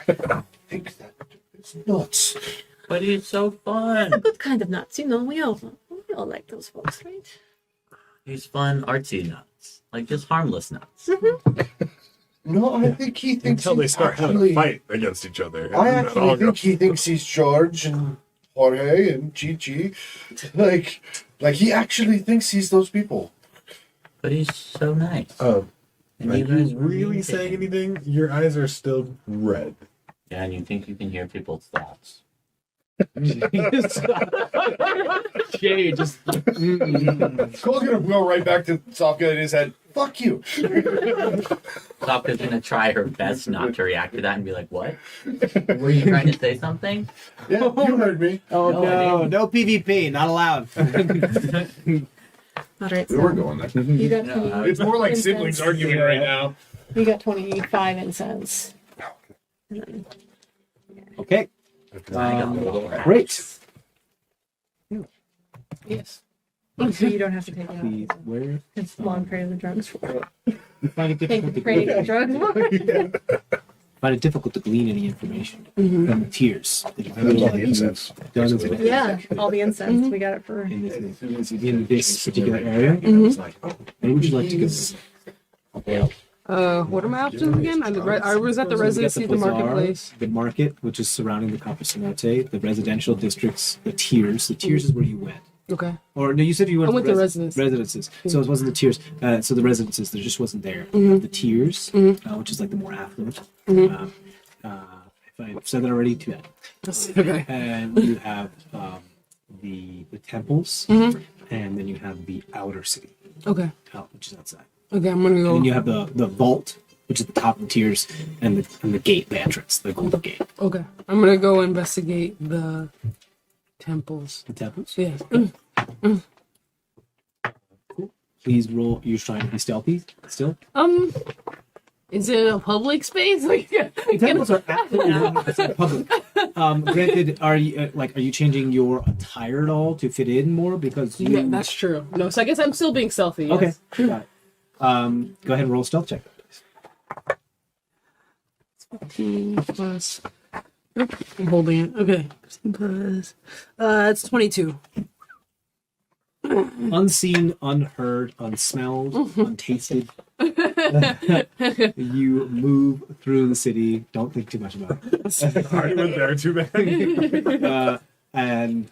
I think that is nuts. But it's so A fun. good kind of nuts, we all like those folks, right? He's fun, artsy nuts. Like just harmless nuts. No, I think he thinks Until they he's start having actually- a fight against each other. I And that all actually think goes- he thinks he's George and Jorge and Chi. Like he actually thinks he's those people. But he's so nice. Are And you you guys were really amazing. saying anything? Your eyes are still red. Yeah, and you think you can hear people's thoughts. Jay just Cole's gonna go right back to Sokka in his head. Fuck you. Sokka's gonna try her best not to react to that and be like, "What? Were you trying to say something?" Yeah, you heard me. Oh No, I no PvP, not allowed. All right, We were so going there. you got No, 20 It's more like incense. siblings arguing right now. You got 25 incense. And then, Okay. I got the little rats. Great. yes. So you don't have to take it Please, out. where? It's long prayer the drugs for. You find it Thank difficult you, to pray glean, the drugs for. find it difficult to glean any information from the tears. That you And that's all feel the incense. done with it Yeah, all the incense. We got it for. in this particular area. Where would you like to go? What are my options again? I was at the residency, the marketplace. The market, which is surrounding the Copper Cenote, the residential districts, the tiers. The tiers is where you went. Okay. Or no, you said you went I went to residences. Residences. So it wasn't the tiers. So the residences, there just wasn't there. The tiers, which is like the more affluent. If I've said that already, too bad. Okay. And you have the temples, and then you have the outer city, Okay. which is outside. Okay, I'm gonna And go. then you have the vault, which is the top of the tiers, and the gate, the entrance, the golden gate. Okay. I'm gonna go investigate the temples. The temples. Yeah. Please roll. You're trying to be stealthy still. Is it a public space? Like, The temples are absolutely public. Granted, are you changing your attire at all to fit in more because you? yeah, that's true. No, so I guess I'm still being stealthy. Okay. Yes. Got it. Go ahead and roll a stealth check, please. Plus. I'm holding it. Okay. Plus. It's 22. unseen, unheard, unsmelled, untasted. You move through the city. Don't think too much about it. I went there too bad. And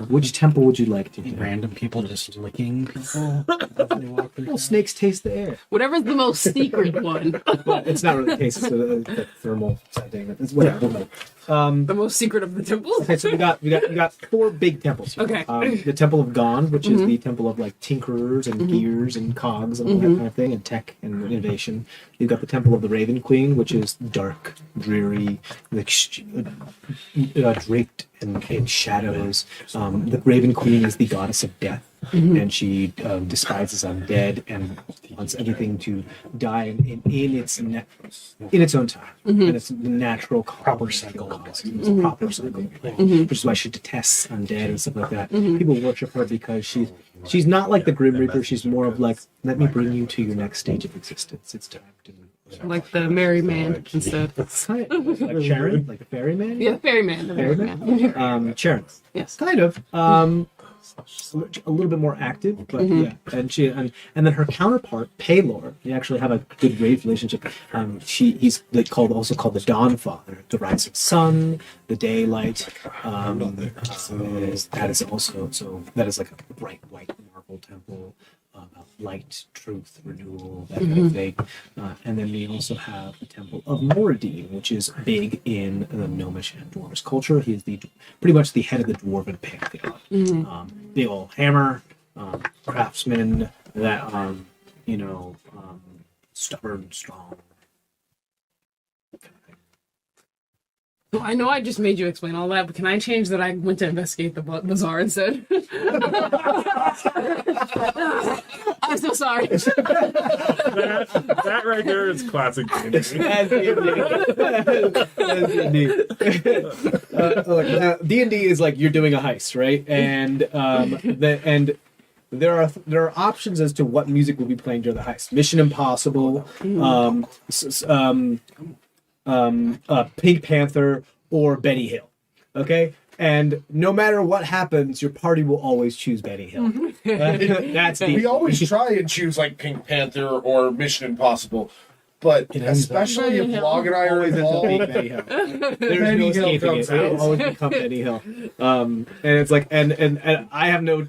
which temple would you like to do? Random people just licking people as they walk through. Well, snakes taste the air. Whatever's the most secret one. Well, it's not really taste, it's the thermal thing. It's whatever. The most secret of the temples. Okay, so we got 4 big temples here. Okay. The Temple of Gond, which is the temple of like tinkerers and gears and cogs and all that kind of thing, and tech and innovation. You've got the Temple of the Raven Queen, which is dark, dreary, like draped in shadows. The Raven Queen is the goddess of death. And she despises undead and wants everything to die in its own time, and its natural proper cycle. Proper cycle, which is why she detests undead and stuff like that. People worship her because she's not like the Grim Reaper. She's more of like, let me bring you to your next stage of existence. It's time to move. Like the merry man instead. Like Sharon, like the ferryman. Yeah, ferryman. The ferryman. Sharon. Yes. Kind of. A little bit more active, but yeah. And then her counterpart, Paylor, they actually have a good great relationship. He's also called the Dawn Father, the rising sun, the daylight. That is like a bright white marble temple. Light, truth, renewal, that kind of thing. And then we also have the Temple of Moradine, which is big in the Gnomish and Dwarvish culture. He is pretty much the head of the Dwarven pantheon. Big old hammer, craftsman that stubborn, strong. So I know I just made you explain all that, but can I change that I went to investigate the bazaar instead? I'm so sorry. That right there is classic D&D is like you're doing a heist, right? And there are options as to what music will be playing during the heist. Mission Impossible, Pink Panther, or Benny Hill. Okay? And no matter what happens, your party will always choose Benny Hill. That's We always try and choose like Pink Panther or Mission Impossible, but especially if Log and I are involved, Benny Hill. There's Benny no Hill escaping comes it. It'll out. always become Benny Hill. And it's like, and I have no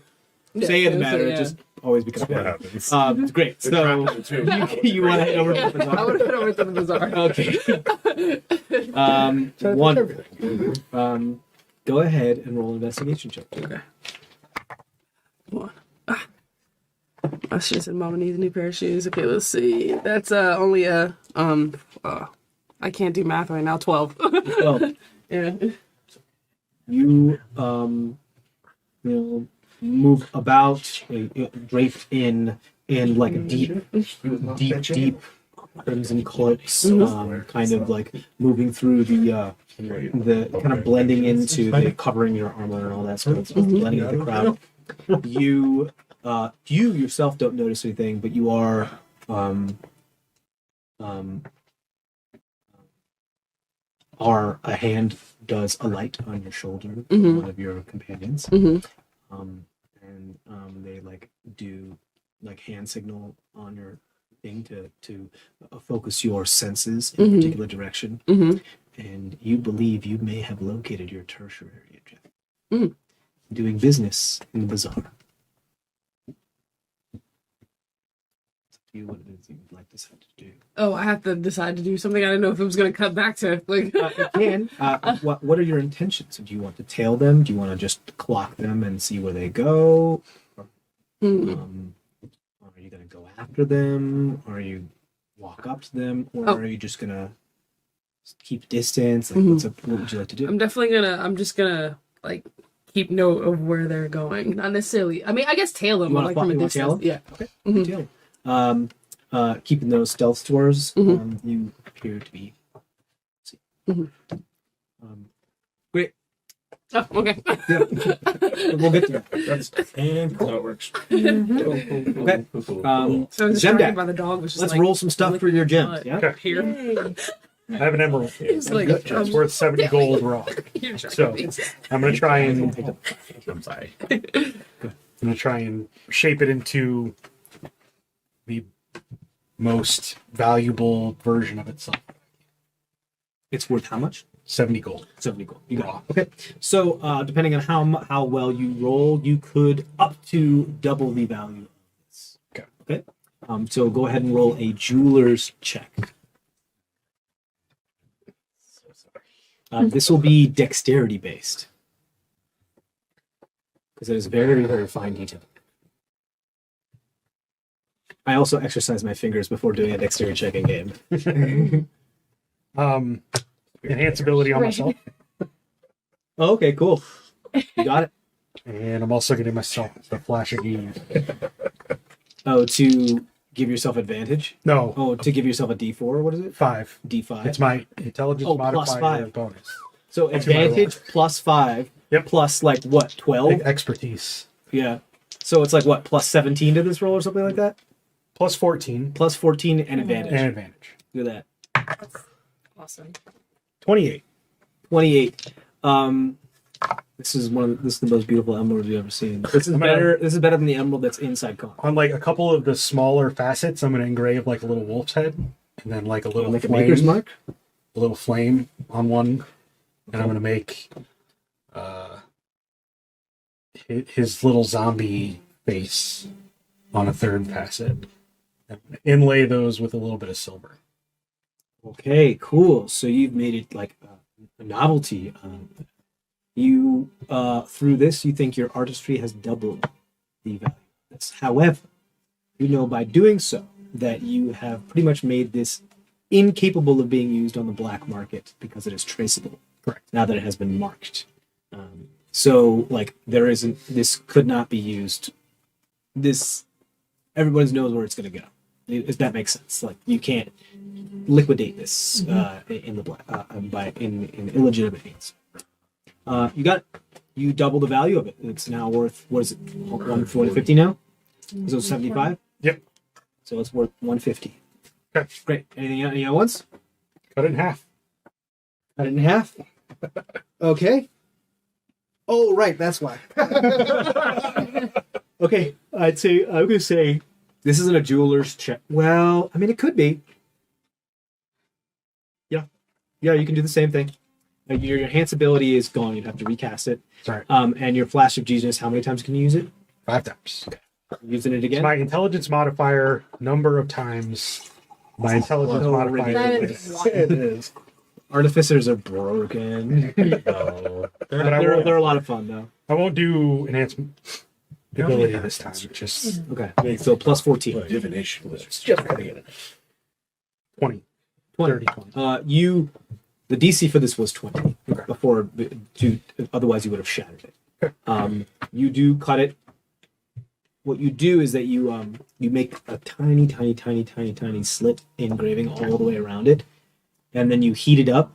say in the matter. It just always becomes Benny Hill. It's great. So you want to head over to the bazaar? I would have head over to the bazaar. Okay. Go ahead and roll an investigation check. Okay. Come on. I should have said Mama needs a new pair of shoes. Okay, let's see. That's only a I can't do math right now. 12. Well, Yeah. you move about, draped in like deep crimson cloaks, kind of like moving through the kind of blending into the covering your armor and all that sort of stuff, blending into the crowd. You yourself don't notice anything, but you are a hand does a light on your shoulder, one of your companions, and they like do like hand signal on your thing to focus your senses in a particular direction, and you believe you may have located your tertiary objective, doing business in the bazaar. You what it is you'd like to decide to do. Oh, I have to decide to do something. I didn't know if it was going to cut back to like. It can. What are your intentions? Do you want to tail them? Do you want to just clock them and see where they go? Or, are you going to go after them? Or are you walk up to them? Or are you just going to keep distance? Like, what would you like to do? I'm definitely gonna. I'm just gonna like keep note of where they're going. Not necessarily. I mean, I guess tail them, You but wanna like from a you wanna tail distance. them? Yeah. Okay. Tail them. Keeping those stealth stores, you appear to be. Great. Oh, okay. Yeah. We'll get there. that's and how it works. Okay. So I was Gem distracted deck. by the dog. Was just Let's like, roll some stuff for your gems. Yeah. Okay. Here. I have an emerald. It's like It's worth 70 gold raw. You're So I'm going to try and. I'm sorry. I'm going to try and shape it into the most valuable version of itself. It's worth how much? 70 gold. 70 gold. You got it. Okay. So, depending on how well you roll, you could up to double the value of this. Okay. Okay. So go ahead and roll a jeweler's check. This will be dexterity based because it is very, very fine detail. I also exercise my fingers before doing a dexterity check in game. Enhance ability on myself. Oh, okay, cool. You got it. And I'm also getting myself the flash of ease. Oh, to give yourself advantage? No. Oh, to give yourself a D4, what is it? 5. D5. It's my intelligence Oh, modifier plus 5. bonus. So advantage plus 5 Yep. plus like what, 12? Expertise. Yeah. So it's like what, plus 17 to this roll or something like that? Plus 14. Plus 14 and advantage. And advantage. Look at that. Awesome. 28. 28. This is the most beautiful emerald you've ever seen. This is better than the emerald that's inside Con. On like a couple of the smaller facets, I'm going to engrave like a little wolf's head, and then like a little Make a flame, maker's mark? a little flame on one, and I'm going to make his little zombie face on a third facet, and inlay those with a little bit of silver. Okay, cool. So you've made it like a novelty. You through this, you think your artistry has doubled the value. However, you know by doing so that you have pretty much made this incapable of being used on the black market because it is traceable. Correct. Now that it has been marked. So like this could not be used. This everybody knows where it's going to go. If that makes sense. Like you can't liquidate this in the black in illegitimate means. You got you double the value of it. It's now worth what is it? 150 now? So 75? Yep. So it's worth 150. Okay. Great. Any other ones? Cut it in half. Cut it in half. Okay. Oh right, that's why. Okay, I'm gonna say this isn't a jeweler's check. Well, I mean it could be. Yeah, you can do the same thing. Your enhance ability is gone. You'd have to recast it. Sorry. And your flash of genius, how many times can you use it? 5 times. Okay. Using it again? My intelligence modifier, number of times. My intelligence Oh, modifier. That really? is one. It is. Artificers are broken. No. They're a lot of fun though. I won't do enhancement ability this time. Just Okay. So plus 14. Divination was Just gonna get it. 20. 20. 30, 20. The DC for this was 20 before, otherwise you would have shattered it. You do cut it. What you do is that you make a tiny slit engraving all the way around it, and then you heat it up,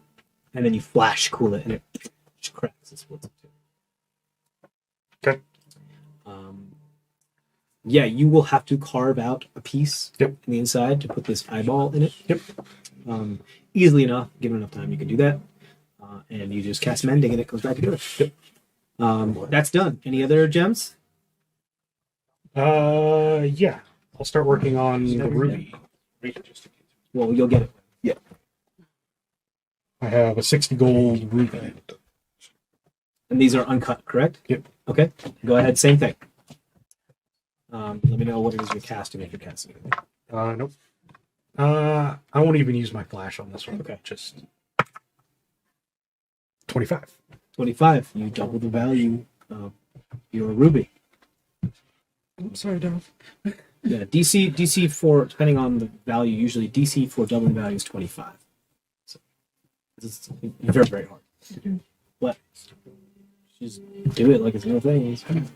and then you flash cool it, and it just cracks and splits up too. Okay. Yeah, you will have to carve out a piece Yep. in the inside to put this eyeball in it. Yep. Easily enough, given enough time, you can do that. And you just cast mending and it comes back together. Yep. That's done. Any other gems? Yeah. I'll start working on the ruby. Well, you'll get it. Yeah. I have a 60 gold ruby. And these are uncut, correct? Yep. Okay. Go ahead. Same thing. Let me know what it is you're casting if you're casting it. Nope. I won't even use my flash on this one. Okay. Just 25. 25. You double the value of your ruby. I'm sorry, Dove. Yeah. DC for, depending on the value, usually DC for doubling value is 25. So it's very, very hard. But just do it like it's no thing. It's fine.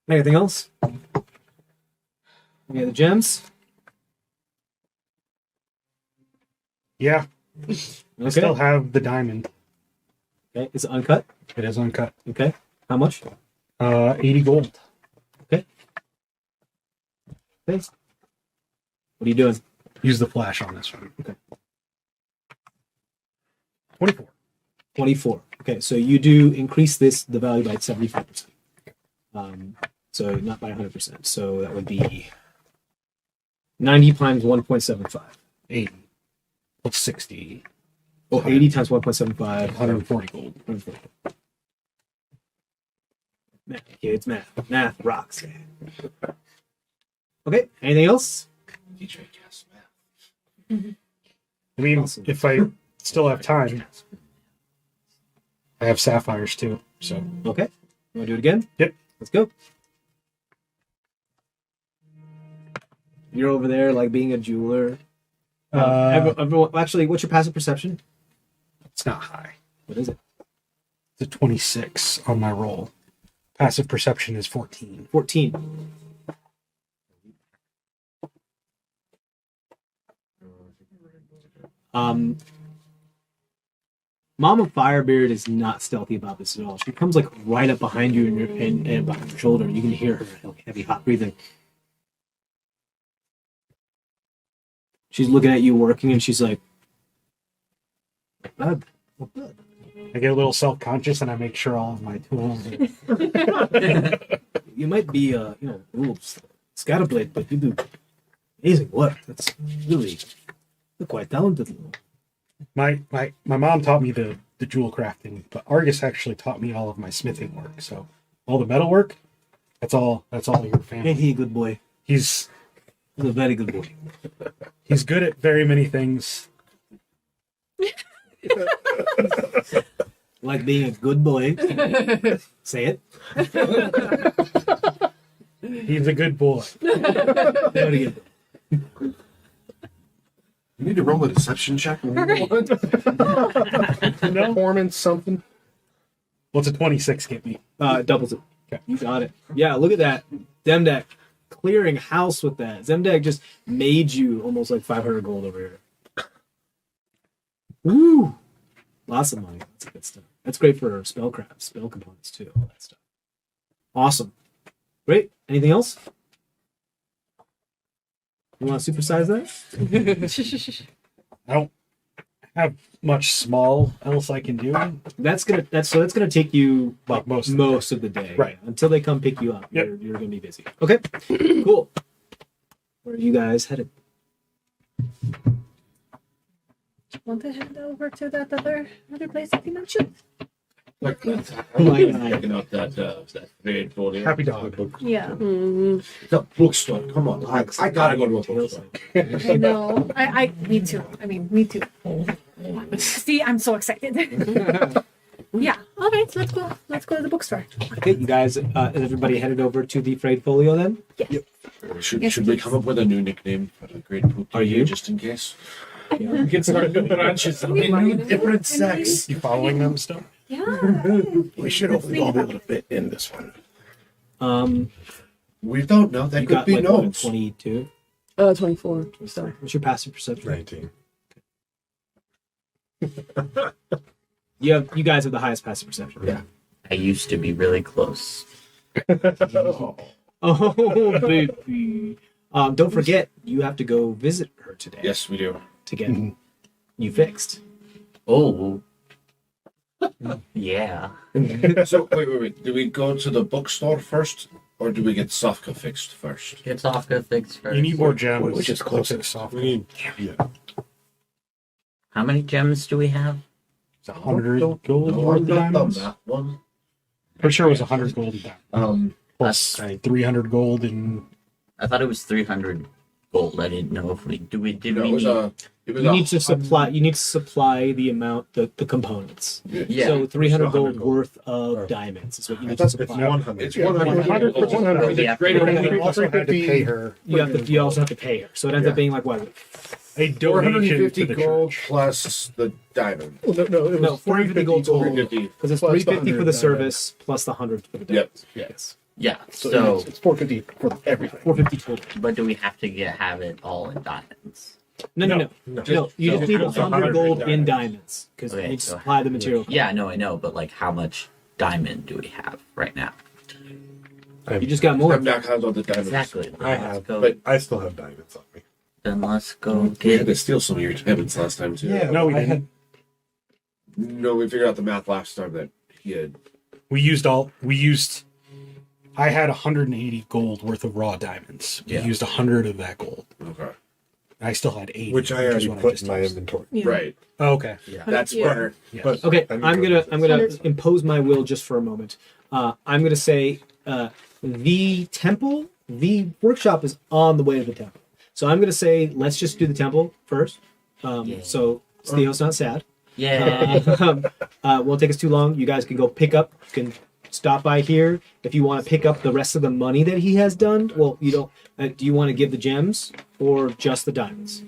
Anything else? Any other gems? Yeah. I Okay. still have the diamond. Okay. Is it uncut? It is uncut. Okay. How much? 80 gold. Okay. What are you doing? Use the flash on this one. Okay. 24. 24. Okay, so you do increase the value by 75%. So not by 100%. So that would be 90 times 1.75. 80 plus 60. Oh, 80 times 1.75. 140 gold. 140. Math, kids, math. Math rocks. Okay, anything else? DJ Cast Math. I mean, Awesome. if I still have time, I have sapphires too. So Okay. You want to do it again? Yep. Let's go. You're over there like being a jeweler. Everyone, actually, what's your passive perception? it's not high. What is it? It's a 26 on my roll. Passive perception is 14. 14. Mama Firebeard is not stealthy about this at all. She comes like right up behind you and behind your shoulder. You can hear her heavy, hot breathing. She's looking at you working, and she's like, "Not bad. I get a little self-conscious and I make sure all of my tools are... You might be, scatterblade, but you do amazing work. That's really you're quite talented." My mom taught me the jewel crafting, but Argus actually taught me all of my smithing work. So all the metal work, that's all your Ain't family. he a good boy? He's He's a very good boy. he's good at very many things. Like being a good boy. Say it. He's a good boy. Say it again. You need to roll a deception check. No? Performance something. What's a 26 get me? Doubles it. Okay. You got it. Yeah, look at that. Zemdak clearing house with that. Zemdak just made you almost like 500 gold over here. Woo! Lots of money. That's good stuff. That's great for spellcraft, spell components too, all that stuff. Awesome. Great. Anything else? You want to supersize that? I don't have much small else I can do. That's gonna take you Like most most of the day. Right. Until they come pick you up. Yep. You're gonna be busy. Okay. Cool. Where are you guys headed? Want to head over to that other place that you mentioned? My God. Checking out that Frayed Folio. Happy dog. Yeah. The bookstore. Come on. I gotta go to a bookstore. I know. Me too. I mean, me too. See, I'm so excited. Yeah. All right. Let's go. Let's go to the bookstore. Okay, you guys, is everybody headed over to the Frayed Folio then? Should we come up with a new nickname for the great poop? Are you? Just in case? Yeah. We can start the branches of new different sex. You following them still? Yeah. We should hopefully all be able to fit in this one. We don't know. That You could got be like notes. 22. 24. So. What's your passive perception? 19. You guys have the highest passive perception. Yeah. I used to be really close. Oh, baby. Don't forget, you have to go visit her today. Yes, we do. To get you fixed. Oh. Yeah. So wait. Do we go to the bookstore first, or do we get Sofka fixed first? Get Sofka fixed first. You need more gems. Which is closest. Soft. We need. Yeah. How many gems do we have? It's 100 gold No, worth of not the diamonds. map one. Pretty sure it was 100 gold in diamonds. Plus That's- 300 gold in... I thought it was 300 gold. I didn't know if we did. No, it was You need to supply the amount, the components. Yeah. So 300 100 gold gold. worth of Or- diamonds is what you I need to thought it's supply. 100. It's 100. 100 for 100. Yeah. We also had to pay her You also have to pay her. So it ends up being like what? a donation 450 to the gold church. plus the diamond. Well, no, it was No, 450 gold total. 350. Because it's Plus the 350 for the 100 service plus the 100 for the Yep. diamonds. Yes. Yeah. So, So, it's 450 for everything. 450 total. but do we have to have it all in diamonds? No. You Just just need just 100 gold in diamonds. diamonds because Okay, you need to so- supply the material. Yeah, no, I know, but like, how much diamond do we have right now? You just got more. I'm not has all the diamonds. Exactly. Then I let's have, go. but- I still have diamonds on me. Then let's go We had get. to steal some of your diamonds last time too. No, we I didn't. No, we figured out the math last time that he had. I had 180 gold worth of raw diamonds. We used 100 of that gold. Okay. I still had 80. Which I is already what put just in my used. inventory. Yeah. Right. Oh, okay. Yeah. That's Yeah. better. Yes. But Okay, I need I'm to gonna go to impose my will just for a moment. I'm gonna say the temple, the workshop is on the way to the temple. So I'm gonna say let's just do the temple first. So Theo's not sad. Yeah. Won't take us too long. You guys can go pick up. You can stop by here if you want to pick up the rest of the money that he has done. Well, you don't. Do you want to give the gems or just the diamonds?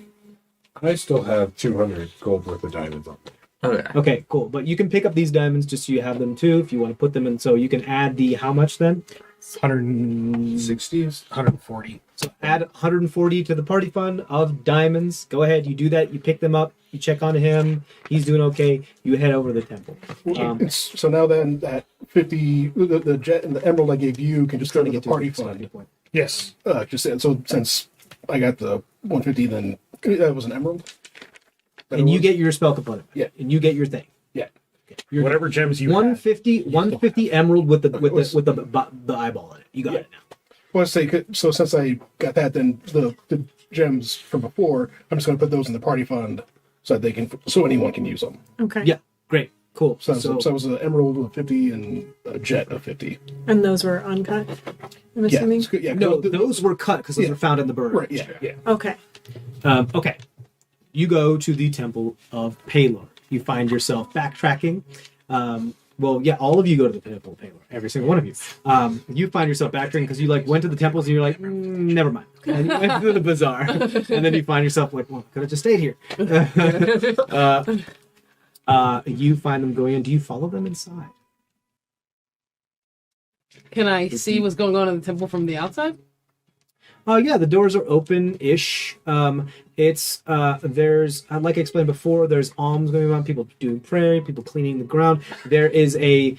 I still have 200 gold worth of diamonds on me. Okay. Okay, cool. But you can pick up these diamonds just so you have them too if you want to put them in. So you can add the how much then? 60? 140. So add 140 to the party fund of diamonds. Go ahead, you do that. You pick them up. You check on him. He's doing okay. You head over to the temple. So now then, that 50, the jet and the emerald I gave you can just go to the party a fund. point. Yes. Just so since I got the 150, then that was an emerald. And you get your spell component. Yeah. And you get your thing. Yeah. Whatever gems you 150 emerald with the eyeball in it. You got it now. Well, let's say so. Since I got that, then the gems from before, I'm just going to put those in the party fund so that they can, so anyone can use them. Okay. Yeah. Great. Cool. So it was an emerald of 50 and a jet of 50. And those were uncut, I'm assuming? No, those were cut because those were found in the bird. Right. Yeah. Okay. Okay. You go to the Temple of Palor. You find yourself backtracking. All of you go to the Temple of Palor. Every single one of you. You find yourself backtracking because you went to the temples and you're like, never mind. And you went to the bazaar. And then you find yourself like, well, could have just stayed here. You find them going in. Do you follow them inside? Can I see what's going on in the temple from the outside? Yeah, the doors are open-ish. There's like I explained before, there's alms going on, people doing prayer, people cleaning the ground. There is there's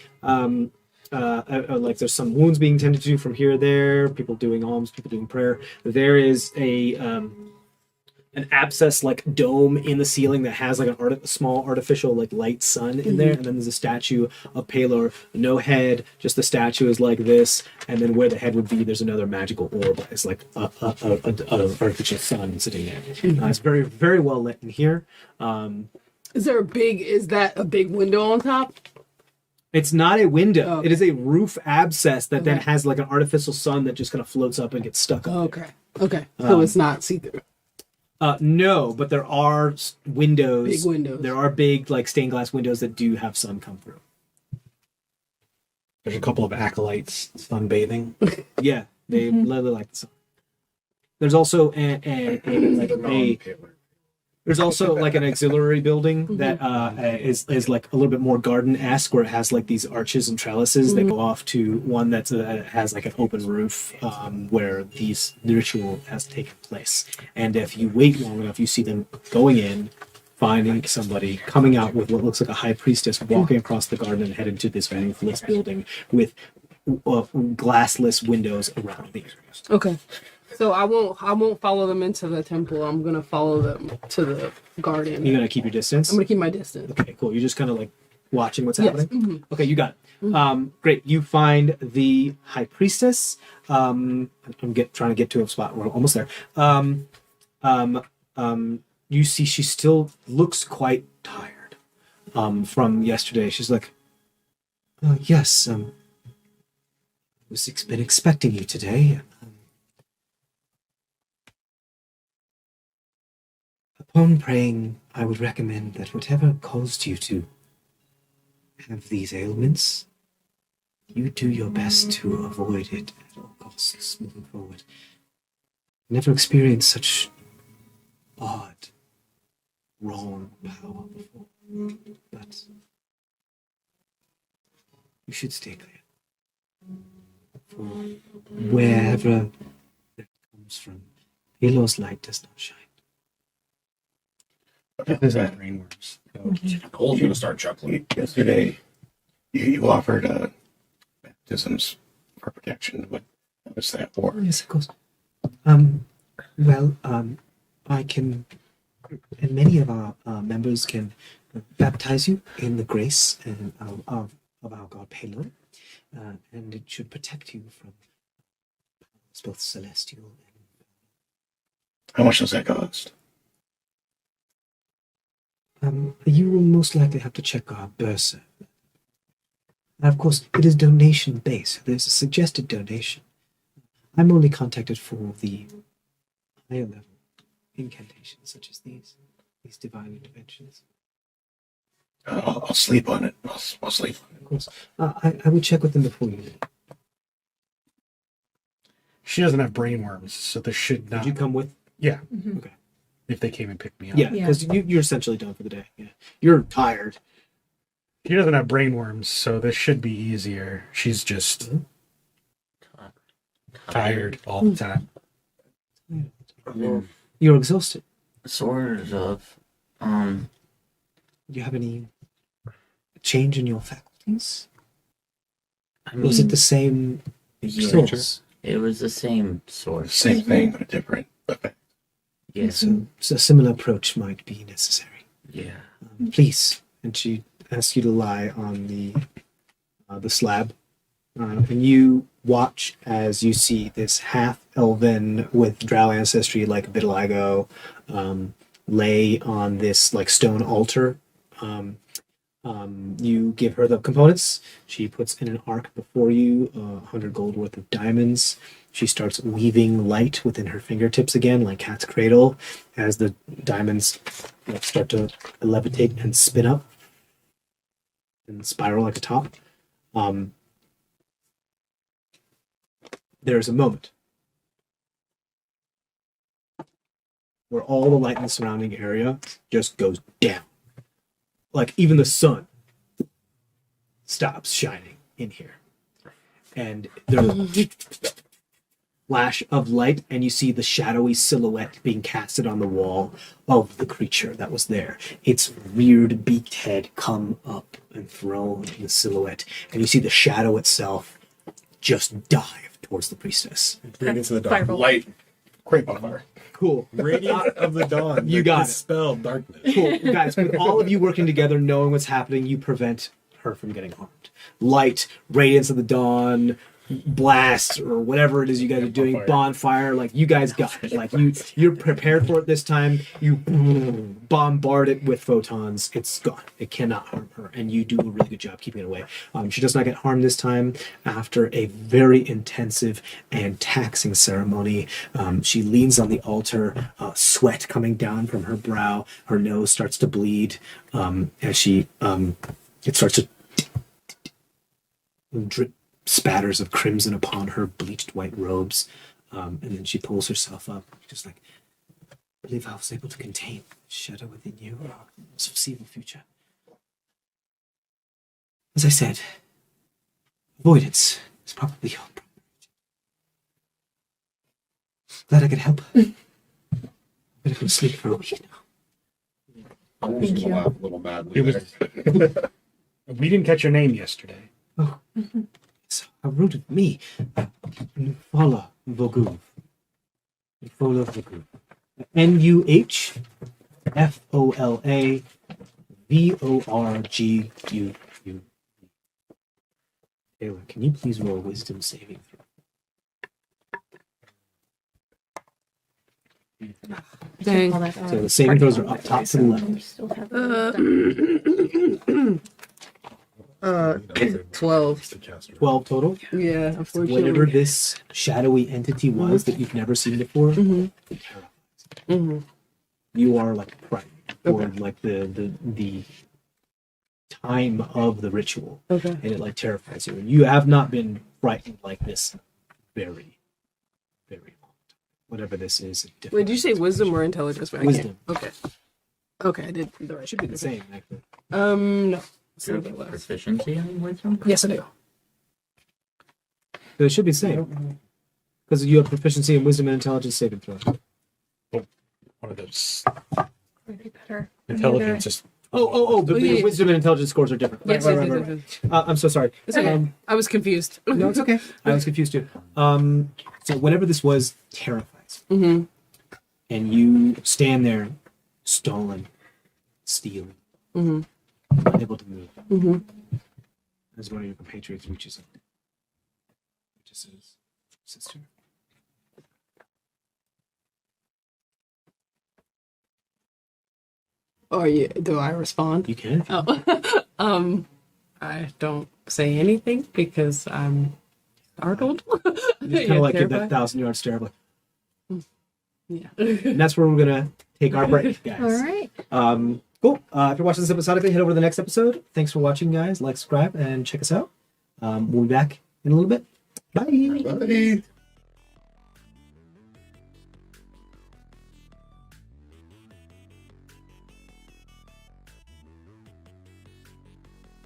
some wounds being tended to from here or there, people doing alms, people doing prayer. There is an abscess dome in the ceiling that has a small artificial light sun in there, and then there's a statue of Palor, no head, just the statue is like this, and then where the head would be, there's another magical orb. It's like an artificial sun sitting there. It's very, very well lit in here. Is that a big window on top? It's not a window. Oh, okay. It is a roof abscess that then has an artificial sun that just kind of floats up and gets stuck up. Okay. So it's not see-through. No, but there are windows. Big windows. There are big, stained glass windows that do have sun come through. There's a couple of acolytes sunbathing. Yeah, they really like the sun. There's also there's also an auxiliary building that is a little bit more garden-esque, where it has these arches and trellises that go off to one that has an open roof where the ritual has taken place. And if you wait long enough, you see them going in, finding somebody, coming out with what looks like a high priestess, walking across the garden and heading to this roofless building with glassless windows around the areas. Okay. So I won't follow them into the temple. I'm gonna follow them to the garden. You're gonna keep your distance? I'm gonna keep my distance. Okay, cool. You're just kind of watching what's Yes. happening? Mhm. Okay, you got it. Great. You find the high priestess. I'm trying to get to a spot. We're almost there. You see she still looks quite tired from yesterday. She's like, yes, been expecting you today. Upon praying, I would recommend that whatever caused you to have these ailments, you do your best to avoid it at all costs moving forward. Never experienced such odd, wrong power before, but you should stay clear. For wherever it comes from, Halo's light does not shine. Brainworms. Cole's gonna start chuckling. Yesterday, you offered baptisms for protection. What was that for? Yes, of course. I can, and many of our members can baptize you in the grace of our god Pelor, and it should protect you from both celestial and... How much does that cost? You will most likely have to check our bursar. Now, of course, it is donation-based. There's a suggested donation. I'm only contacted for the higher level incantations, such as these divine interventions. I'll sleep on it. I'll sleep on it. Of course. I would check with them before you leave. She doesn't have brain worms, so this should not. Did you come with? Yeah. Mhm. Okay. If they came and picked me up. Yeah, because you're essentially done for the day. Yeah. You're tired. She doesn't have brain worms, so this should be easier. She's just tired all the time. You're exhausted. Sort of. Do you have any change in your faculties? I Was it mean, the same yeah, source? it was the same source. Same thing, but a different effect. Yeah. So a similar approach might be necessary. Yeah. Please. And she asks you to lie on the slab. And you watch as you see this half-elven with drow ancestry like vitiligo lay on this like stone altar. You give her the components. She puts in an arc before you, 100 gold worth of diamonds. She starts weaving light within her fingertips again, like cat's cradle, as the diamonds start to levitate and spin up and spiral like a top. There's a moment where all the light in the surrounding area just goes down. Like even the sun stops shining in here. And there's a flash of light, and you see the shadowy silhouette being casted on the wall of the creature that was there. Its reared beaked head come up and thrown in the silhouette, and you see the shadow itself just dive towards the priestess. Radiance of the dawn. Fireball. Light. Great bonfire. Cool. Radiance of the dawn. You got it. Dispel darkness. Cool. Guys, with all of you working together, knowing what's happening, you prevent her from getting harmed. Light, radiance of the dawn, blast, or whatever it is you guys are doing, bonfire, like you guys got it. Like you're prepared for it this time. You bombard it with photons. It's gone. It cannot harm her, and you do a really good job keeping it away. She does not get harmed this time. After a very intensive and taxing ceremony, she leans on the altar, sweat coming down from her brow. Her nose starts to bleed as she it starts to drip spatters of crimson upon her bleached white robes, and then she pulls herself up, just like, I believe I was able to contain the shadow within you, this foreseeable future. As I said, avoidance is probably your priority. Glad I could help. Better go to sleep for a week now. I was Thank gonna you. laugh a little madly It was. there. We didn't catch your name yesterday. Oh, it's a root of me. Nufola Voguv. Nufola Voguv. Nufola-Vorgu. Taylor, can you please roll a wisdom saving throw? Dang. All that, So the saving throws are up top to the left. We still have the- 12. 12 total. Yeah, unfortunately. Whatever this shadowy entity was that you've never seen before, Mhm. it terrifies Mhm. you. You are like frightened for like the time of the ritual, Okay. and it like terrifies you. And you have not been frightened like this very, very long time. Whatever this is. Wait, did you say wisdom or intelligence? I can't- Wisdom. Okay. Okay, I did. It should be the Same, actually. No. It's a Your little bit less. proficiency in wisdom? Yes, I do. But it should be the same because you have proficiency in wisdom and intelligence saving throw. One of those Might be better. intelligence is. But Oh, yeah, your yeah. wisdom and intelligence scores are different. Yes, Right, yes, right, yes, right, yes, right. yes. I'm so sorry. It's okay. I was confused. No, it's okay. I was confused too. So whatever this was terrifies you. Mm-hmm. And you stand there, stolen, stealing, unable to move. Mm-hmm. As one of your compatriots reaches it. Just his sister. Or do I respond? You can. Oh, I don't say anything because I'm startled. You just kind of like give that 1,000-yard stare, like, Yeah. and that's where we're gonna take our break, guys. All right. Cool. If you're watching this episodically, head over to the next episode. Thanks for watching, guys. Like, subscribe, and check us out. We'll be back in a little bit. Bye. Bye.